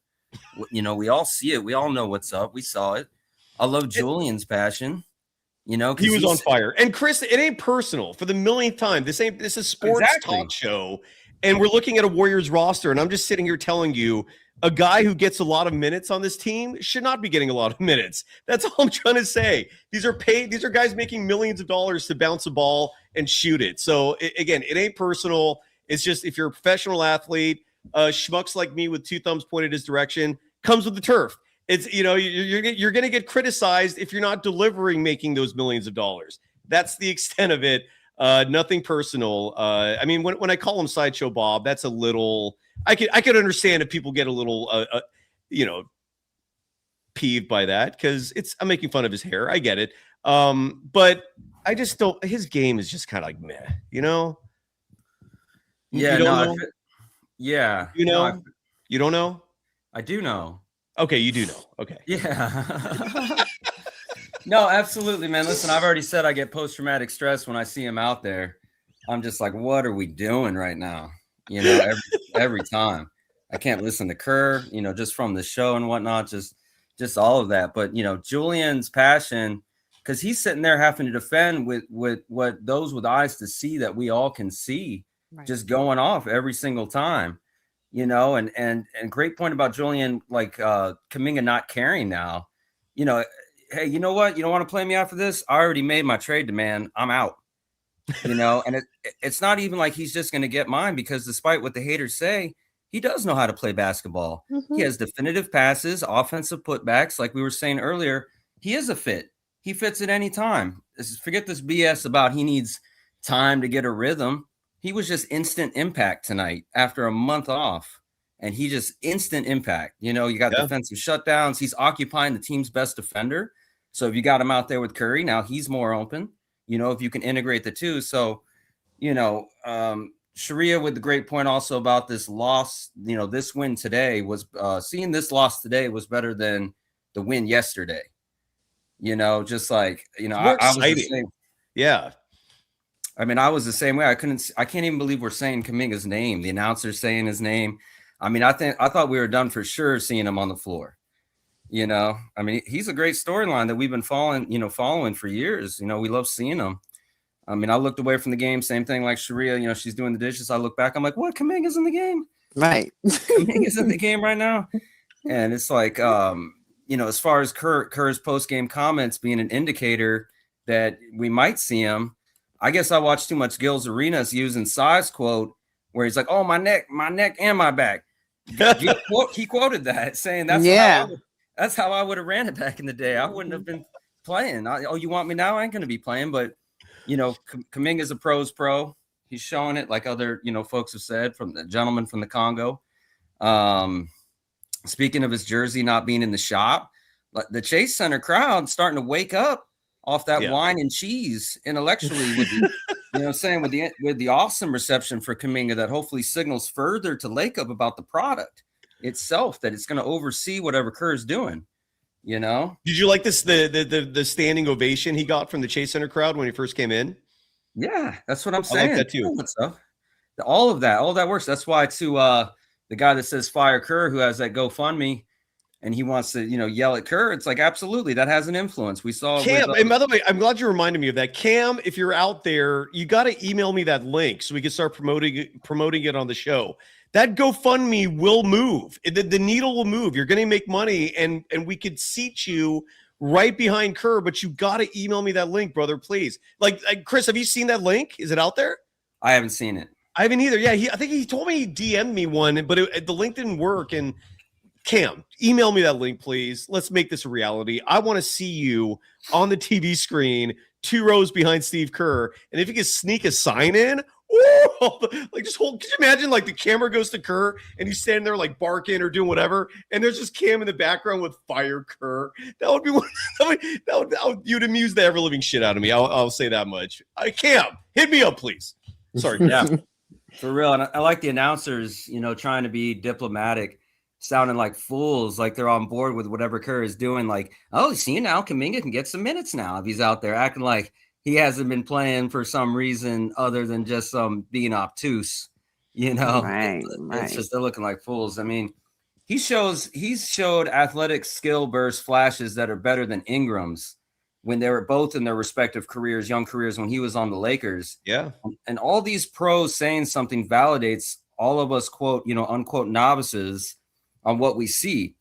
We all see it. We all know what's up. We saw it. I love Julian's passion. He was on fire. And Chris, it ain't personal. For the millionth time, this is sports talk show, and we're looking at a Warriors roster, and I'm just sitting here telling you, a guy who gets a lot of minutes on this team should not be getting a lot of minutes. That's all I'm trying to say. These are guys making millions of dollars to bounce a ball and shoot it. So again, it ain't personal. It's just, if you're a professional athlete, schmucks like me with 2 thumbs pointed his direction comes with the turf. It's, you're going to get criticized if you're not delivering, making those millions of dollars. That's the extent of it. Nothing personal. I mean, when I call him Sideshow Bob, that's a little, I could understand if people get a little, peeved by that, because I'm making fun of his hair. I get it. But I just don't, his game is just kind of like meh, Yeah. You don't know? Yeah. You know? You don't know? I do know. Okay, you do know. Okay. Yeah. No, absolutely, man. Listen, I've already said I get post-traumatic stress when I see him out there. I'm just like, what are we doing right now? Every time. I can't listen to Kerr, just from the show and whatnot, just all of that. But, Julian's passion, because he's sitting there having to defend with what those with eyes to see that we all can see, right, just going off every single time. And great point about Julian, like Kaminga not caring now. Hey, you know what? You don't want to play me after this? I already made my trade demand. I'm out. And it's not even like he's just going to get mine, because despite what the haters say, He does know how to play basketball. Mhm. He has definitive passes, offensive putbacks. Like we were saying earlier, he is a fit. He fits at any time. Forget this BS about he needs time to get a rhythm. He was just instant impact tonight after a month off. And he just instant impact. You know, you got defensive shutdowns. He's occupying the team's best defender. So if you got him out there with Curry, now he's more open, you know, if you can integrate the two. So, you know, Sharia with the great point also about this loss, you know, this win today was seeing this loss today was better than the win yesterday. You know, just like, you know, I was the same. Yeah. I mean, I was the same way. I can't even believe we're saying Kuminga's name. The announcer's saying his name. I mean, I thought we were done for sure seeing him on the floor. You know, I mean, he's a great storyline that we've been following for years. You know, we love seeing him. I mean, I looked away from the game. Same thing like Sharia, you know, she's doing the dishes. I look back, I'm like, what? Kuminga's in the game? Right. Kuminga's in the game right now. And it's like, you know, as far as Kerr's post-game comments being an indicator that we might see him, I guess I watched too much Gil's Arenas using Sai's quote where he's like, oh, my neck and my back. He quoted that saying that's how I would have ran it back in the day. I wouldn't have been playing. You want me now? I ain't going to be playing. But, you know, Kuminga's a pro's pro. He's showing it like other, you know, folks have said from the gentleman from the Congo. Speaking of his jersey not being in the shop, the Chase Center crowd starting to wake up off that wine and cheese intellectually with the, you know what I'm saying, with the awesome reception for Kaminga that hopefully signals further to Lake Up about the product itself, that it's going to oversee whatever Kerr is doing, you know? Did you like this, the standing ovation he got from the Chase Center crowd when he first came in? Yeah, that's what I'm saying. I like that too. All of that works. That's why to the guy that says fire Kerr, who has that GoFundMe, and he wants to, you know, yell at Kerr. It's like, absolutely, that has an influence. We saw Cam. And by the way, I'm glad you reminded me of that. Cam, if you're out there, you got to email me that link so we can start promoting it on the show. That GoFundMe will move. The needle will move. You're going to make money, and we could seat you right behind Kerr, but you got to email me that link, brother, please. Like Chris, have you seen that link? Is it out there? I haven't seen it. I haven't either. Yeah, I think he told me he DM'd me one, but the link didn't work. And Cam, email me that link, please. Let's make this a reality. I want to see you on the TV screen, 2 rows behind Steve Kerr. And if you can sneak a sign in, like just hold. Could you imagine like the camera goes to Kerr and he's standing there like barking or doing whatever, and there's just Cam in the background with fire Kerr? That would be one. You'd amuse the ever living shit out of me. I'll say that much. Cam, hit me up, please. Sorry. Yeah, for real. And I like the announcers, you know, trying to be diplomatic, sounding like fools, like they're on board with whatever Kerr is doing. Like, oh, see now, Kaminga can get some minutes now if he's out there acting like he hasn't been playing for some reason other than just being obtuse, you know. Right. It's just they're looking like fools. I mean, he's showed athletic skill burst flashes that are better than Ingram's when they were both in their respective careers, young careers, when he was on the Lakers. Yeah. And all these pros saying something validates all of us, quote, you know, unquote, novices on what we see.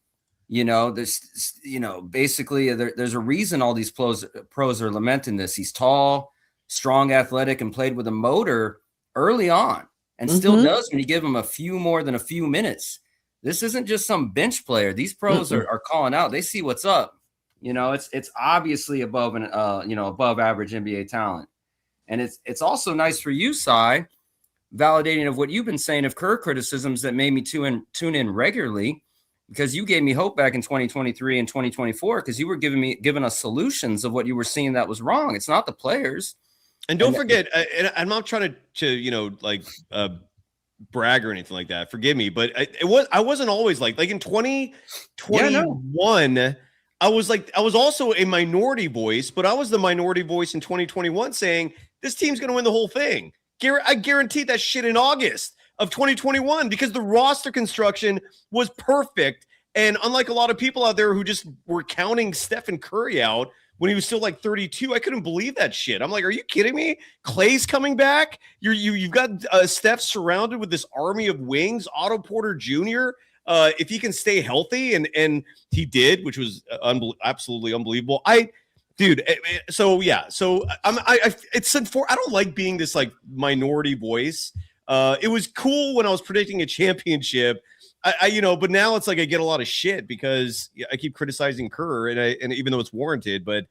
You know, there's, you know, basically there's a reason all these pros are lamenting this. He's tall, strong, athletic, and played with a motor early on, and still does when you give him a few more than a few minutes. This isn't just some bench player. These pros are calling out. They see what's up. You know, it's obviously above above average NBA talent. And it's also nice for you, Cy, validating of what you've been saying of Kerr criticisms that made me tune in regularly, because you gave me hope back in 2023 and 2024, because you were giving us solutions of what you were seeing that was wrong. It's not the players. And don't forget, and I'm not trying to you know, like brag or anything like that. Forgive me, but I wasn't always like in 2021. I was also a minority voice, but I was the minority voice in 2021 saying this team's going to win the whole thing. I guarantee that shit in August of 2021, because the roster construction was perfect. And unlike a lot of people out there who just were counting Stephen Curry out when he was still like 32, I couldn't believe that shit. I'm like, are you kidding me? Clay's coming back. You've got Steph surrounded with this army of wings. Otto Porter Jr., if he can stay healthy, and he did, which was absolutely unbelievable. So I don't like being this like minority voice. It was cool when I was predicting a championship. But now it's like I get a lot of shit because I keep criticizing Kerr, and even though it's warranted, but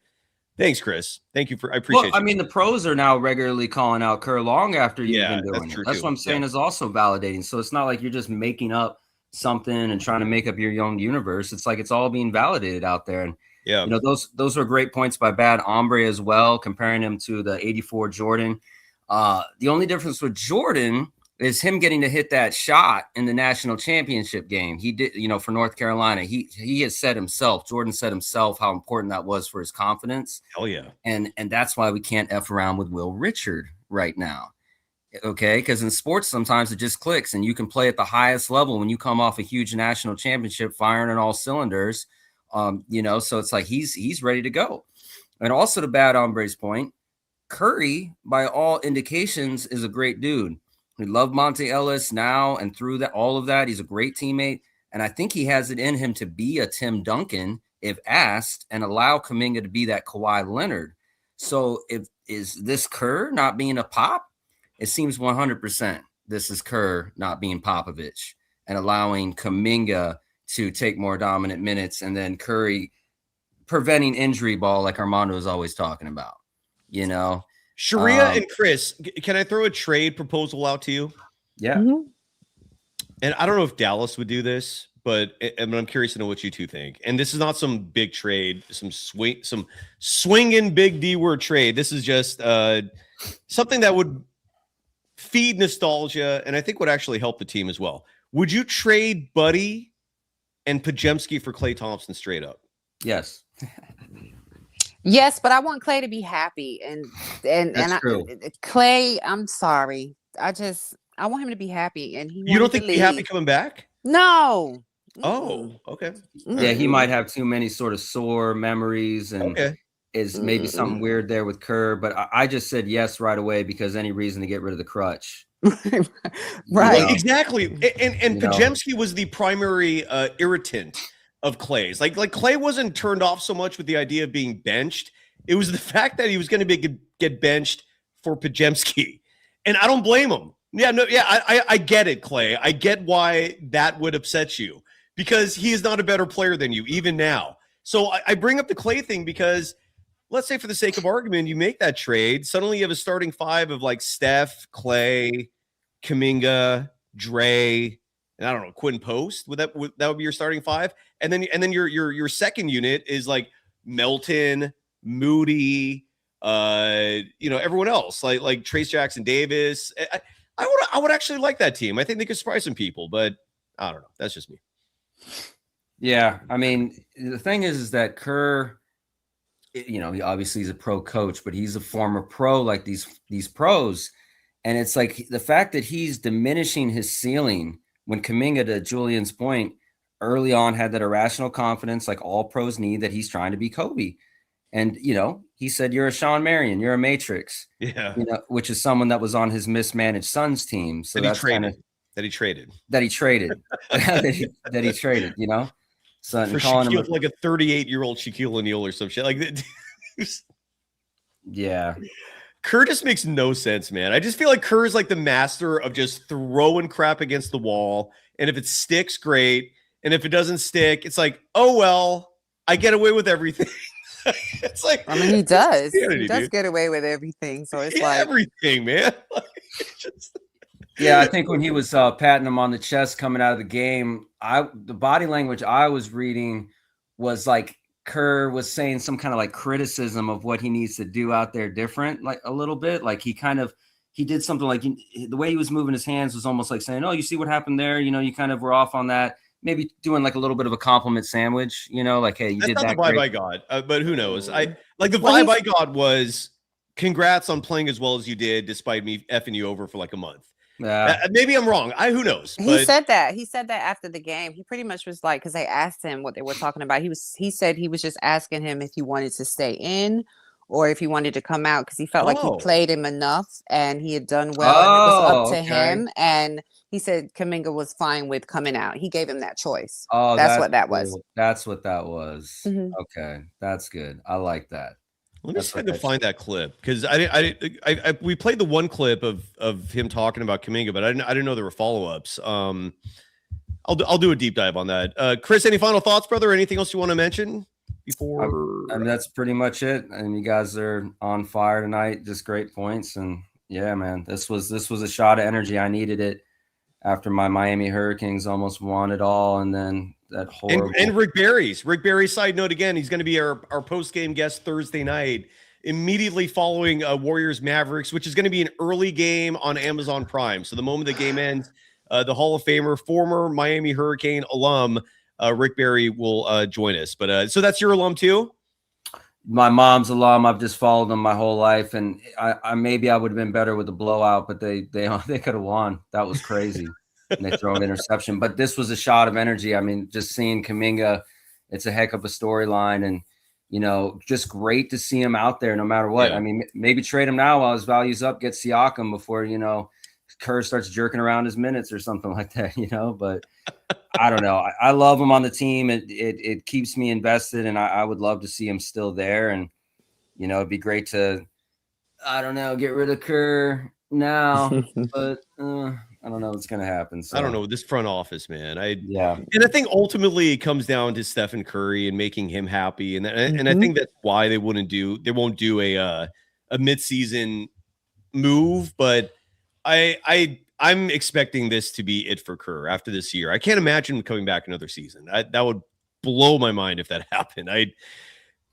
thanks, Chris. Thank you I appreciate it. I mean, the pros are now regularly calling out Kerr long after you've been doing that's it. true That's too. what I'm saying is also validating. So it's not like you're just making up something and trying to make up your own universe. It's like it's all being validated out there. And those were great points by Bad Hombre as well, comparing him to the 84 Jordan. The only difference with Jordan is him getting to hit that shot in the national championship game. He did, for North Carolina. He has said himself, Jordan said himself, how important that was for his confidence. Hell yeah. And that's why we can't F around with Will Richard right now. Okay, because in sports sometimes it just clicks, and you can play at the highest level when you come off a huge national championship, firing on all cylinders. So it's like he's ready to go. And also to Bad Hombre's point, Curry, by all indications, is a great dude. We love Monte Ellis now, and through all of that, he's a great teammate. And I think he has it in him to be a Tim Duncan if asked, and allow Kuminga to be that Kawhi Leonard. So is this Kerr not being a Pop? It seems 100% this is Kerr not being Popovich and allowing Kuminga to take more dominant minutes, and then Curry preventing injury ball like Armando is always talking about, Sharia and Chris, can I throw a trade proposal out to you? Yeah. Mm-hmm. And I don't know if Dallas would do this, but I'm curious to know what you two think. And this is not some big trade, some swinging big D word trade. This is just something that would feed nostalgia, and I think would actually help the team as well. Would you trade Buddy and Podziemski for Klay Thompson straight up? Yes. Yes, but I want Klay to be happy, and Klay, I'm sorry, I want him to be happy, and you don't think he'd be happy coming back? No. Oh, okay. Yeah, he might have too many sort of sore memories, and is maybe something weird there with Kerr. But I just said yes right away because any reason to get rid of the crutch. Right. Well, exactly. And Podziemski was the primary irritant of Klay's. Like Klay wasn't turned off so much with the idea of being benched. It was the fact that he was going to get benched for Podziemski. And I don't blame him. I get it, Klay. I get why that would upset you, because he is not a better player than you, even now. So I bring up the Klay thing because let's say for the sake of argument, you make that trade. Suddenly you have a starting five of like Steph, Klay, Kuminga, Dre, and I don't know, Quinn Post. That would be your starting five? And then your second unit is like Melton, Moody, everyone else, like Trace Jackson Davis. I would actually like that team. I think they could surprise some people, but I don't know. That's just me. Yeah, I mean, the thing is that Kerr, he obviously is a pro coach, but he's a former pro like these pros. And it's like the fact that he's diminishing his ceiling when Kaminga, to Julian's point, early on had that irrational confidence like all pros need, that he's trying to be Kobe. And, he said, you're a Sean Marion, you're a Matrix. Yeah. Which is someone that was on his mismanaged Suns team. So that he traded. That he traded, So for calling him like a 38-year-old Shaquille O'Neal or some shit like that. Yeah. Kerr just makes no sense, man. I just feel like Kerr is like the master of just throwing crap against the wall. And if it sticks, great. And if it doesn't stick, it's like, oh, well, I get away with everything. It's like, I mean, he does. He does get away with everything. So it's like everything, man. Yeah, I think when he was patting him on the chest coming out of the game, the body language I was reading was like Kerr was saying some kind of like criticism of what he needs to do out there different, like a little bit. Like he did something like the way he was moving his hands was almost like saying, oh, you see what happened there? You kind of were off on that. Maybe doing like a little bit of a compliment sandwich, like, hey, you did that. That's not the vibe I got, but who knows? The vibe I got was congrats on playing as well as you did, despite me effing you over for like a month. Maybe I'm wrong. Who knows? He said that after the game. He pretty much was like, because they asked him what they were talking about. He said he was just asking him if he wanted to stay in or if he wanted to come out, because he felt like he played him enough and he had done well. And it was up to him. And he said Kaminga was fine with coming out. He gave him that choice. Oh, that's what that was. That's what that was. Mm-hmm. Okay, that's good. I like that. Let me see if I can find that clip because we played the one clip of him talking about Kuminga, but I didn't know there were follow-ups. I'll do a deep dive on that. Chris, any final thoughts, brother? Anything else you want to mention before? I mean, that's pretty much it. And you guys are on fire tonight. Just great points. And yeah, man, this was a shot of energy. I needed it after my Miami Hurricanes almost won it all, and then that horrible. And Rick Barry's side note again. He's going to be our post game guest Thursday night, immediately following Warriors Mavericks, which is going to be an early game on Amazon Prime. So the moment the game ends, the Hall of Famer, former Miami Hurricane alum, Rick Barry will join us. But so that's your alum too? My mom's alum. I've just followed them my whole life, and I maybe I would have been better with the blowout, but they could have won. That was crazy. And they throw an interception. But this was a shot of energy. I mean, just seeing Kaminga, it's a heck of a storyline, and just great to see him out there no matter what. Yeah. I mean, maybe trade him now while his value's up, get Siakam before Kerr starts jerking around his minutes or something like that. But I don't know. I love him on the team. It keeps me invested, and I would love to see him still there. And, it'd be great to, I don't know, get rid of Kerr now. But I don't know what's going to happen. So. I don't know. This front office, man. And I think ultimately it comes down to Stephen Curry and making him happy. And I think that's why they won't do a midseason move. But I'm expecting this to be it for Kerr after this year. I can't imagine him coming back another season. That would blow my mind if that happened. I'd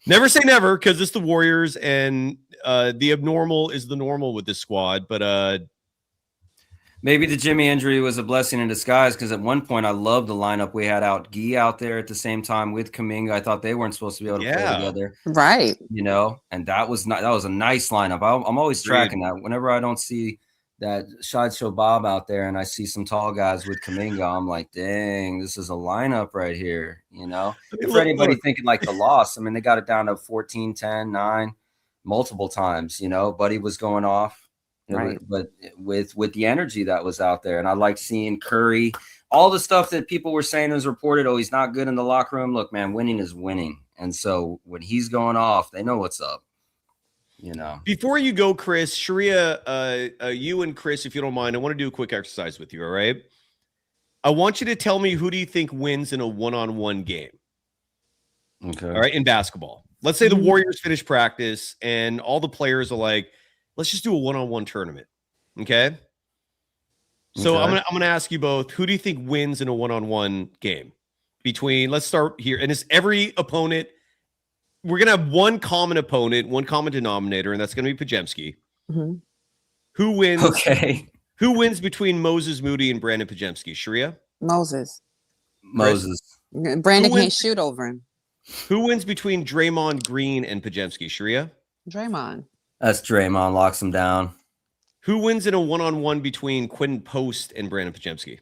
never say never because it's the Warriors and the abnormal is the normal with this squad. But maybe the Jimmy injury was a blessing in disguise because at one point I loved the lineup we had out. Gee out there at the same time with Kuminga. I thought they weren't supposed to be able to play together. Right. And that was a nice lineup. I'm always tracking that. Whenever I don't see that Sideshow Bob out there and I see some tall guys with Kuminga, I'm like, dang, this is a lineup right here, And for anybody thinking like the loss, I mean, they got it down to 14, 10, 9 multiple times, Buddy was going off. Right. But with the energy that was out there, and I like seeing Curry, all the stuff that people were saying was reported, oh, he's not good in the locker room. Look, man, winning is winning. And so when he's going off, they know what's up. Before you go, Chris, Sharia, you and Chris, if you don't mind, I want to do a quick exercise with you. All right. I want you to tell me who do you think wins in a one-on-one game? Okay. All right. In basketball, let's say the Warriors finish practice and all the players are like, let's just do a one-on-one tournament. Okay. So I'm gonna ask you both, who do you think wins in a one-on-one game let's start here. And it's every opponent. We're going to have one common opponent, one common denominator, and that's going to be Podziemski. Mm-hmm. Who wins? Okay. Who wins between Moses Moody and Brandon Podziemski? Sharia? Moses. Brandon can't shoot over him. Who wins between Draymond Green and Podziemski? Sharia? Draymond. That's Draymond. Locks him down. Who wins in a one-on-one between Quentin Post and Brandon Podziemski?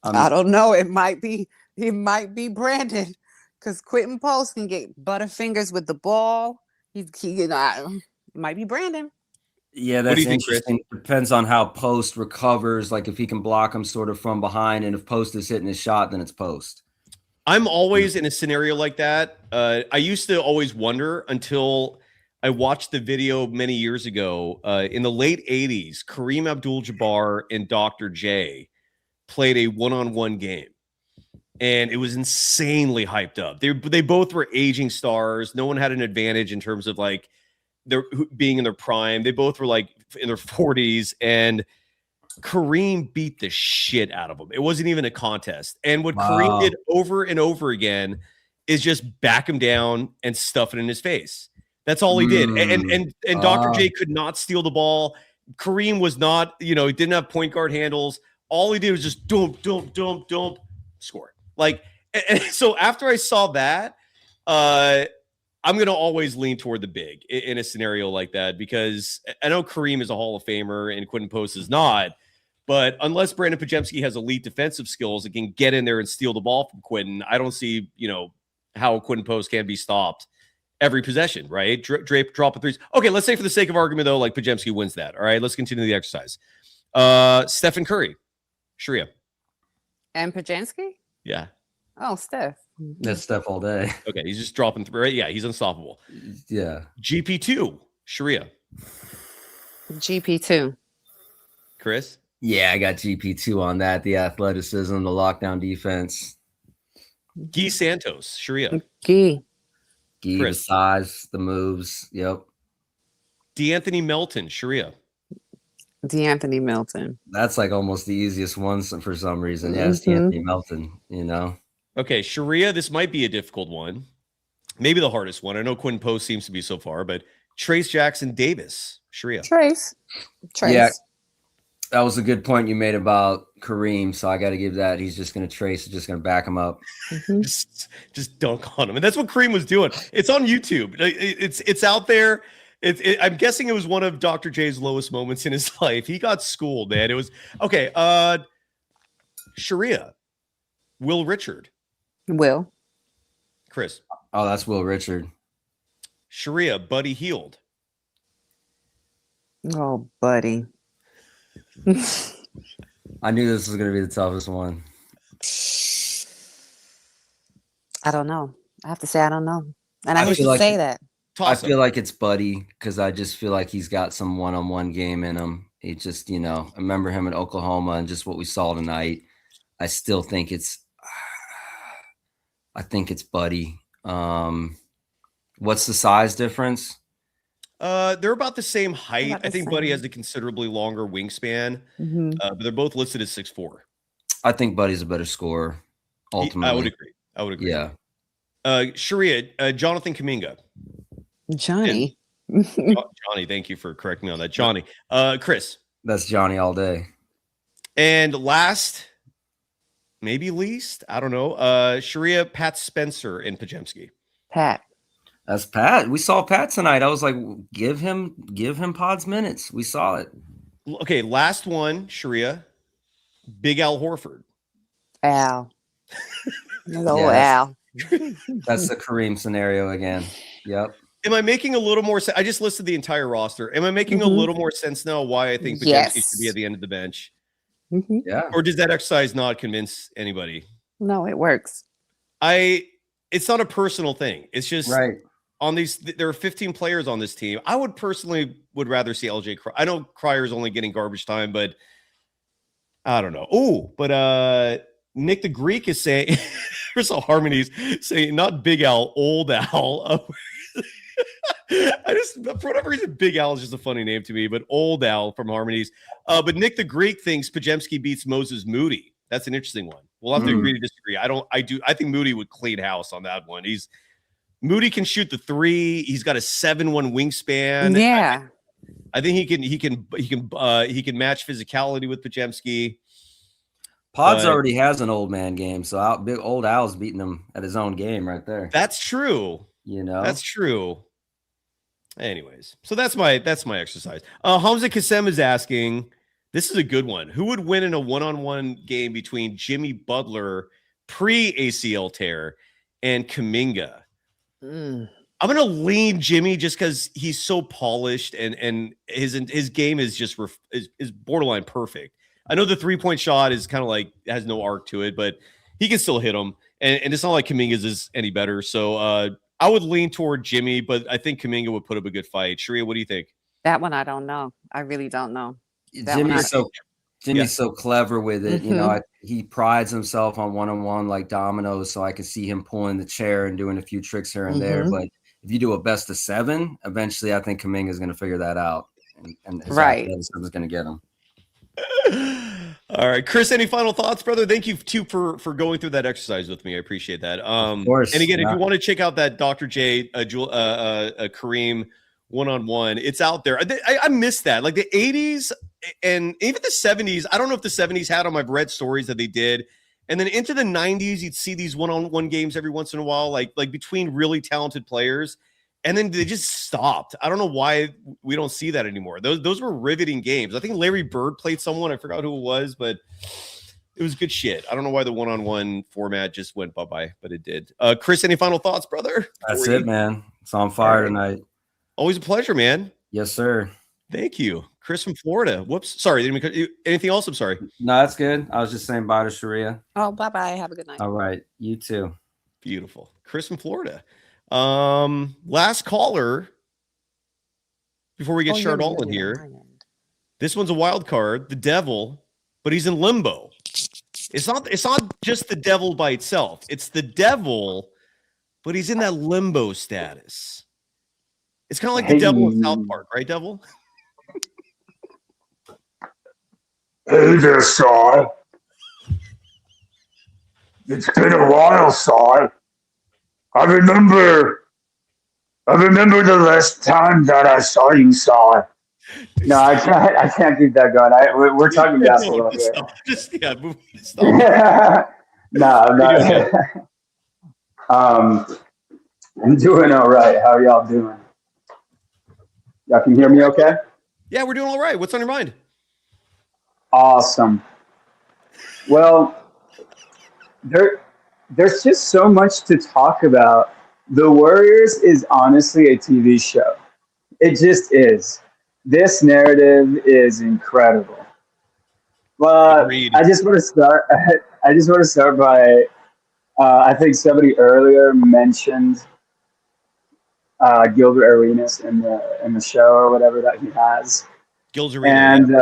I don't know. It might be Brandon because Quentin Post can get butterfingers with the ball. It might be Brandon. Yeah, that's interesting. Depends on how Post recovers. Like if he can block him sort of from behind, and if Post is hitting his shot, then it's Post. I'm always in a scenario like that. I used to always wonder until I watched the video many years ago. In the late 80s, Kareem Abdul-Jabbar and Dr. J played a one-on-one game. And it was insanely hyped up. They both were aging stars. No one had an advantage in terms of like their being in their prime. They both were like in their 40s, and Kareem beat the shit out of him. It wasn't even a contest. And what Kareem did over and over again is just back him down and stuff it in his face. That's all he did. And Dr. J could not steal the ball. Kareem was not, he didn't have point guard handles. All he did was just dump, score. Like, and so after I saw that, I'm going to always lean toward the big in a scenario like that, because I know Kareem is a Hall of Famer and Quentin Post is not, but unless Brandon Podziemski has elite defensive skills and can get in there and steal the ball from Quentin, I don't see, how Quentin Post can be stopped every possession, right? Drape, drop of threes. Okay, let's say for the sake of argument, though, like Podziemski wins that. All right, let's continue the exercise. Stephen Curry, Sharia. And Podziemski? Yeah. Oh, Steph. That's Steph all day. Okay, he's just dropping through. Right? Yeah, he's unstoppable. Yeah. GP2, Sharia. GP2. Chris? Yeah, I got GP2 on that. The athleticism, the lockdown defense. Guy Santos, Sharia. Guy, the size, the moves. Yep. DeAnthony Melton, Sharia. DeAnthony Melton. That's like almost the easiest one for some reason. Yes, DeAnthony Melton, you know. Okay, Sharia, this might be a difficult one. Maybe the hardest one. I know Quinn Post seems to be so far, but Trace Jackson Davis, Sharia. Trace. Yeah, that was a good point you made about Kareem. So I got to give that. He's just going to Trace, just going to back him up. Just dunk on him. And that's what Kareem was doing. It's on YouTube. It's out there. I'm guessing it was one of Dr. J's lowest moments in his life. He got schooled, man. It was okay. Sharia, Will Richard. Will. Chris. Oh, that's Will Richard. Sharia, Buddy Hield. Oh, Buddy. I knew this was going to be the toughest one. I don't know. I have to say I don't know. And I hate to say that. I feel like it's Buddy because I just feel like he's got some one-on-one game in him. He just, you know, I remember him in Oklahoma and just what we saw tonight. I still think it's Buddy. What's the size difference? They're about the same height. I think Buddy has a considerably longer wingspan, but they're both listed as 6'4". I think Buddy's a better scorer. Ultimately, I would agree. Yeah. Sharia, Jonathan Kaminga. Johnny. Johnny, thank you for correcting me on that. Johnny. Chris. That's Johnny all day. And last, maybe least, I don't know. Sharia, Pat Spencer and Pajemski. Pat. That's Pat. We saw Pat tonight. I was like, give him Pod's minutes. We saw it. Okay, last one, Sharia. Big Al Horford. Al. Al. That's the Kareem scenario again. Yep. Am I making a little more sense? I just listed the entire roster. Am I making a little more sense now why I think Pajemski should be at the end of the bench? Yeah. Or does that exercise not convince anybody? No, it works. It's not a personal thing. It's just right. On these, there are 15 players on this team. I would rather see LJ Cryer. I know Cryer's only getting garbage time, but I don't know. Oh, but Nick the Greek is saying, first of all, Harmony's saying not Big Al, Old Al. For whatever reason, Big Al is just a funny name to me, but Old Al from Harmonies. But Nick the Greek thinks Pajemski beats Moses Moody. That's an interesting one. We'll have to agree to disagree. I think Moody would clean house on that one. Moody can shoot the three. He's got a 7'1" wingspan. Yeah. I think he can match physicality with Pajemski. Pods already has an old man game, so big old Al's beating him at his own game right there. That's true. You know, that's true. Anyways, so that's my exercise. Hamza Kassem is asking, this is a good one. Who would win in a one-on-one game between Jimmy Butler pre-ACL tear and Kuminga? I'm gonna lean Jimmy just because he's so polished and his game is just is borderline perfect. I know the 3-point shot is kind of like has no arc to it, but he can still hit them, and it's not like Kuminga's is any better. So I would lean toward Jimmy, but I think Kaminga would put up a good fight. Sharia, what do you think? That one I don't know. I really don't know. Jimmy's so clever with it. You know, he prides himself on one-on-one like dominoes, so I can see him pulling the chair and doing a few tricks here and there. But if you do a best of 7, eventually I think Kaminga is going to figure that out, and his athleticism is going to get him. All right, Chris, any final thoughts, brother? Thank you too for going through that exercise with me. I appreciate that. Of course. And again, if you want to check out that Dr. J Kareem one-on-one, it's out there. I miss that. Like the 80s and even the 70s. I don't know if the 70s had them. I've read stories that they did. And then into the 90s, you'd see these one-on-one games every once in a while, like between really talented players. And then they just stopped. I don't know why we don't see that anymore. Those were riveting games. I think Larry Bird played someone. I forgot who it was, but it was good shit. I don't know why the one-on-one format just went bye-bye, but it did. Chris, any final thoughts, brother? That's it, man. It's on fire tonight. Always a pleasure, man. Yes, sir. Thank you. Chris from Florida. Whoops. Sorry. Anything else? I'm sorry. No, that's good. I was just saying bye to Sharia. Oh, bye-bye. Have a good night. All right. You too. Beautiful. Chris in Florida. Last caller before we get Chardon here. This one's a wild card, the Devil, but he's in limbo. It's not just the Devil by itself. It's the Devil, but he's in that limbo status. It's kind of like the Devil in South Park, right, Devil? Hey there, Si. It's been a while, Si. I remember the last time that I saw you, Si. No, I can't keep that going. We're talking basketball here. No, I'm not. I'm doing all right. How are y'all doing? Y'all can hear me okay? Yeah, we're doing all right. What's on your mind? Awesome. Well, there's just so much to talk about. The Warriors is honestly a TV show. It just is. This narrative is incredible. But I just want to start. I just want to start by. I think somebody earlier mentioned Gilbert Arenas in the show or whatever that he has. Gilbert Arenas. And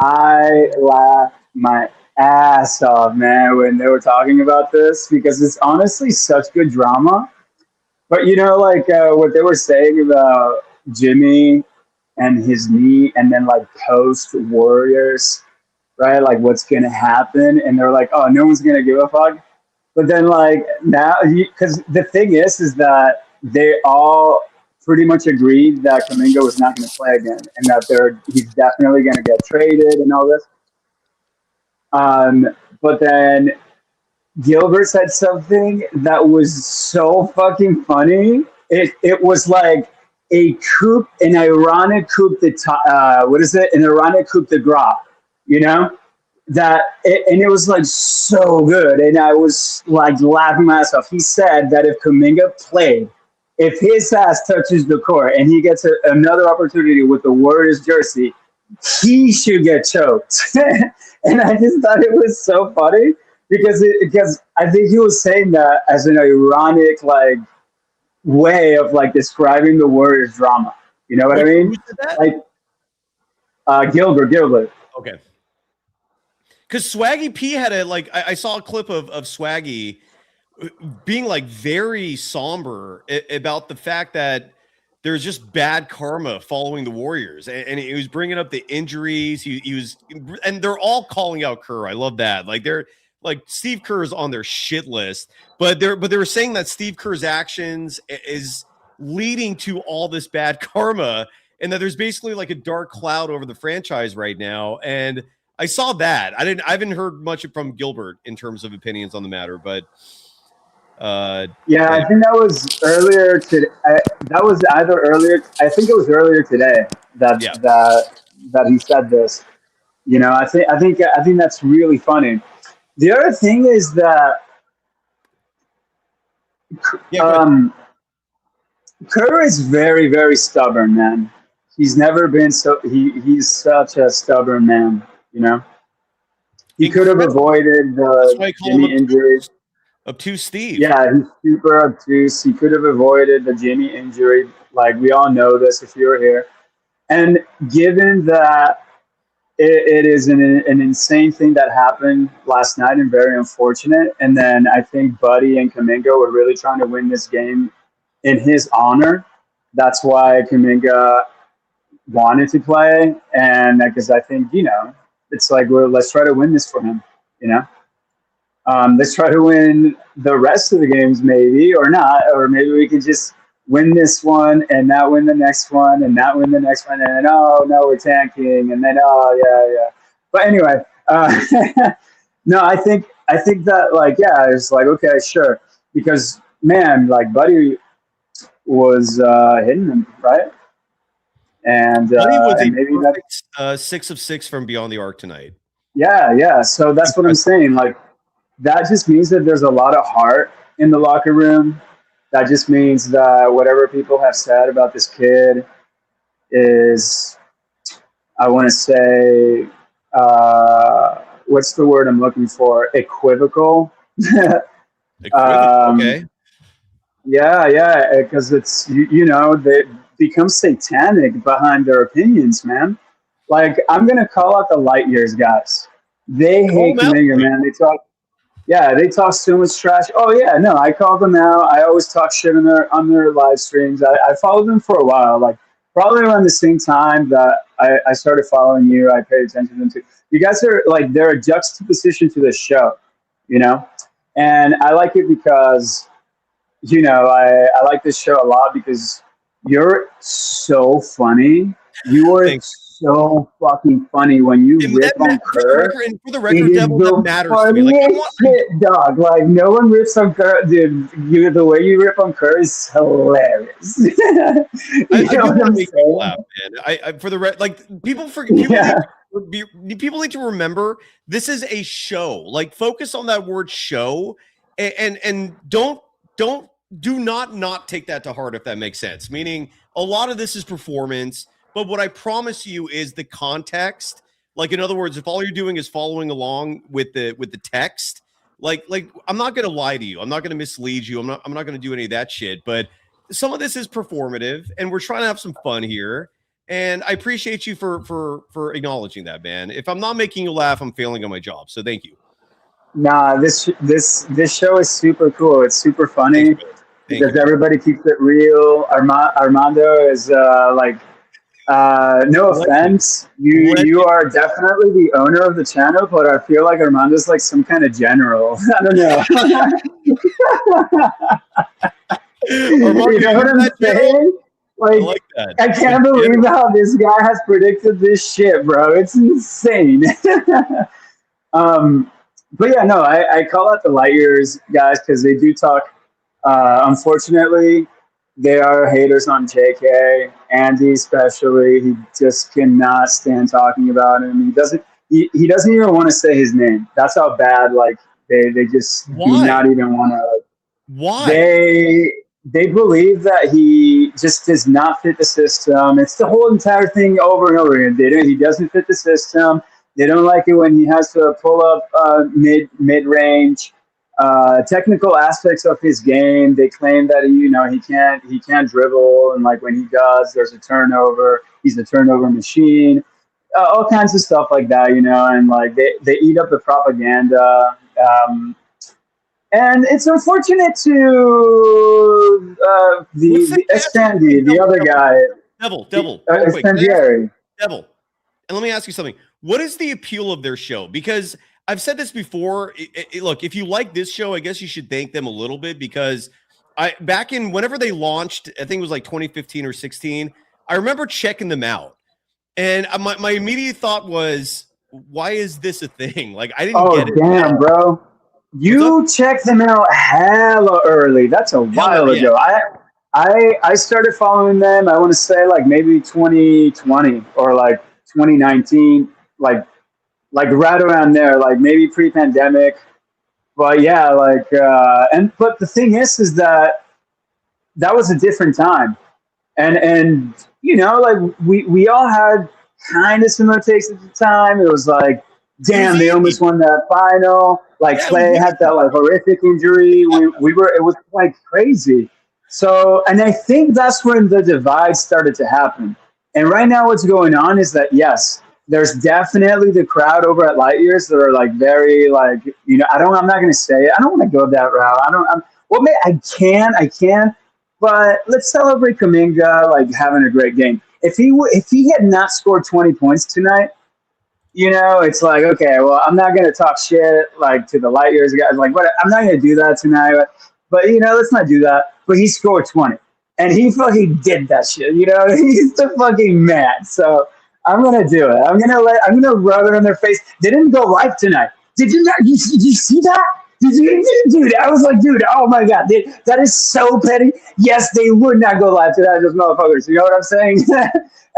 I laughed my ass off, man, when they were talking about this because it's honestly such good drama. But like what they were saying about Jimmy and his knee, and then like post Warriors, right? Like what's gonna happen, and they're like, "Oh, no one's gonna give a fuck." But then like now, because the thing is that they all pretty much agreed that Kaminga was not going to play again, and that he's definitely going to get traded and all this. But then Gilbert said something that was so fucking funny. It was like an ironic coup d'etat. What is it? An ironic coup de grace. And it was like so good, and I was like laughing my ass off. He said that if Kuminga played, if his ass touches the court and he gets another opportunity with the Warriors jersey, he should get choked. And I just thought it was so funny because I think he was saying that as an ironic like way of like describing the Warriors drama. You know what I mean? Like Gilbert. Okay. Because Swaggy P had I saw a clip of Swaggy being like very somber about the fact that there's just bad karma following the Warriors, and he was bringing up the injuries. He was, and they're all calling out Kerr. I love that. Like they're like Steve Kerr is on their shit list, but they were saying that Steve Kerr's actions is leading to all this bad karma, and that there's basically like a dark cloud over the franchise right now. And I saw that. I haven't heard much from Gilbert in terms of opinions on the matter, but I think that was earlier today. That was either earlier. I think it was earlier today that he said this. I think that's really funny. The other thing is that Kerr is very, very stubborn, man. He's never been so. He's such a stubborn man. He could have avoided the Jimmy injury. Obtuse Steve. Yeah, he's super obtuse. He could have avoided the Jimmy injury. Like, we all know this if you were here. And given that it is an insane thing that happened last night and very unfortunate, and then I think Buddy and Kaminga were really trying to win this game in his honor. That's why Kaminga wanted to play. And because I think, it's like, well, let's try to win this for him, let's try to win the rest of the games maybe, or not, or maybe we could just win this one and not win the next one and not win the next one. And then, oh, no, we're tanking. And then, oh, yeah. But anyway, no, I think that, like, yeah, it's like, okay, sure. Because, man, like, Buddy was hitting him, right? And Buddy was and maybe perfect, 6 of 6 from beyond the arc tonight. Yeah. So that's what I'm saying. Like, that just means that there's a lot of heart in the locker room. That just means that whatever people have said about this kid is, I want to say, what's the word I'm looking for? Equivocal. Okay. Yeah, because it's they become satanic behind their opinions, man. Like I'm gonna call out the light years guys. They hate Kuminga, man. They talk so much trash. Oh yeah, no, I call them out. I always talk shit on their live streams. I followed them for a while, like probably around the same time that I started following you. I paid attention to them too. You guys are like they're a juxtaposition to the show, and I like it because. I like this show a lot because you're so funny. You are so fucking funny when you rip on Kerr. For the record, Devil, that matters to me. Like, shit, dog. Like, no one rips on Kerr. Dude, the way you rip on Kerr is hilarious. I do want to make people laugh, man. For the people need to remember this is a show. Like, focus on that word show and do not take that to heart, if that makes sense. Meaning a lot of this is performance, but what I promise you is the context. Like, in other words, if all you're doing is following along with the text, like I'm not going to lie to you. I'm not going to mislead you. I'm not going to do any of that shit, but some of this is performative and we're trying to have some fun here. And I appreciate you for acknowledging that, man. If I'm not making you laugh, I'm failing on my job. So thank you. Nah, this show is super cool. It's super funny because everybody keeps it real. Armando is no offense. You are definitely the owner of the channel, but I feel like Armando's like some kind of general. I don't know. You know what I'm saying? Like that. I can't believe how this guy has predicted this shit, bro. It's insane. But yeah, no, I call out the light years guys because they do talk. Unfortunately, they are haters on JK. Andy especially, he just cannot stand talking about him. He doesn't even want to say his name. That's how bad they just do not even want to. Why? They believe that he just does not fit the system. It's the whole entire thing over and over again. He doesn't fit the system. They don't like it when he has to pull up mid-range. Technical aspects of his game. They claim that he can't dribble, and like when he does, there's a turnover. He's a turnover machine. All kinds of stuff like that, and like they eat up the propaganda. And it's unfortunate to the Estandy, the other guy. Devil. And let me ask you something. What is the appeal of their show? Because I've said this before. Look, if you like this show, I guess you should thank them a little bit because back in whenever they launched, I think it was like 2015 or 16, I remember checking them out. And my immediate thought was, why is this a thing? Like, I didn't get it. Oh, damn, bro. You checked them out hella early. That's a while ago. I started following them, I want to say like maybe 2020 or like 2019, like right around there, like maybe pre-pandemic. But yeah, but the thing is that was a different time. And we all had kind of similar takes at the time. It was like, damn, they almost won that final. Like Clay had that like horrific injury. It was like crazy. So, and I think that's when the divide started to happen. And right now what's going on is that, yes, there's definitely the crowd over at Light Years that are like very like, I'm not going to say it. I don't want to go that route. I can, but let's celebrate Kuminga like having a great game. If he had not scored 20 points tonight, it's like, okay, well, I'm not going to talk shit like to the Light Years guys. Like, what? I'm not going to do that tonight. But let's not do that. But he scored 20, and he fucking did that shit. He's the fucking man. So I'm gonna do it. I'm gonna rub it on their face. They didn't go live tonight. Did you not? Did you see that? Dude, I was like, dude, oh my god, that is so petty. Yes, they would not go live tonight, those motherfuckers. You know what I'm saying?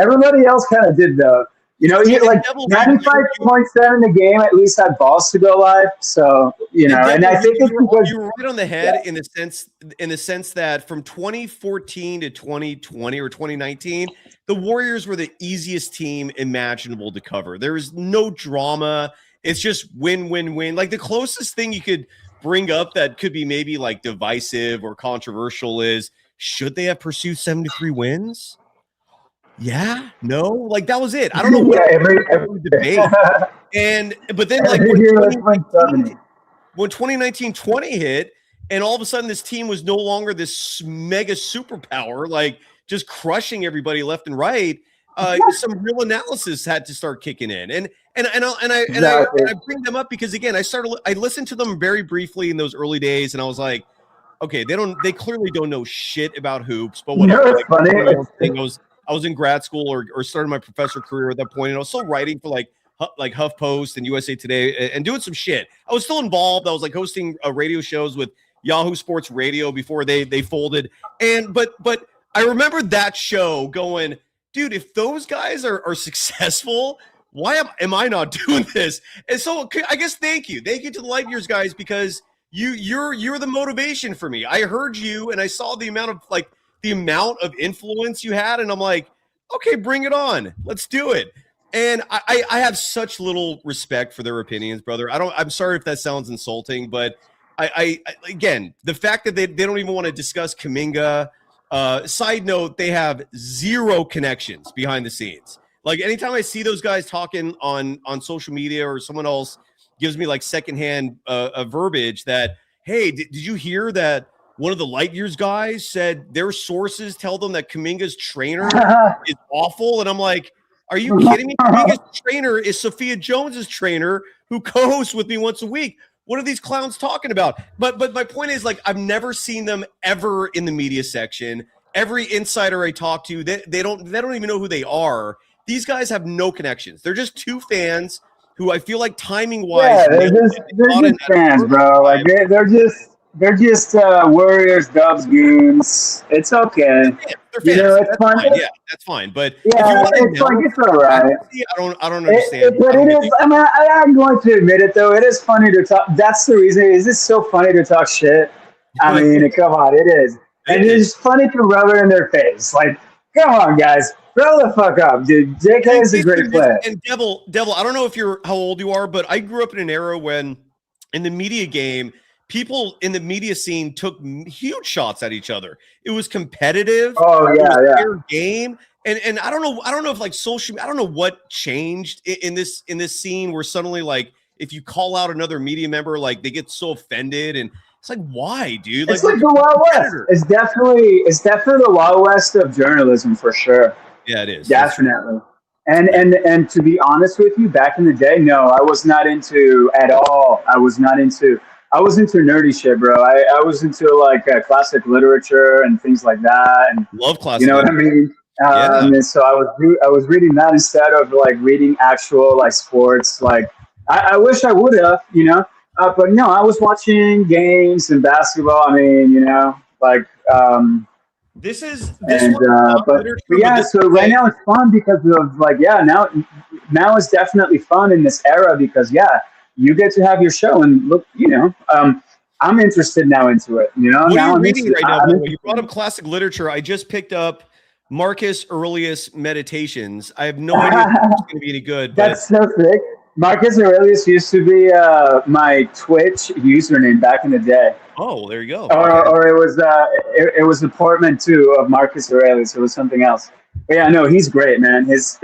Everybody else kind of did though. Like 95.7 the game at least had balls to go live. So, and I think it's because you were right on the head in the sense that from 2014 to 2020 or 2019, the Warriors were the easiest team imaginable to cover. There was no drama. It's just win, win, win. Like the closest thing you could bring up that could be maybe like divisive or controversial is, should they have pursued 73 wins? Yeah, no, like that was it. I don't know what every debate. But then like when 2019-20 hit, and all of a sudden this team was no longer this mega superpower, like just crushing everybody left and right. Some real analysis had to start kicking in, and I bring them up because again, I listened to them very briefly in those early days, and I was like, okay, they clearly don't know shit about hoops, but whatever. It's funny. I was in grad school or started my professor career at that point, and I was still writing for like HuffPost and USA Today and doing some shit. I was still involved. I was like hosting radio shows with Yahoo Sports Radio before they folded, but I remember that show going, dude, if those guys are successful, why am I not doing this? And so I guess thank you to the Light Years guys, because you're the motivation for me. I heard you and I saw the amount of influence you had, and I'm like, okay, bring it on, let's do it. And I have such little respect for their opinions, brother. I'm sorry if that sounds insulting, but I again, the fact that they don't even want to discuss Kuminga. Side note, they have zero connections behind the scenes. Like anytime I see those guys talking on social media or someone else gives me like secondhand verbiage that, hey, did you hear that one of the Light Years guys said their sources tell them that Kuminga's trainer is awful? And I'm like, are you kidding me? Kuminga's trainer is Sophia Jones's trainer who co-hosts with me once a week. What are these clowns talking about? But my point is, like, I've never seen them ever in the media section. Every insider I talk to, they don't even know who they are. These guys have no connections. They're just two fans who I feel like timing wise, they're just fans, bro. Like they're just Warriors, Dubs, goons. It's okay. They're fans. It's fun. Fine. Yeah, that's fine. But it's all right. I don't understand. But it is. I mean, I'm going to admit it though. It is funny to talk. That's the reason. Is it so funny to talk shit? I mean, come on, it is. And it's funny to rub it in their face. Like, come on, guys. Grow the fuck up, dude. JK is a great player. And Devil, I don't know how old you are, but I grew up in an era when in the media game, people in the media scene took huge shots at each other. It was competitive. Oh, yeah, it was fair game. And I don't know if like social, I don't know what changed in this scene where suddenly like if you call out another media member, like they get so offended, and it's like, why, dude? It's like the Wild West. It's definitely the Wild West of journalism for sure. Yeah, it is. Definitely. And to be honest with you, back in the day, no, I was not into at all. I was into nerdy shit, bro. I was into like classic literature and things like that. And love classic. You know what I mean? And so I was reading that instead of like reading actual like sports. Like I wish I would have, you know. But no, I was watching games and basketball. I mean, you know, like. So right now it's fun because of like, now it's definitely fun in this era because you get to have your show and look, you know, I'm interested now into it, you know. What are you reading right now? You brought up classic literature. I just picked up Marcus Aurelius Meditations. I have no idea if it's going to be any good. That's so sick. Marcus Aurelius used to be my Twitch username back in the day. Oh, well, there you go. Or it was the portmanteau of Marcus Aurelius. It was something else. But yeah, no, he's great, man. His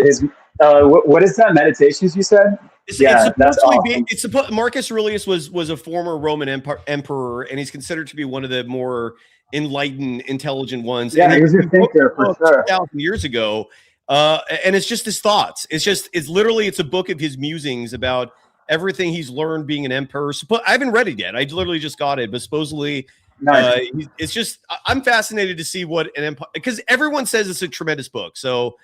what is that? Meditations, you said? That's awesome. Marcus Aurelius was a former Roman emperor, and he's considered to be one of the more enlightened, intelligent ones. Yeah, he was a thinker for sure. 2,000 years ago. And it's just his thoughts. It's a book of his musings about everything he's learned being an emperor. I haven't read it yet. I literally just got it, but supposedly it's just, I'm fascinated to see what an empire, because everyone says it's a tremendous book. So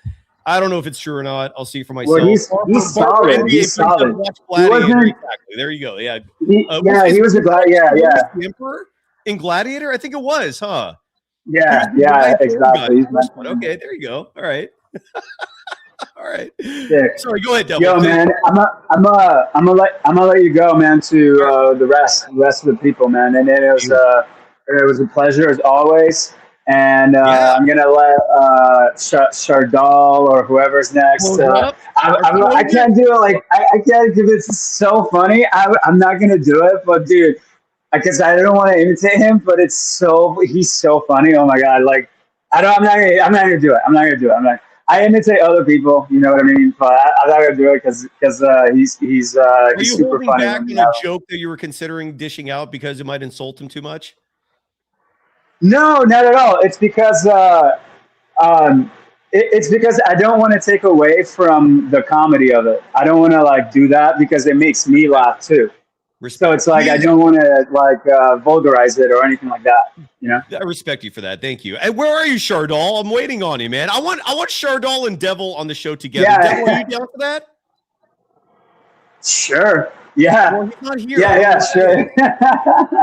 I don't know if it's true or not. I'll see for myself. Well, he's solid. He's solid. Exactly. There you go. Yeah. He was a gladiator. The emperor in Gladiator. I think it was, huh? Yeah. Exactly. Okay. There you go. All right. All right. Sick. Sorry, go ahead, Devil. Yo, man, I'm gonna let you go, man, to the rest of the people, man. And it was a pleasure as always. And I'm gonna let Shardal or whoever's next. I can't do it. Like I can't give it. So funny. I'm not gonna do it, but dude, because I don't want to imitate him, but he's so funny. Oh my god! Like I'm not gonna do it. I imitate other people, you know what I mean? But I'm not gonna do it because he's Were you super holding funny. back on a joke that you were considering dishing out because it might insult him too much? No, not at all. It's because it's because I don't want to take away from the comedy of it. I don't want to like do that because it makes me laugh too. So it's like I don't want to like vulgarize it or anything like that. You know. I respect you for that. Thank you. And where are you, Chardal? I'm waiting on you, man. I want Chardal and Devil on the show together. Yeah. Devil, are you down for that? Sure. Yeah. Well, he's not here. Yeah, sure.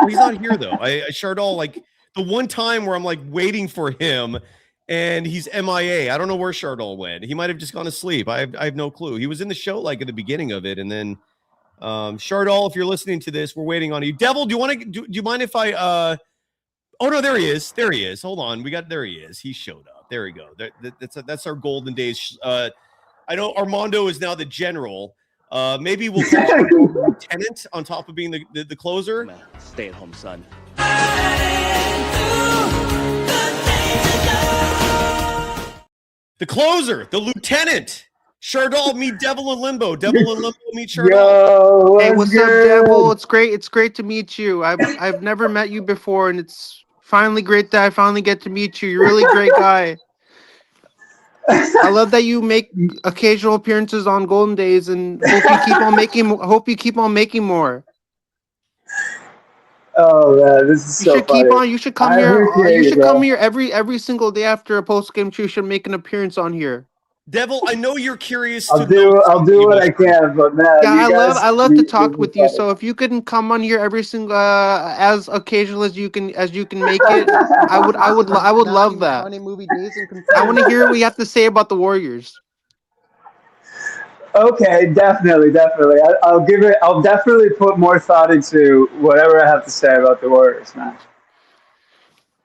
He's not here though. Chardal, like the one time where I'm like waiting for him and he's MIA. I don't know where Chardal went. He might have just gone to sleep. I have no clue. He was in the show like at the beginning of it, and then Chardal, if you're listening to this, we're waiting on you. Devil, do you mind if I oh no, there he is. Hold on. There he is. He showed up. There we go. That's our golden days. I know Armando is now the general. Maybe we'll call him the lieutenant on top of being the closer. Stay at home, son. The closer, the lieutenant. Chardal, meet Devil and Limbo. Devil and Limbo, meet Chardal. Yo, hey, what's up, Devil? It's great to meet you. I've never met you before, and it's finally great that I finally get to meet you. You're a really great guy. I love that you make occasional appearances on Golden Days, and hope you keep on making more. Oh man, this is so funny. You should come here. You should come here every single day after a post game. You should make an appearance on here. Devil, I know you're curious. I'll do what I can, but man, yeah, I love to talk with you. So if you couldn't come on here every single as occasional as you can make it, I would love that. I want to hear what you have to say about the Warriors. Okay, definitely. I'll definitely put more thought into whatever I have to say about the Warriors, man.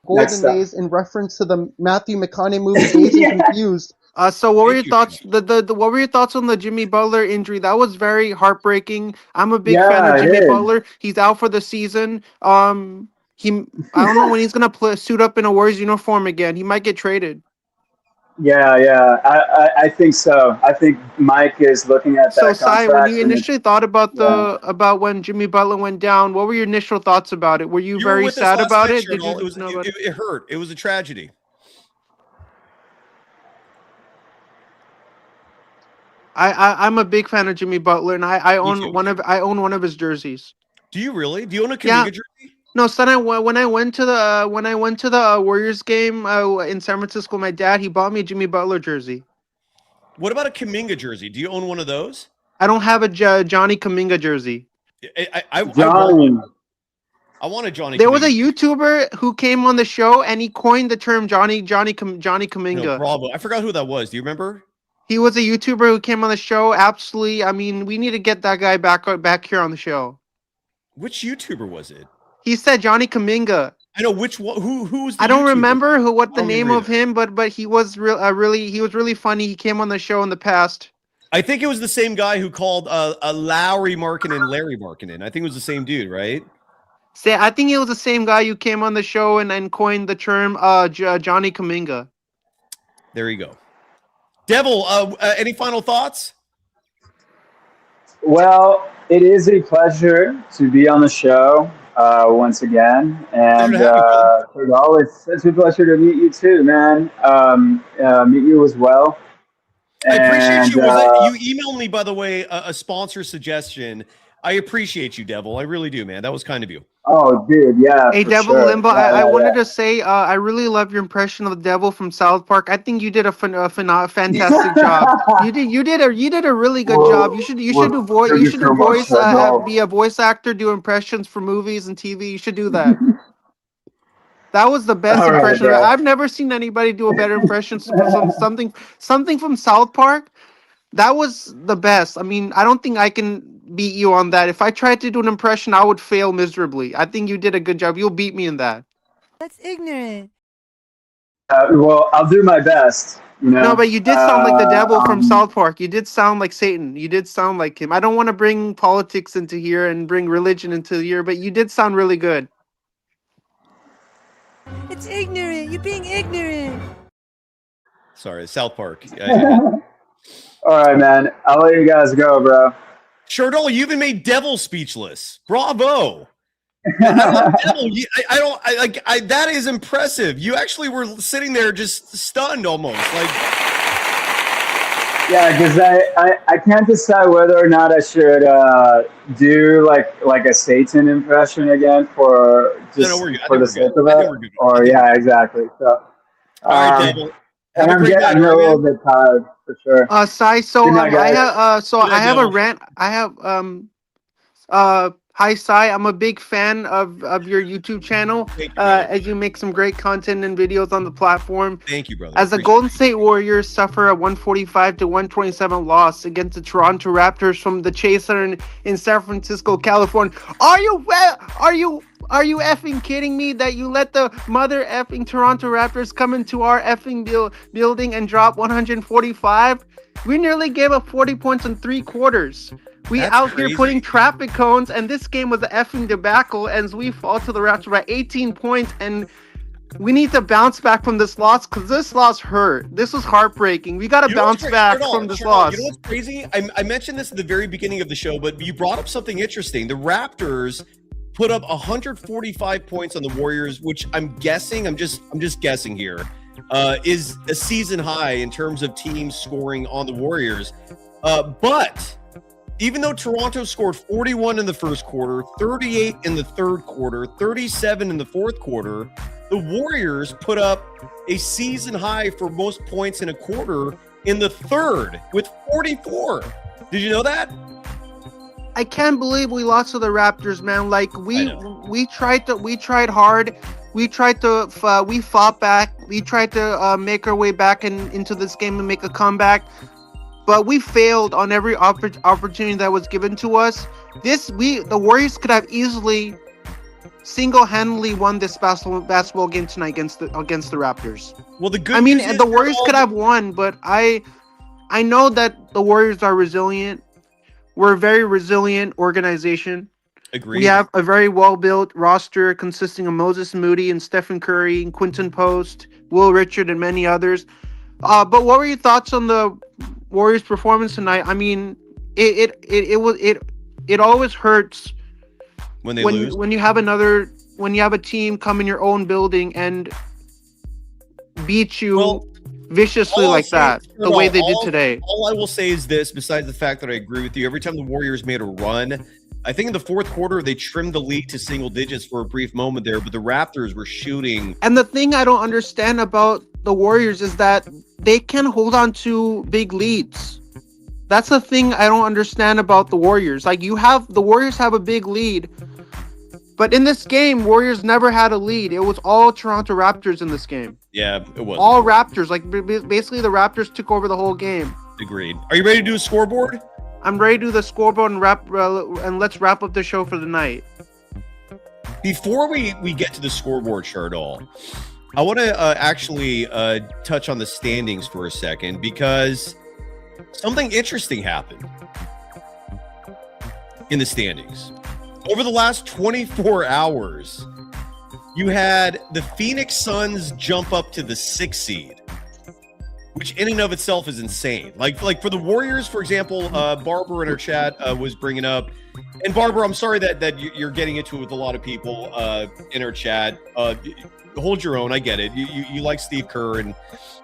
Golden Days in reference to the Matthew McConaughey movie Dazed and Confused. So what were your thoughts? What were your thoughts on the Jimmy Butler injury? That was very heartbreaking. I'm a big fan of Jimmy Butler. He's out for the season. I don't know when he's gonna suit up in a Warriors uniform again. He might get traded. Yeah. I think so. I think Mike is looking at that. So, Sai, when you initially thought about about when Jimmy Butler went down, what were your initial thoughts about it? Were you very sad about it? It hurt. It was a tragedy. I'm a big fan of Jimmy Butler, and I own one of his jerseys. Do you really? Do you own a Kaminga jersey? No, son. When I went to the Warriors game in San Francisco, my dad he bought me a Jimmy Butler jersey. What about a Kaminga jersey? Do you own one of those? I don't have a Johnny Kaminga jersey. I want a Johnny. There was a YouTuber who came on the show and he coined the term Johnny Kaminga. No, bravo! I forgot who that was. Do you remember? He was a YouTuber who came on the show. Absolutely. I mean, we need to get that guy back here on the show. Which YouTuber was it? He said Johnny Kaminga. I know which one. Who was? I don't remember what the name of him, but he was really funny. He came on the show in the past. I think it was the same guy who called Lowry Markkinen Larry Markkinen. I think it was the same dude, right? I think it was the same guy who came on the show and coined the term Johnny Kaminga. There you go. Devil, any final thoughts? Well, it is a pleasure to be on the show once again, and it's such a pleasure to meet you too, man. Meet you as well. I appreciate you. You emailed me, by the way, a sponsor suggestion. I appreciate you, Devil. I really do, man. That was kind of you. Oh, dude, yeah. Hey, Devil Limbo, I wanted to say I really love your impression of the Devil from South Park. I think you did a fantastic job. You did a really good job. You should be a voice actor, do impressions for movies and TV. You should do that. That was the best impression. Right, I've never seen anybody do a better impression from something from South Park. That was the best. I mean, I don't think I can beat you on that. If I tried to do an impression, I would fail miserably. I think you did a good job. You'll beat me in that. That's ignorant. Well, I'll do my best. You know? No, but you did sound like the devil from South Park. You did sound like Satan. You did sound like him. I don't want to bring politics into here and bring religion into here, but you did sound really good. It's ignorant. You're being ignorant. Sorry, South Park. All right, man. I'll let you guys go, bro. Shardol, you even made Devil speechless. Bravo. That is impressive. You actually were sitting there just stunned almost. Like, yeah, because I can't decide whether or not I should do like a Satan impression again for just for the sake of it. Or yeah, exactly. So, all right, Devil. And I'm a little bit tired for sure. Sai, so I have a rant. I have hi Sai, I'm a big fan of your YouTube channel. As you make some great content and videos on the platform. Thank you, brother. As the Golden State Warriors suffer a 145-127 loss against the Toronto Raptors from the Chase Center in San Francisco, California. Are you effing kidding me that you let the mother effing Toronto Raptors come into our effing building and drop 145? We nearly gave up 40 points in 3 quarters. That's crazy. Here putting traffic cones, and this game was an effing debacle as we fall to the Raptors by 18 points, and we need to bounce back from this loss because this loss hurt. This was heartbreaking. We got to bounce back from this loss. You know what's crazy? I mentioned this at the very beginning of the show, but you brought up something interesting. The Raptors put up 145 points on the Warriors, which I'm guessing, I'm just guessing here, is a season high in terms of teams scoring on the Warriors. But even though Toronto scored 41 in the first quarter, 38 in the third quarter, 37 in the fourth quarter, the Warriors put up a season high for most points in a quarter in the third with 44. Did you know that? I can't believe we lost to the Raptors, man. Like we tried hard. We fought back. We tried to make our way back into this game and make a comeback. But we failed on every opportunity that was given to us. The Warriors could have easily single-handedly won this basketball game tonight against the Raptors. Well, the Warriors could have won, but I know that the Warriors are resilient. We're a very resilient organization. Agreed. We have a very well-built roster consisting of Moses Moody and Stephen Curry and Quinton Post, Will Richard, and many others. But what were your thoughts on the Warriors' performance tonight? I mean, it always hurts when they lose. When you have a team come in your own building and beat you viciously like that, the way they did today. All I will say is this, besides the fact that I agree with you, every time the Warriors made a run, I think in the fourth quarter, they trimmed the lead to single digits for a brief moment there, but the Raptors were shooting. And the thing I don't understand about the Warriors is that they can hold on to big leads. That's the thing I don't understand about the Warriors. Like the Warriors have a big lead, but in this game, Warriors never had a lead. It was all Toronto Raptors in this game. Yeah, it was. All Raptors. Like basically the Raptors took over the whole game. Agreed. Are you ready to do a scoreboard? I'm ready to do the scoreboard and let's wrap up the show for the night. Before we get to the scoreboard, Shardol, I want to actually touch on the standings for a second because something interesting happened in the standings. Over the last 24 hours, you had the Phoenix Suns jump up to the 6th seed, which in and of itself is insane. Like for the Warriors, for example, Barbara in her chat was bringing up, and Barbara, I'm sorry that you're getting into it with a lot of people in her chat. Hold your own, I get it. You like Steve Kerr, and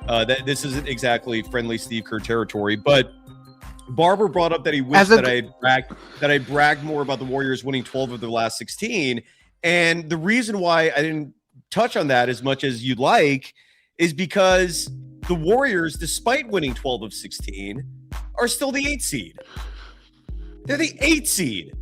that this isn't exactly friendly Steve Kerr territory. But Barbara brought up that he wished that I bragged more about the Warriors winning 12 of their last 16, and the reason why I didn't touch on that as much as you'd like is because the Warriors, despite winning 12 of 16, are still the 8th seed. They're the 8th seed.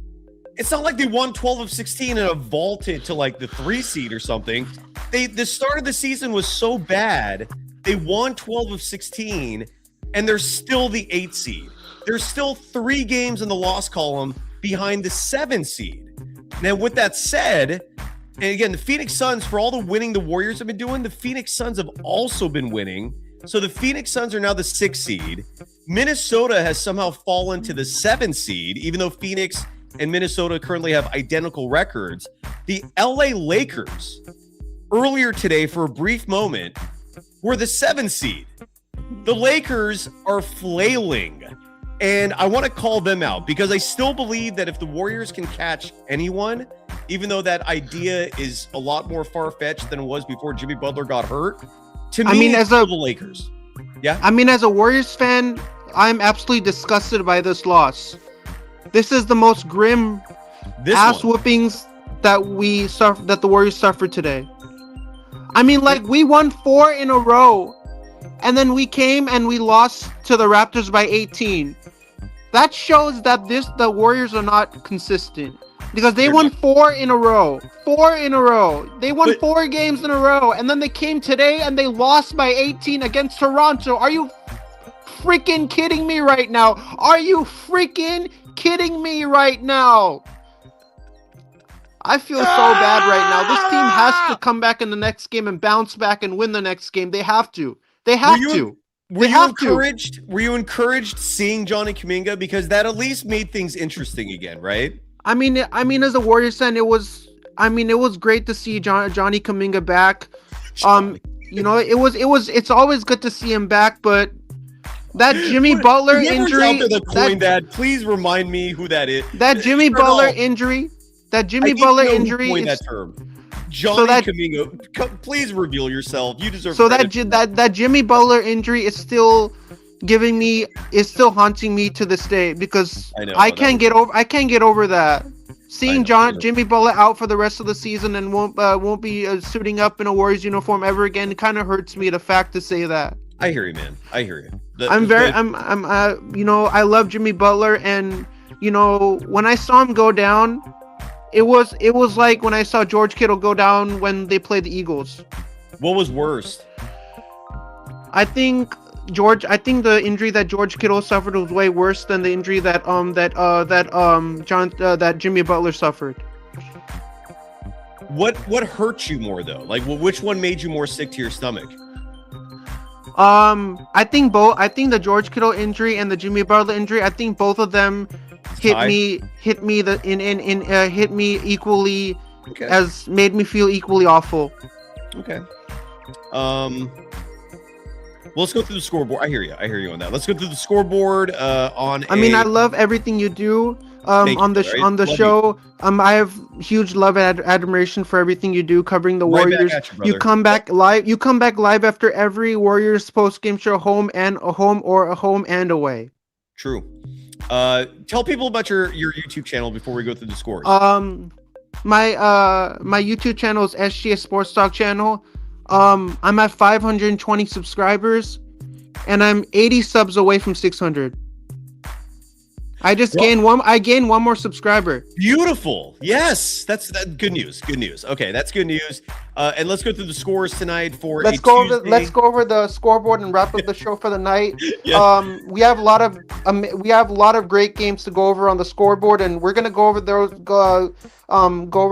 It's not like they won 12 of 16 and have vaulted to like the 3 seed or something. The start of the season was so bad, they won 12 of 16, and they're still the 8th seed. They're still 3 games in the loss column behind the 7th seed. Now, with that said, and again, the Phoenix Suns, for all the winning the Warriors have been doing, the Phoenix Suns have also been winning. So the Phoenix Suns are now the 6th seed. Minnesota has somehow fallen to the 7th seed, even though Phoenix and Minnesota currently have identical records. The LA Lakers, earlier today, for a brief moment, were the 7th seed. The Lakers are flailing, and I want to call them out because I still believe that if the Warriors can catch anyone, even though that idea is a lot more far-fetched than it was before Jimmy Butler got hurt, to me, it's still the Lakers. Yeah? I mean, as a Warriors fan, I'm absolutely disgusted by this loss. This is the most grim ass whoopings that the Warriors suffered today. I mean, like, we won 4 in a row, and then we came and we lost to the Raptors by 18. That shows that the Warriors are not consistent. Because they won 4 in a row. 4 in a row. They won 4 games in a row. And then they came today and they lost by 18 against Toronto. Are you freaking kidding me right now? Are you freaking kidding me right now? I feel so bad right now. This team has to come back in the next game and bounce back and win the next game. They have to. They have to. Were you encouraged seeing Johnny Kuminga? Because that at least made things interesting again, right? I mean, as a Warriors fan, it was great to see Johnny Kaminga back. It's always good to see him back, but that Jimmy Butler injury. Please remind me who that is. That Jimmy Butler injury. That term. Johnny Kaminga. Please reveal yourself. You deserve. So that Jimmy Butler injury is still haunting me to this day because I can't get over that. Seeing Jimmy Butler out for the rest of the season and won't be suiting up in a Warriors uniform ever again, it kind of hurts me, the fact to say that. I hear you, man. I hear you. I love Jimmy Butler, and when I saw him go down, it was like when I saw George Kittle go down when they played the Eagles. What was worse? I think the injury that George Kittle suffered was way worse than the injury that Jimmy Butler suffered. What hurt you more though? Like, which one made you more sick to your stomach? I think both. I think the George Kittle injury and the Jimmy Butler injury. I think both of them hit me equally, as made me feel equally awful. Okay. Well, let's go through the scoreboard. I hear you on that. Let's go through the scoreboard. I love everything you do on the show. I have huge love and admiration for everything you do covering the Warriors. You come back live after every Warriors post-game show, home and away. True. Tell people about your YouTube channel before we go through the scores. My YouTube channel is SGS Sports Talk channel. I'm at 520 subscribers, and I'm 80 subs away from 600. I gained one more subscriber. Beautiful. Yes, that's good news. Good news. Okay, that's good news. And let's go through the scores tonight for let's go over the scoreboard and wrap up the show for the night. Yeah. We have a lot of great games to go over on the scoreboard, and we're gonna go over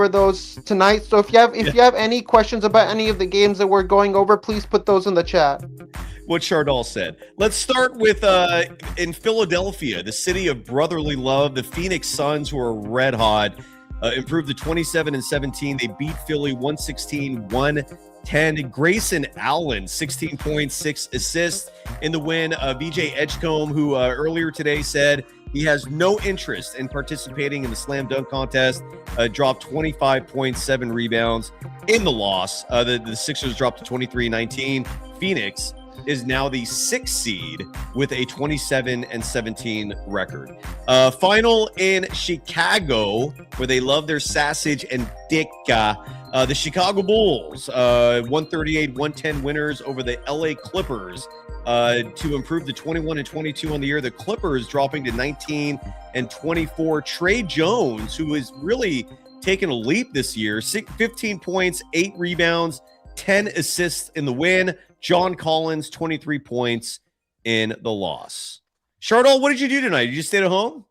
those tonight. So if you have any questions about any of the games that we're going over, please put those in the chat. What Chardal said. Let's start with in Philadelphia, the city of brotherly love. The Phoenix Suns, who are red hot, improved to 27-17. They beat Philly 116-110. Grayson Allen, 16 points, 6 assists in the win. VJ Edgecombe, who earlier today said he has no interest in participating in the slam dunk contest, dropped 25.7 rebounds in the loss. The Sixers dropped to 23-19. Phoenix is now the 6th seed with a 27-17 record. Final in Chicago, where they love their sausage and dicka. The Chicago Bulls, 138-110 winners over the LA Clippers to improve to 21-22 on the year. The Clippers dropping to 19-24. Trey Jones, who is really taken a leap this year, 15 points, 8 rebounds, 10 assists in the win. John Collins, 23 points in the loss. Chardal, what did you do tonight? You just stayed at home?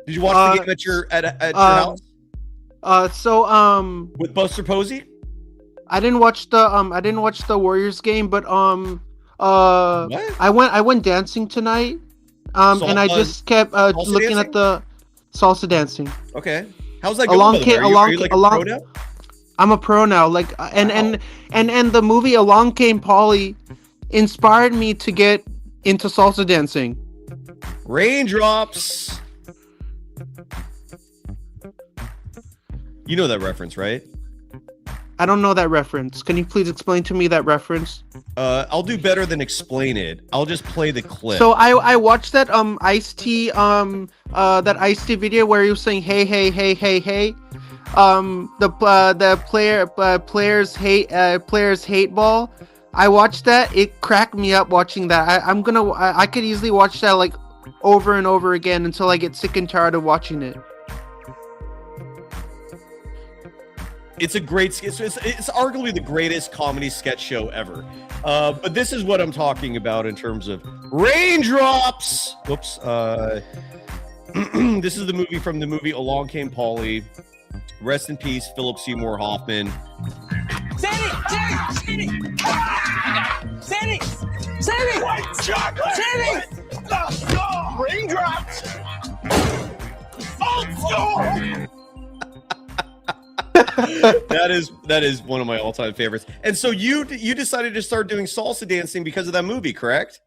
Did you watch the game at your house? So with Buster Posey? I didn't watch the Warriors game, but I went dancing tonight. And I just kept looking at the salsa dancing. Okay. How's that going? Are you like a pro now? I'm a pro now. Like and the movie Along Came Polly inspired me to get into salsa dancing. Raindrops. You know that reference, right? I don't know that reference. Can you please explain to me that reference? I'll do better than explain it. I'll just play the clip. So I watched that Ice-T that Ice-T video where he was saying hey hey hey hey hey. The players hate ball. I watched that. It cracked me up watching that. I could easily watch that like over and over again until I get sick and tired of watching it. It's a great sketch. It's arguably the greatest comedy sketch show ever. But this is what I'm talking about in terms of raindrops. Whoops. This is the movie from the movie Along Came Polly. Rest in peace, Philip Seymour Hoffman. Sandy! White chocolate! Raindrops! Old school! that is one of my all-time favorites. And so you decided to start doing salsa dancing because of that movie, correct?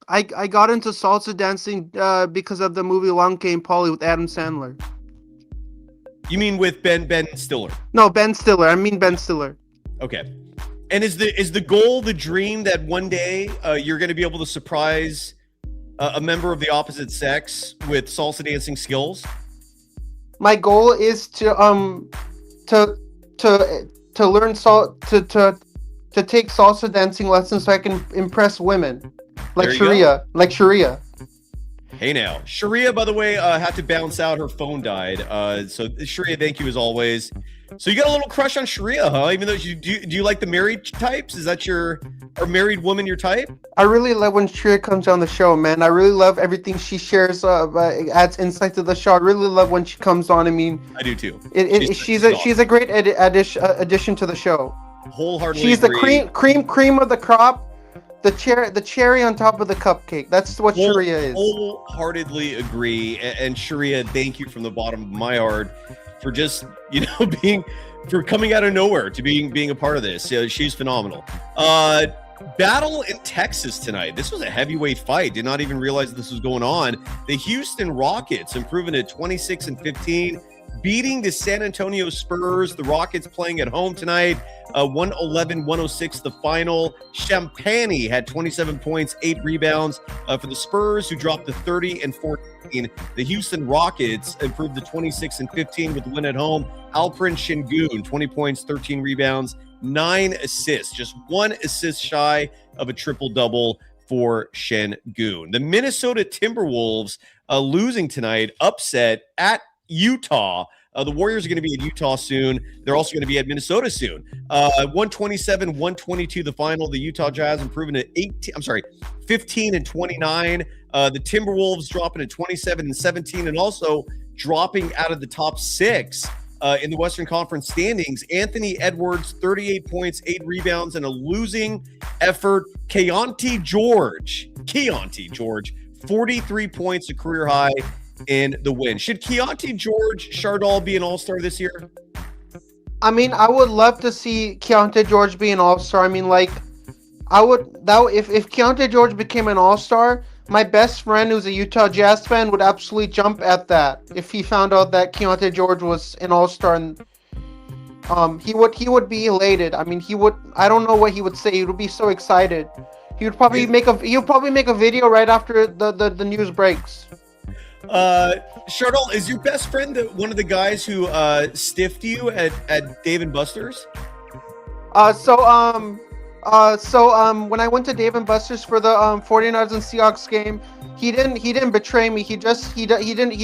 I got into salsa dancing because of the movie Along Came Polly with Adam Sandler. You mean with Ben Stiller? No, Ben Stiller. I mean Ben Stiller. Okay. And is the goal, the dream that one day you're going to be able to surprise a member of the opposite sex with salsa dancing skills? My goal is to learn to take salsa dancing lessons so I can impress women like Sharia. Hey now, Sharia, by the way, had to bounce out. Her phone died. So Sharia, thank you as always. So you got a little crush on Sharia, huh? Even though do you like the married types? Is that your married woman your type? I really love when Sharia comes on the show, man. I really love everything she shares. Adds insight to the show. I really love when she comes on. I mean, I do too. She's a great addition to the show. Wholeheartedly. She's agree. the cream of the crop. The cherry on top of the cupcake. That's what Sharia is. Wholeheartedly agree. And Sharia, thank you from the bottom of my heart for just, for coming out of nowhere to being a part of this. She's phenomenal. Battle in Texas tonight. This was a heavyweight fight. Did not even realize this was going on. The Houston Rockets improving to 26-15. Beating the San Antonio Spurs. The Rockets playing at home tonight. 111-106 the final. Champagny had 27 points, 8 rebounds for the Spurs, who dropped to 30-14. The Houston Rockets improved to 26-15 with the win at home. Alperen Şengün, 20 points, 13 rebounds, 9 assists. Just 1 assist shy of a triple-double for Şengün. The Minnesota Timberwolves losing tonight, upset at Utah. The Warriors are going to be at Utah soon. They're also going to be at Minnesota soon. 127-122 the final. The Utah Jazz improving to 15-29. The Timberwolves dropping to 27-17 and also dropping out of the top 6 in the Western Conference standings. Anthony Edwards, 38 points, 8 rebounds, and a losing effort. Keontae George, 43 points, a career high in the win. Should Keontae George Chardall be an all-star this year? I mean, I would love to see Keontae George be an all-star. I mean, like, if Keontae George became an all-star, my best friend who's a Utah Jazz fan would absolutely jump at that if he found out that Keontae George was an all-star, and he would be elated. I mean, I don't know what he would say. He would be so excited. He would probably make a video right after the news breaks. Chardall, is your best friend one of the guys who stiffed you at Dave & Buster's? So when I went to Dave & Buster's for the 49ers and Seahawks game, he didn't betray me. He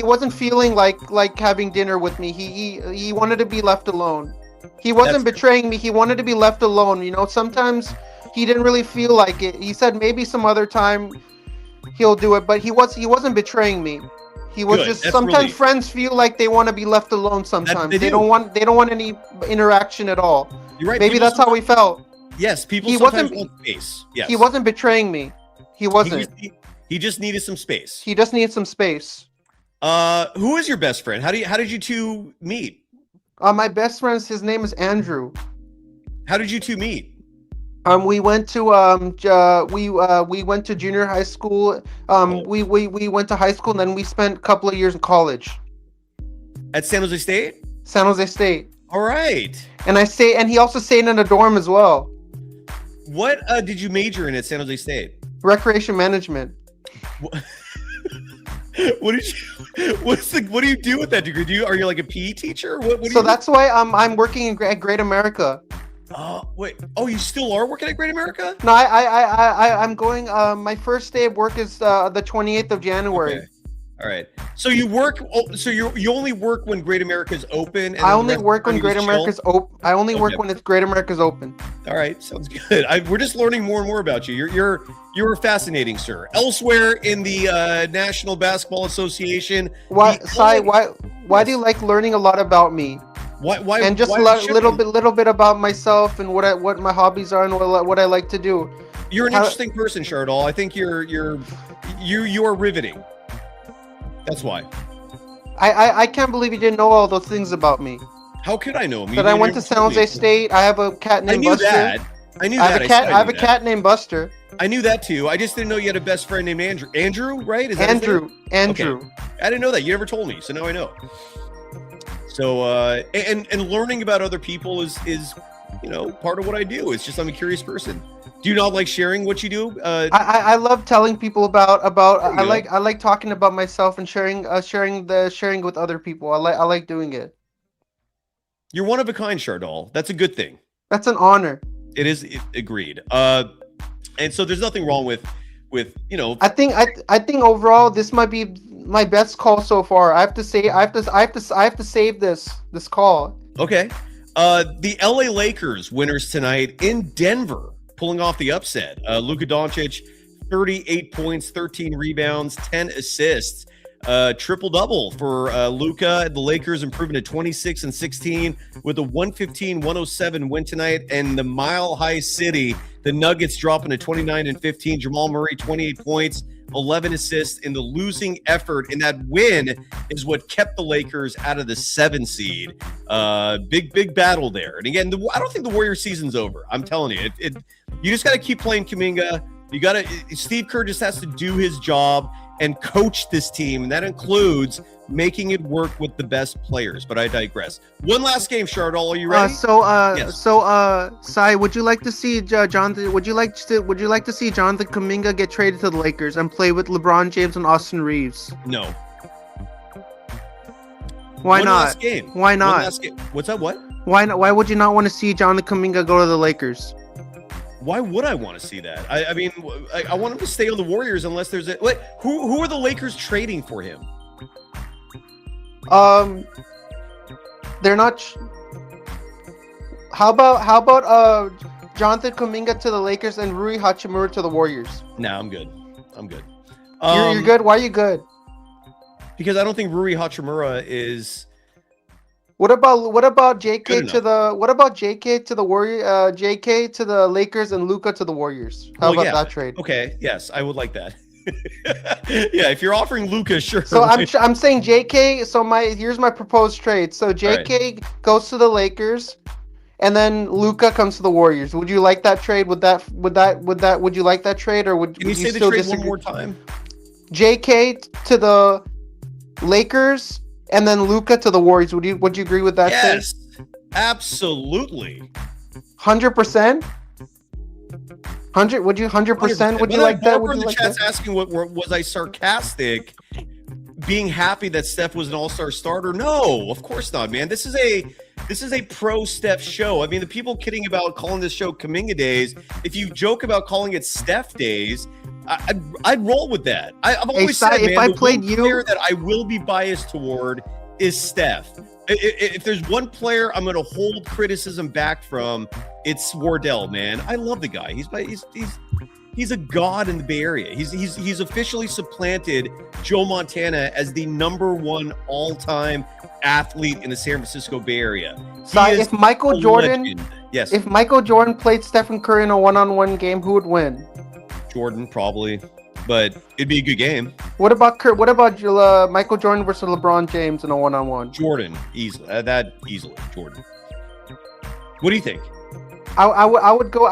wasn't feeling like having dinner with me. He wanted to be left alone. He wasn't betraying me. He wanted to be left alone. Sometimes he didn't really feel like it. He said maybe some other time he'll do it, but he wasn't betraying me. He was just sometimes friends feel like they want to be left alone sometimes. They don't want any interaction at all. You're right. Maybe that's how we felt. Yes, people He sometimes wasn't- want space. Yes. He wasn't betraying me. He wasn't. He just needed some space. He just needed some space. Who is your best friend? How did you two meet? My best friend, his name is Andrew. How did you two meet? We went to we went to junior high school. We went to high school, and then we spent a couple of years in college. At San Jose State? San Jose State. All right. And he also stayed in a dorm as well. What did you major in at San Jose State? Recreation management. What do you do with that degree? Are you like a PE teacher? So that's why I'm working at Great America. Wait. Oh, you still are working at Great America? No, I'm going. My first day of work is the 28th of January. Okay. All right. So you work. So you only work when Great America is open. I only work when Great America's open. I only work when it's Great America's open. All right, sounds good. We're just learning more and more about you. You're fascinating, sir. Elsewhere in the National Basketball Association. Why do you like learning a lot about me? Why? And just little bit about myself and what my hobbies are and what I like to do. You're an interesting person, Chardol. I think you are riveting. That's why. I can't believe you didn't know all those things about me. How could I know? That I went to San Jose State. I have a cat named Buster. I knew that. I have a cat named Buster. I knew that too. I just didn't know you had a best friend named Andrew. Andrew, right? Is that Andrew? Okay. I didn't know that. You never told me, so now I know. So and learning about other people is part of what I do. It's just I'm a curious person. Do you not like sharing what you do? I love telling people about. I like talking about myself and sharing with other people. I like doing it. You're one of a kind, Chardol. That's a good thing. That's an honor. It is. Agreed. And so there's nothing wrong with. I think overall this might be my best call so far. I have to save this call. Okay. The LA Lakers winners tonight in Denver, pulling off the upset. Luka Doncic, 38 points, 13 rebounds, 10 assists. Triple-double for Luka. The Lakers improving to 26-16 with a 115-107 win tonight. And the Mile High City, the Nuggets dropping to 29-15. Jamal Murray, 28 points, 11 assists in the losing effort. And that win is what kept the Lakers out of the 7 seed. Big battle there. And again, I don't think the Warrior season's over. I'm telling you, you just got to keep playing Kuminga. Steve Kerr just has to do his job and coach this team, and that includes making it work with the best players. But I digress. One last game, Chardol. Are you ready? Sai, would you like to see Jonathan? Would you like to see Jonathan Kuminga get traded to the Lakers and play with LeBron James and Austin Reeves? No. Why One not? last game. Why not? One last game. What's that? What? Why not? Why would you not want to see Jonathan Kuminga go to the Lakers? Why would I want to see that? I mean, I want him to stay on the Warriors unless there's a who are the Lakers trading for him? They're not. How about Jonathan Kuminga to the Lakers and Rui Hachimura to the Warriors? No, I'm good. You're good. Why are you good? Because I don't think Rui Hachimura is. What about JK to the Warrior? JK to the Lakers and Luka to the Warriors. How about that trade? Okay, yes, I would like that. Yeah, if you're offering Luka, sure. So I'm saying JK. So here's my proposed trade. So JK goes to the Lakers, and then Luka comes to the Warriors. Would you like that trade? Would you like that trade, or would you say the still trade disagree? one more time? JK to the Lakers. And then Luka to the Warriors. Would you agree with that? Yes, absolutely. 100%. 100. Would you 100%? Would you like that? Would you like that? Chat's asking, was I sarcastic? Being happy that Steph was an all-star starter? No, of course not, man. This is a pro Steph show. I mean, the people kidding about calling this show Kaminga Days. If you joke about calling it Steph Days, I'd roll with that. I've always said, man, the one player that I will be biased toward is Steph. If there's one player I'm going to hold criticism back from, it's Wardell, man. I love the guy. He's a god in the Bay Area. He's officially supplanted Joe Montana as the #1 all-time athlete in the San Francisco Bay Area. So if Michael Jordan Yes. If Michael Jordan played Stephen Curry in a one-on-one game, who would win? Jordan, probably. But it'd be a good game. What about Michael Jordan versus LeBron James in a one-on-one? Jordan, easily. Easily. Jordan. What do you think? I would go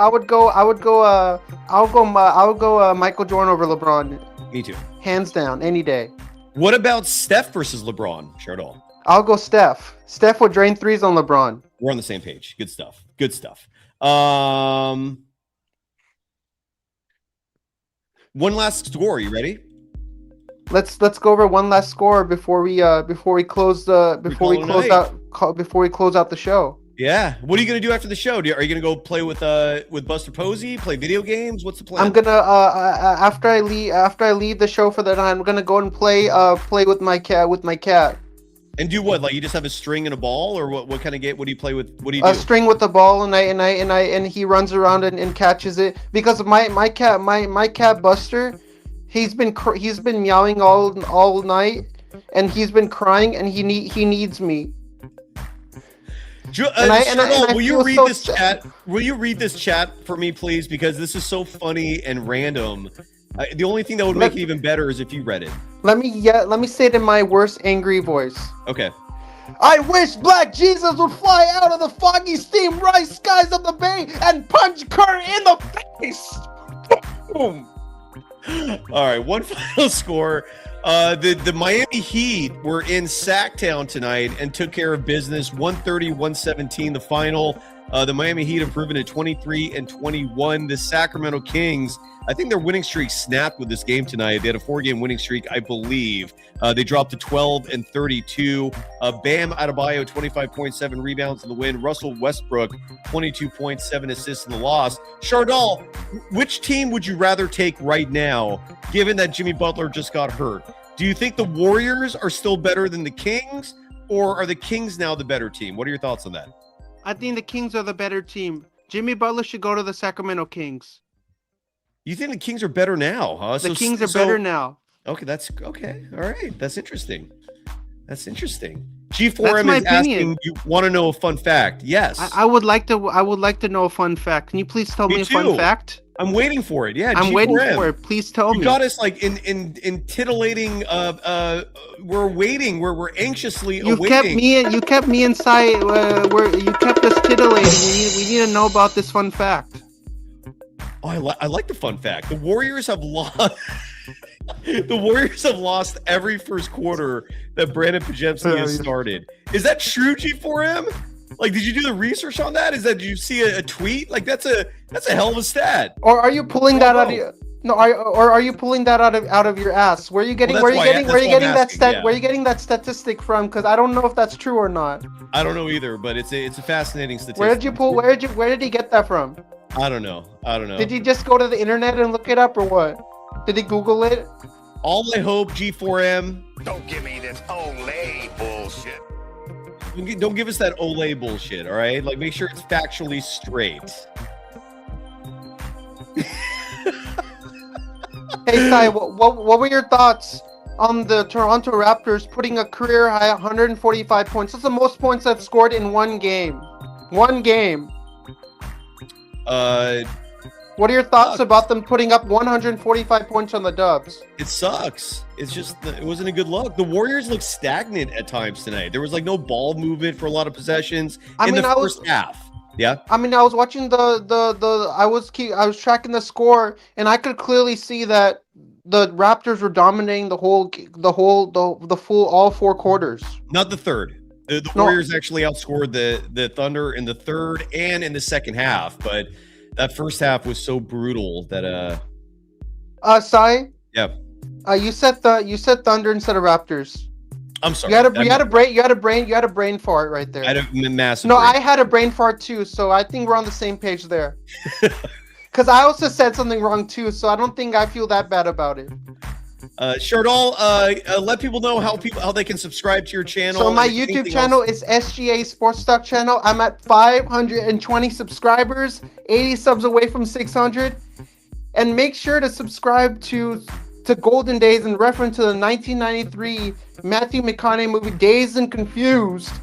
Michael Jordan over LeBron. Me too. Hands down, any day. What about Steph versus LeBron, Chardol? I'll go Steph. Steph would drain threes on LeBron. We're on the same page. Good stuff. Good stuff. One last score. You ready? Let's go over one last score before we close out the show. Yeah. What are you gonna do after the show? Are you gonna go play with Buster Posey? Play video games? What's the plan? I'm gonna after I leave the show for the night, I'm gonna go and play with my cat. And do what? Like you just have a string and a ball, or what kind of game? What do you play with? What do you do? A string with the ball, and he runs around and catches it. Because of my cat Buster, he's been meowing all night, and he's been crying, and he needs me. Will you read this chat? Will you read this chat for me, please? Because this is so funny and random. The only thing that would make it even better is if you read it. Let me say it in my worst angry voice. Okay. I wish Black Jesus would fly out of the foggy steam rice skies of the bay and punch Kerr in the face. Boom. All right, one final score. The Miami Heat were in Sacktown tonight and took care of business. 130-117 the final. The Miami Heat improving to 23-21. The Sacramento Kings, I think their winning streak snapped with this game tonight. They had a 4-game winning streak, I believe. They dropped to 12-32. Bam Adebayo, 25.7 rebounds in the win. Russell Westbrook, 22.7 assists in the loss. Chardol, which team would you rather take right now, given that Jimmy Butler just got hurt? Do you think the Warriors are still better than the Kings, or are the Kings now the better team? What are your thoughts on that? I think the Kings are the better team. Jimmy Butler should go to the Sacramento Kings. You think the Kings are better now, huh? The Kings are better now. Okay, that's okay. All right, that's interesting. That's interesting. G4M is asking, you want to know a fun fact? Yes. I would like to know a fun fact. Can you please tell me a fun fact? I'm waiting for it. Yeah, I'm waiting for it. Please tell me. You got us like in titillating. We're waiting. We're anxiously awaiting. You kept me inside. You kept us titillating. We need to know about this fun fact. Oh, I like the fun fact. The Warriors have lost. The Warriors have lost every first quarter that Brandon Pajemski has started. Is that true, G4M? Like, did you do the research on that? Did you see a tweet? Like, that's a hell of a stat. Or are you pulling that out of your, are you pulling that out of your ass? Where are you getting that statistic from? Because I don't know if that's true or not. I don't know either, but it's a fascinating statistic. Where did he get that from? I don't know. Did he just go to the internet and look it up, or what? Did he Google it? All I hope, G4M. Don't give me this Olay bullshit. Don't give us that Olay bullshit, all right? Like, make sure it's factually straight. Hey, Ty, what were your thoughts on the Toronto Raptors putting a career high 145 points? That's the most points I've scored in one game. One game. What are your thoughts about them putting up 145 points on the Dubs? It sucks. It's just, it wasn't a good look. The Warriors looked stagnant at times tonight. There was like no ball movement for a lot of possessions in the first half. Yeah. I mean, I was watching I was tracking the score, and I could clearly see that the Raptors were dominating the full all 4 quarters. Not the third. The Warriors actually outscored the Thunder in the third and in the second half, but that first half was so brutal that Sai? Yeah. You said Thunder instead of Raptors. I'm sorry. You had a brain fart right there. I had a massive. No, I had a brain fart too, so I think we're on the same page there. Because I also said something wrong too, so I don't think I feel that bad about it. Chardol, let people know how they can subscribe to your channel. So my YouTube channel is SGA Sports Talk channel. I'm at 520 subscribers, 80 subs away from 600. And make sure to subscribe to Golden Days in reference to the 1993 Matthew McConaughey movie Dazed and Confused.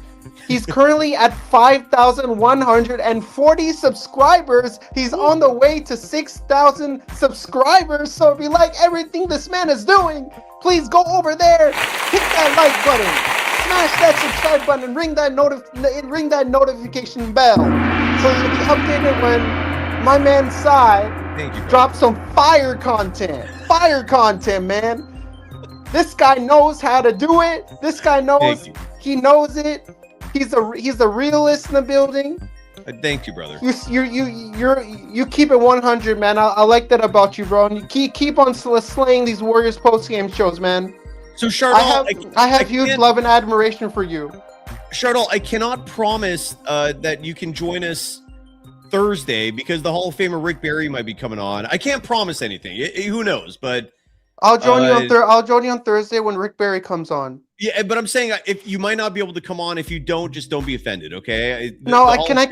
He's currently at 5,140 subscribers. He's on the way to 6,000 subscribers. So if you like everything this man is doing, please go over there, hit that like button, smash that subscribe button, ring that notification bell, so you'll be updated when my man Sai drops some fire content. Fire content, man. This guy knows how to do it. This guy knows he knows it. He's the realist in the building. Thank you, brother. You keep it 100, man. I like that about you, bro. And you keep on slaying these Warriors post-game shows, man. So, Chardal, I have huge love and admiration for you. Chardal, I cannot promise that you can join us Thursday because the Hall of Famer Rick Barry might be coming on. I can't promise anything. Who knows? But I'll join you on I'll join you on Thursday when Rick Barry comes on. Yeah, but I'm saying if you might not be able to come on, if you don't, just don't be offended, okay? Can I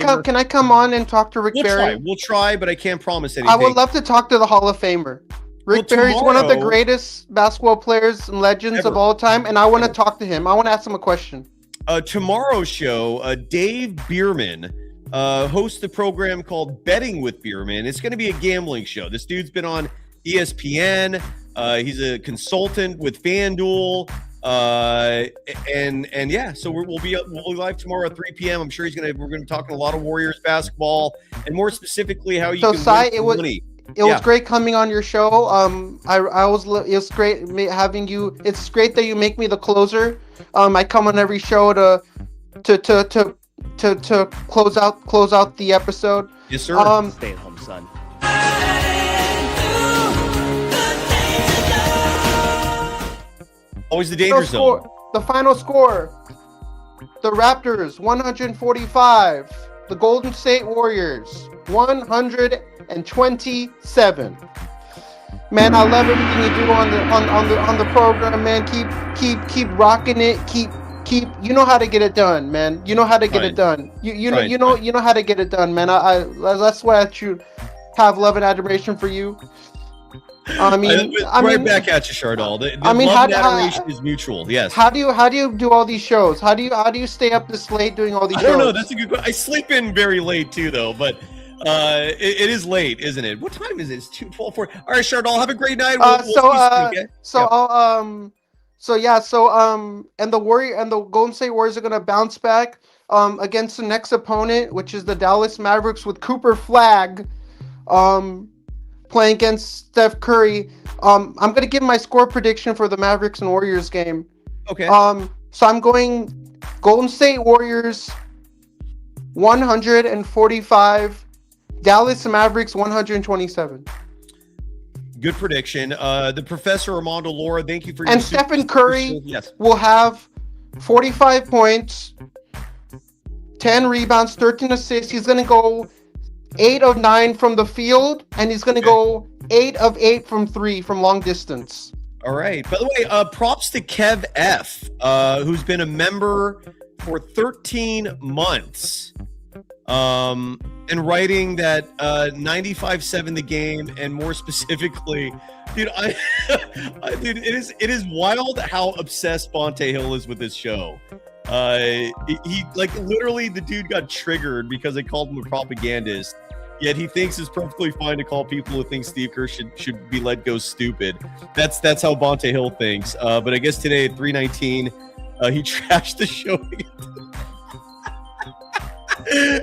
come on and talk to Rick Barry? We'll try, but I can't promise anything. I would love to talk to the Hall of Famer. Rick Barry's one of the greatest basketball players and legends of all time, and I want to talk to him. I want to ask him a question. Tomorrow's show, Dave Bierman hosts a program called Betting with Bierman. It's going to be a gambling show. This dude's been on ESPN. He's a consultant with FanDuel. And yeah, so we'll be live tomorrow at 3 p.m. I'm sure we're gonna be talking a lot of Warriors basketball and more specifically how you can win money. It was great coming on your show. It was great having you. It's great that you make me the closer. I come on every show to close out the episode. Yes, sir. Stay at home, son. Always the danger zone. The final score: the Raptors 145, the Golden State Warriors 127. Man, I love everything you do on the program, man. Keep rocking it. Keep. You know how to get it done, man. You know how to get it done. You know how to get it done, man. That's why I should have love and admiration for you. I mean, back at you, Chardal. The love and adoration is mutual. Yes. How do you do all these shows? How do you stay up this late doing all these shows? I don't know. That's a good question. I sleep in very late too, though. But it is late, isn't it? What time is it? It's 2:12. All right, Chardal. Have a great night. And the Golden State Warriors are gonna bounce back against the next opponent, which is the Dallas Mavericks with Cooper Flagg. Playing against Steph Curry. I'm going to give my score prediction for the Mavericks and Warriors game. Okay. So I'm going Golden State Warriors 145, Dallas Mavericks 127. Good prediction. The Professor Armando Laura, thank you for your And Stephen Curry will have 45 points, 10 rebounds, 13 assists. He's going to go 8 of 9 from the field, and he's going to go 8 of 8 from 3 from long distance. All right. By the way, props to Kev F, who's been a member for 13 months, and writing that 95.7 the game, and more specifically, dude, dude, it is wild how obsessed Bonte Hill is with this show. He like literally the dude got triggered because I called him a propagandist, yet he thinks it's perfectly fine to call people who think Steve Kerr should be let go stupid. That's how Bonte Hill thinks. But I guess today at 3:19, he trashed the show.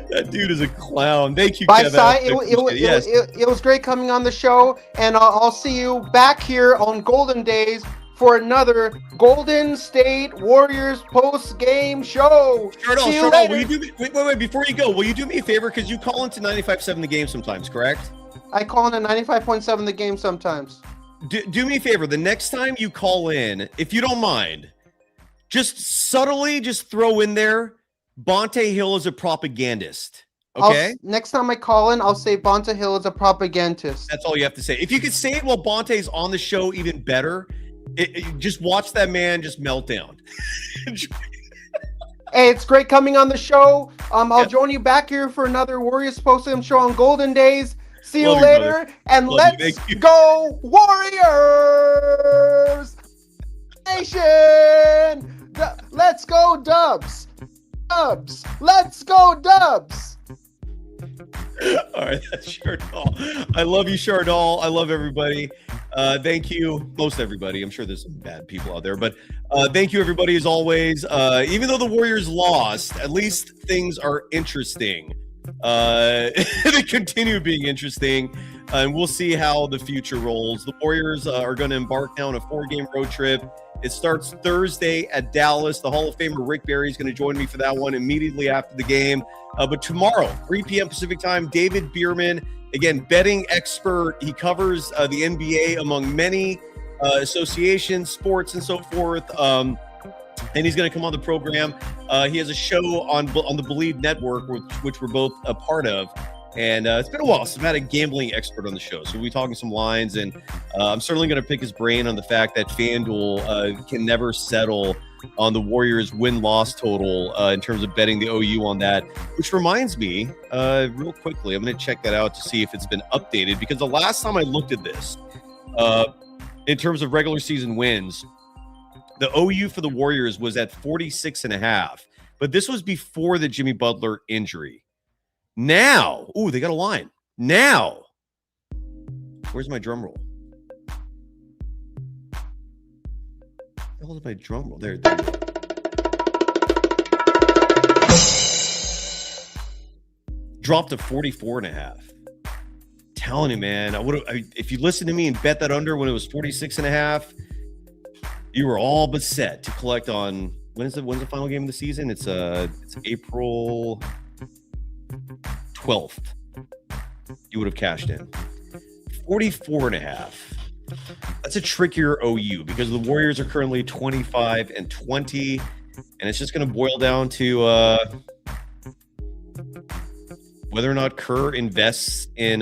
That dude is a clown. Thank you, Kevin. It was great coming on the show, and I'll see you back here on Golden Days for another Golden State Warriors post-game show. Chardal, will you do me, wait, before you go, will you do me a favor? Because you call into 95.7 the game sometimes, correct? I call in 95.7 the game sometimes. Do me a favor. The next time you call in, if you don't mind, just subtly just throw in there, Bonte Hill is a propagandist. Okay? Next time I call in, I'll say Bonte Hill is a propagandist. That's all you have to say. If you could say it while Bonte's on the show, even better. Just watch that man just melt down. Hey, it's great coming on the show. I'll join you back here for another Warriors post-game show on Golden Days. See you later, and let's go Warriors Nation! Let's go Dubs! Dubs. Let's go, Dubs. All right, that's Chardol. I love you, Chardol. I love everybody. Thank you, most everybody. I'm sure there's some bad people out there, but thank you, everybody, as always. Even though the Warriors lost, at least things are interesting. They continue being interesting, and we'll see how the future rolls. The Warriors are going to embark now on a 4-game road trip. It starts Thursday at Dallas. The Hall of Famer Rick Barry is going to join me for that one immediately after the game. But tomorrow, 3 p.m. Pacific time, David Bierman, again, betting expert. He covers the NBA among many associations, sports, and so forth. And he's going to come on the program. He has a show on the Believe Network, which we're both a part of. And it's been a while since I've had a gambling expert on the show. So we'll be talking some lines. And I'm certainly going to pick his brain on the fact that FanDuel can never settle on the Warriors win-loss total in terms of betting the OU on that. Which reminds me, real quickly, I'm going to check that out to see if it's been updated. Because the last time I looked at this, in terms of regular season wins, the OU for the Warriors was at 46.5. But this was before the Jimmy Butler injury. Now, they got a line. Now, where's my drum roll? Where the hell is my drum roll? There. Dropped to 44.5. Telling you, man, if you listened to me and bet that under when it was 46.5, you were all but set to collect on when's the final game of the season? It's April 12th. You would have cashed in 44.5. That's a trickier OU because the Warriors are currently 25-20, and it's just going to boil down to whether or not Kerr invests in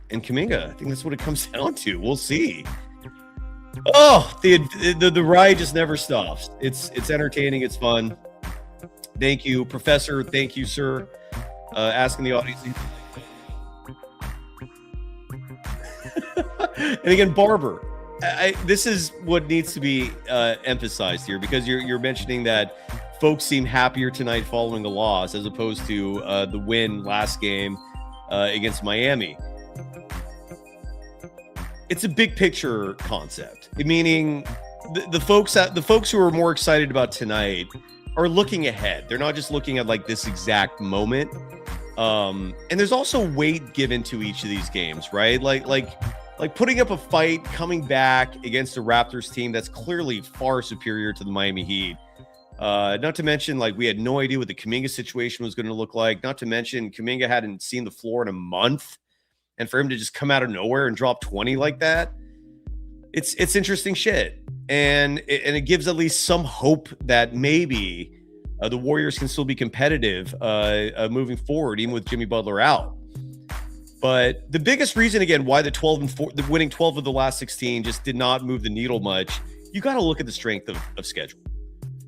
Kuminga. I think that's what it comes down to. We'll see. Oh, the ride just never stops. It's entertaining. It's fun. Thank you, Professor. Thank you, sir. Asking the audience. And again, Barber. This is what needs to be emphasized here because you're mentioning that folks seem happier tonight following the loss as opposed to the win last game against Miami. It's a big picture concept, meaning the folks who are more excited about tonight are looking ahead. They're not just looking at like this exact moment. And there's also weight given to each of these games, right? Like putting up a fight, coming back against a Raptors team that's clearly far superior to the Miami Heat. Not to mention, like, we had no idea what the Kaminga situation was going to look like. Not to mention, Kaminga hadn't seen the floor in a month. And for him to just come out of nowhere and drop 20 like that, it's interesting shit. And it gives at least some hope that maybe the Warriors can still be competitive moving forward, even with Jimmy Butler out. But the biggest reason, again, why the winning 12 of the last 16 just did not move the needle much, you got to look at the strength of schedule.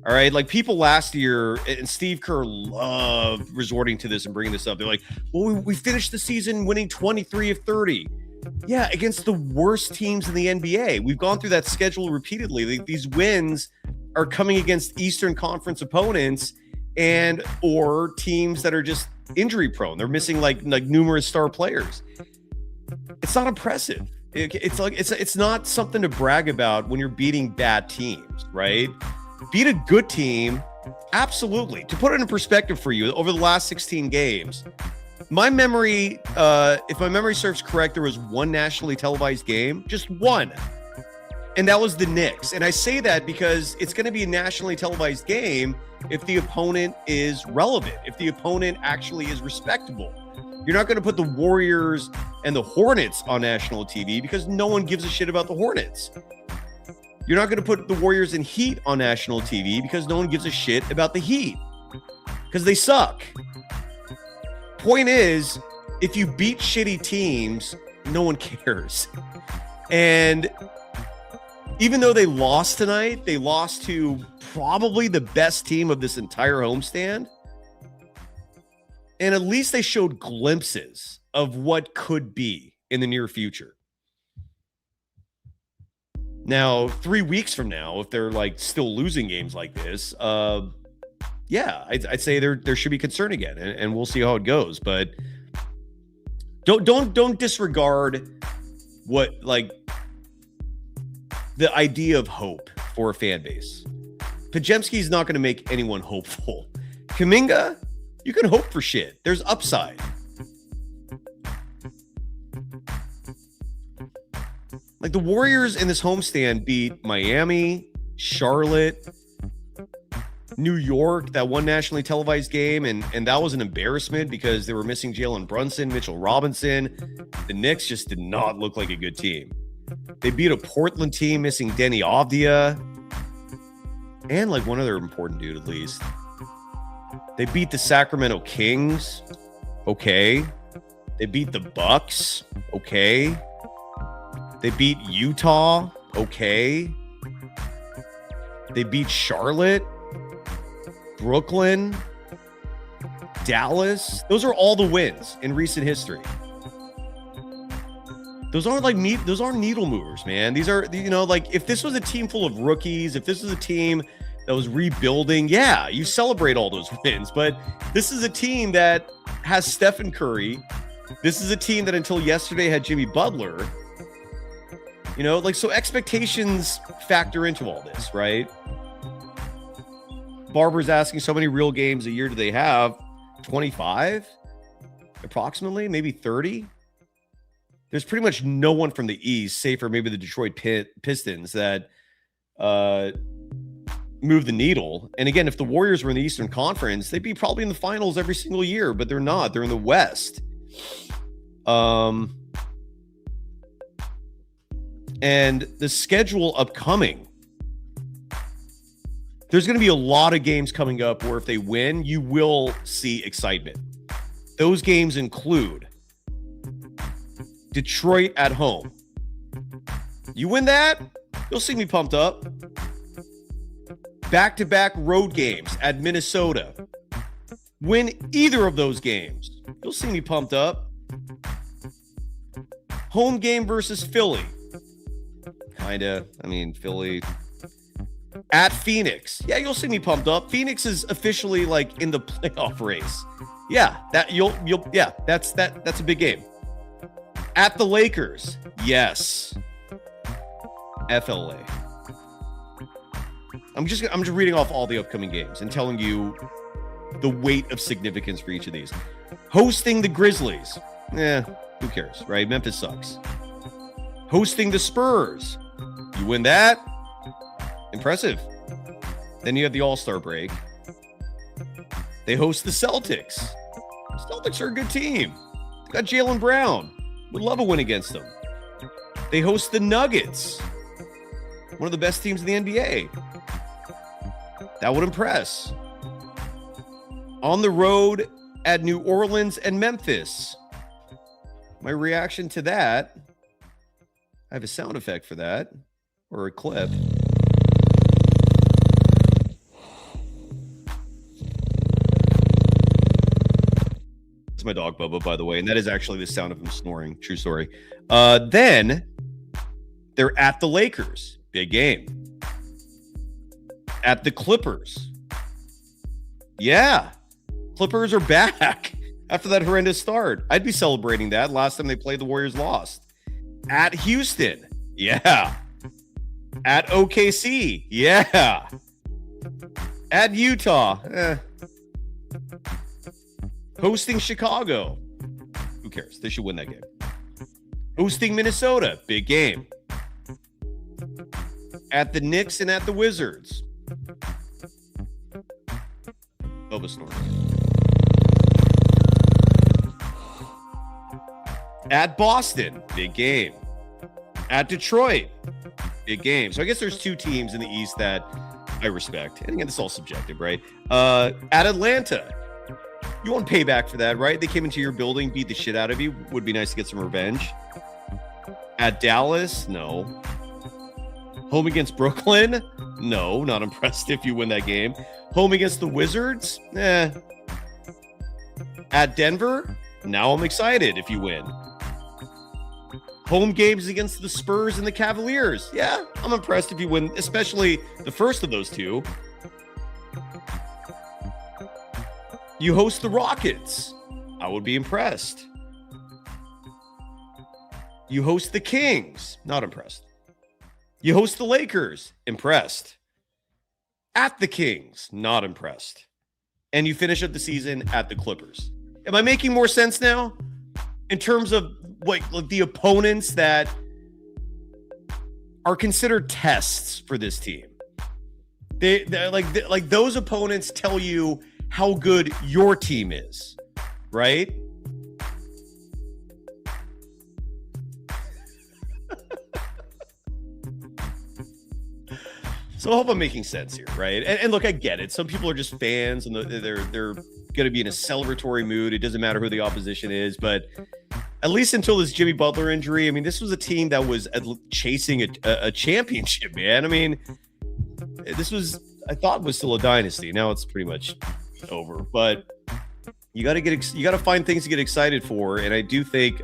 All right, like people last year, and Steve Kerr loved resorting to this and bringing this up. They're like, well, we finished the season winning 23 of 30. Yeah, against the worst teams in the NBA. We've gone through that schedule repeatedly. These wins are coming against Eastern Conference opponents and or teams that are just injury prone. They're missing like numerous star players. It's not impressive. It's not something to brag about when you're beating bad teams, right? Beat a good team, absolutely. To put it in perspective for you, over the last 16 games, my memory, if my memory serves correct, there was one nationally televised game, just one. And that was the Knicks. And I say that because it's going to be a nationally televised game if the opponent is relevant, if the opponent actually is respectable. You're not going to put the Warriors and the Hornets on national TV because no one gives a shit about the Hornets. You're not going to put the Warriors and Heat on national TV because no one gives a shit about the Heat because they suck. Point is, if you beat shitty teams, no one cares. And even though they lost tonight, they lost to probably the best team of this entire homestand. And at least they showed glimpses of what could be in the near future. Now, 3 weeks from now, if they're like still losing games like this, yeah, I'd say there should be concern again, and we'll see how it goes. But don't disregard what, like, the idea of hope for a fan base. Podziemski's not going to make anyone hopeful. Kuminga, you can hope for shit. There's upside. Like, the Warriors in this homestand beat Miami, Charlotte, New York, that one nationally televised game, and that was an embarrassment because they were missing Jalen Brunson, Mitchell Robinson. The Knicks just did not look like a good team. They beat a Portland team missing Denny Avdia and, like, one other important dude at least. They beat the Sacramento Kings. Okay. They beat the Bucks. Okay. They beat Utah. Okay. They beat Charlotte, Brooklyn, Dallas. Those are all the wins in recent history. Those aren't needle movers, man. These are, you know, like, if this was a team full of rookies, if this was a team that was rebuilding, yeah, you celebrate all those wins. But this is a team that has Stephen Curry. This is a team that until yesterday had Jimmy Butler. You know, like, so expectations factor into all this, right? Barber's asking, so many real games a year do they have? 25? Approximately? Maybe 30? There's pretty much no one from the East, save for maybe the Detroit Pistons, that move the needle. And again, if the Warriors were in the Eastern Conference, they'd be probably in the finals every single year, but they're not. They're in the West. And the schedule upcoming, there's going to be a lot of games coming up where if they win, you will see excitement. Those games include Detroit at home. You win that, you'll see me pumped up. Back-to-back road games at Minnesota. Win either of those games, you'll see me pumped up. Home game versus Philly. Kinda. I mean, Philly. At Phoenix. Yeah, you'll see me pumped up. Phoenix is officially, like, in the playoff race. Yeah, that's a big game. At the Lakers. Yes. FLA. I'm just reading off all the upcoming games and telling you the weight of significance for each of these. Hosting the Grizzlies. Who cares, right? Memphis sucks. Hosting the Spurs. You win that. Impressive. Then you have the All-Star break. They host the Celtics. Celtics are a good team. Got Jaylen Brown. Would love a win against them. They host the Nuggets. One of the best teams in the NBA. That would impress. On the road at New Orleans and Memphis. My reaction to that, I have a sound effect for that, or a clip. It's my dog, Bubba, by the way, and that is actually the sound of him snoring. True story. Then they're at the Lakers. Big game. At the Clippers. Yeah. Clippers are back after that horrendous start. I'd be celebrating that. Last time they played, the Warriors lost. At Houston. Yeah. At OKC. Yeah. At Utah. Hosting Chicago. Who cares? They should win that game. Hosting Minnesota. Big game. At the Knicks and at the Wizards. Bubba snoring. At Boston, big game. At Detroit, big game. So I guess there's two teams in the East that I respect. And again, this is all subjective, right? At Atlanta, you want payback for that, right? They came into your building, beat the shit out of you. Would be nice to get some revenge. At Dallas, no. Home against Brooklyn? No, not impressed if you win that game. Home against the Wizards? At Denver? Now I'm excited if you win. Home games against the Spurs and the Cavaliers? Yeah, I'm impressed if you win, especially the first of those two. You host the Rockets. I would be impressed. You host the Kings. Not impressed. You host the Lakers. Impressed. At the Kings. Not impressed. And you finish up the season at the Clippers. Am I making more sense now? In terms of like the opponents that are considered tests for this team. They're like those opponents tell you how good your team is, right? So I hope I'm making sense here, right? And look, I get it. Some people are just fans and they're going to be in a celebratory mood. It doesn't matter who the opposition is, but at least until this Jimmy Butler injury, I mean, this was a team that was chasing a championship, man. I mean, this was, I thought was still a dynasty. Now it's pretty much over, but you got to find things to get excited for. And I do think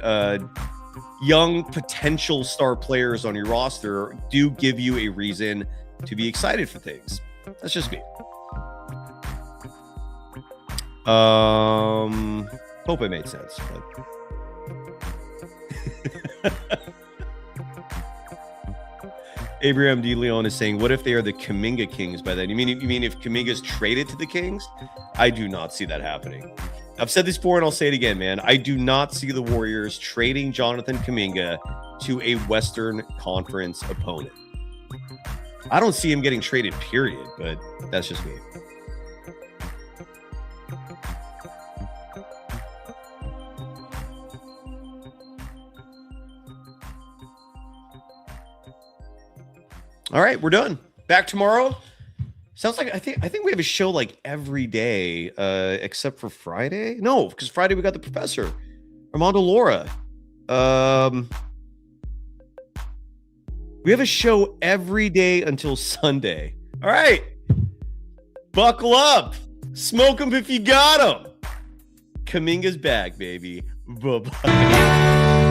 young potential star players on your roster do give you a reason to be excited for things. That's just me. Hope it made sense. But Abraham D. Leon is saying, what if they are the Kaminga Kings by then? You mean if Kaminga's traded to the Kings? I do not see that happening. I've said this before and I'll say it again, man. I do not see the Warriors trading Jonathan Kuminga to a Western Conference opponent. I don't see him getting traded, period, but that's just me. All right, we're done. Back tomorrow. Sounds like I think we have a show like every day, except for Friday. No, because Friday we got the professor, Armando Laura. We have a show every day until Sunday. All right, buckle up, smoke them if you got them. Kaminga's back, baby. Bye-bye.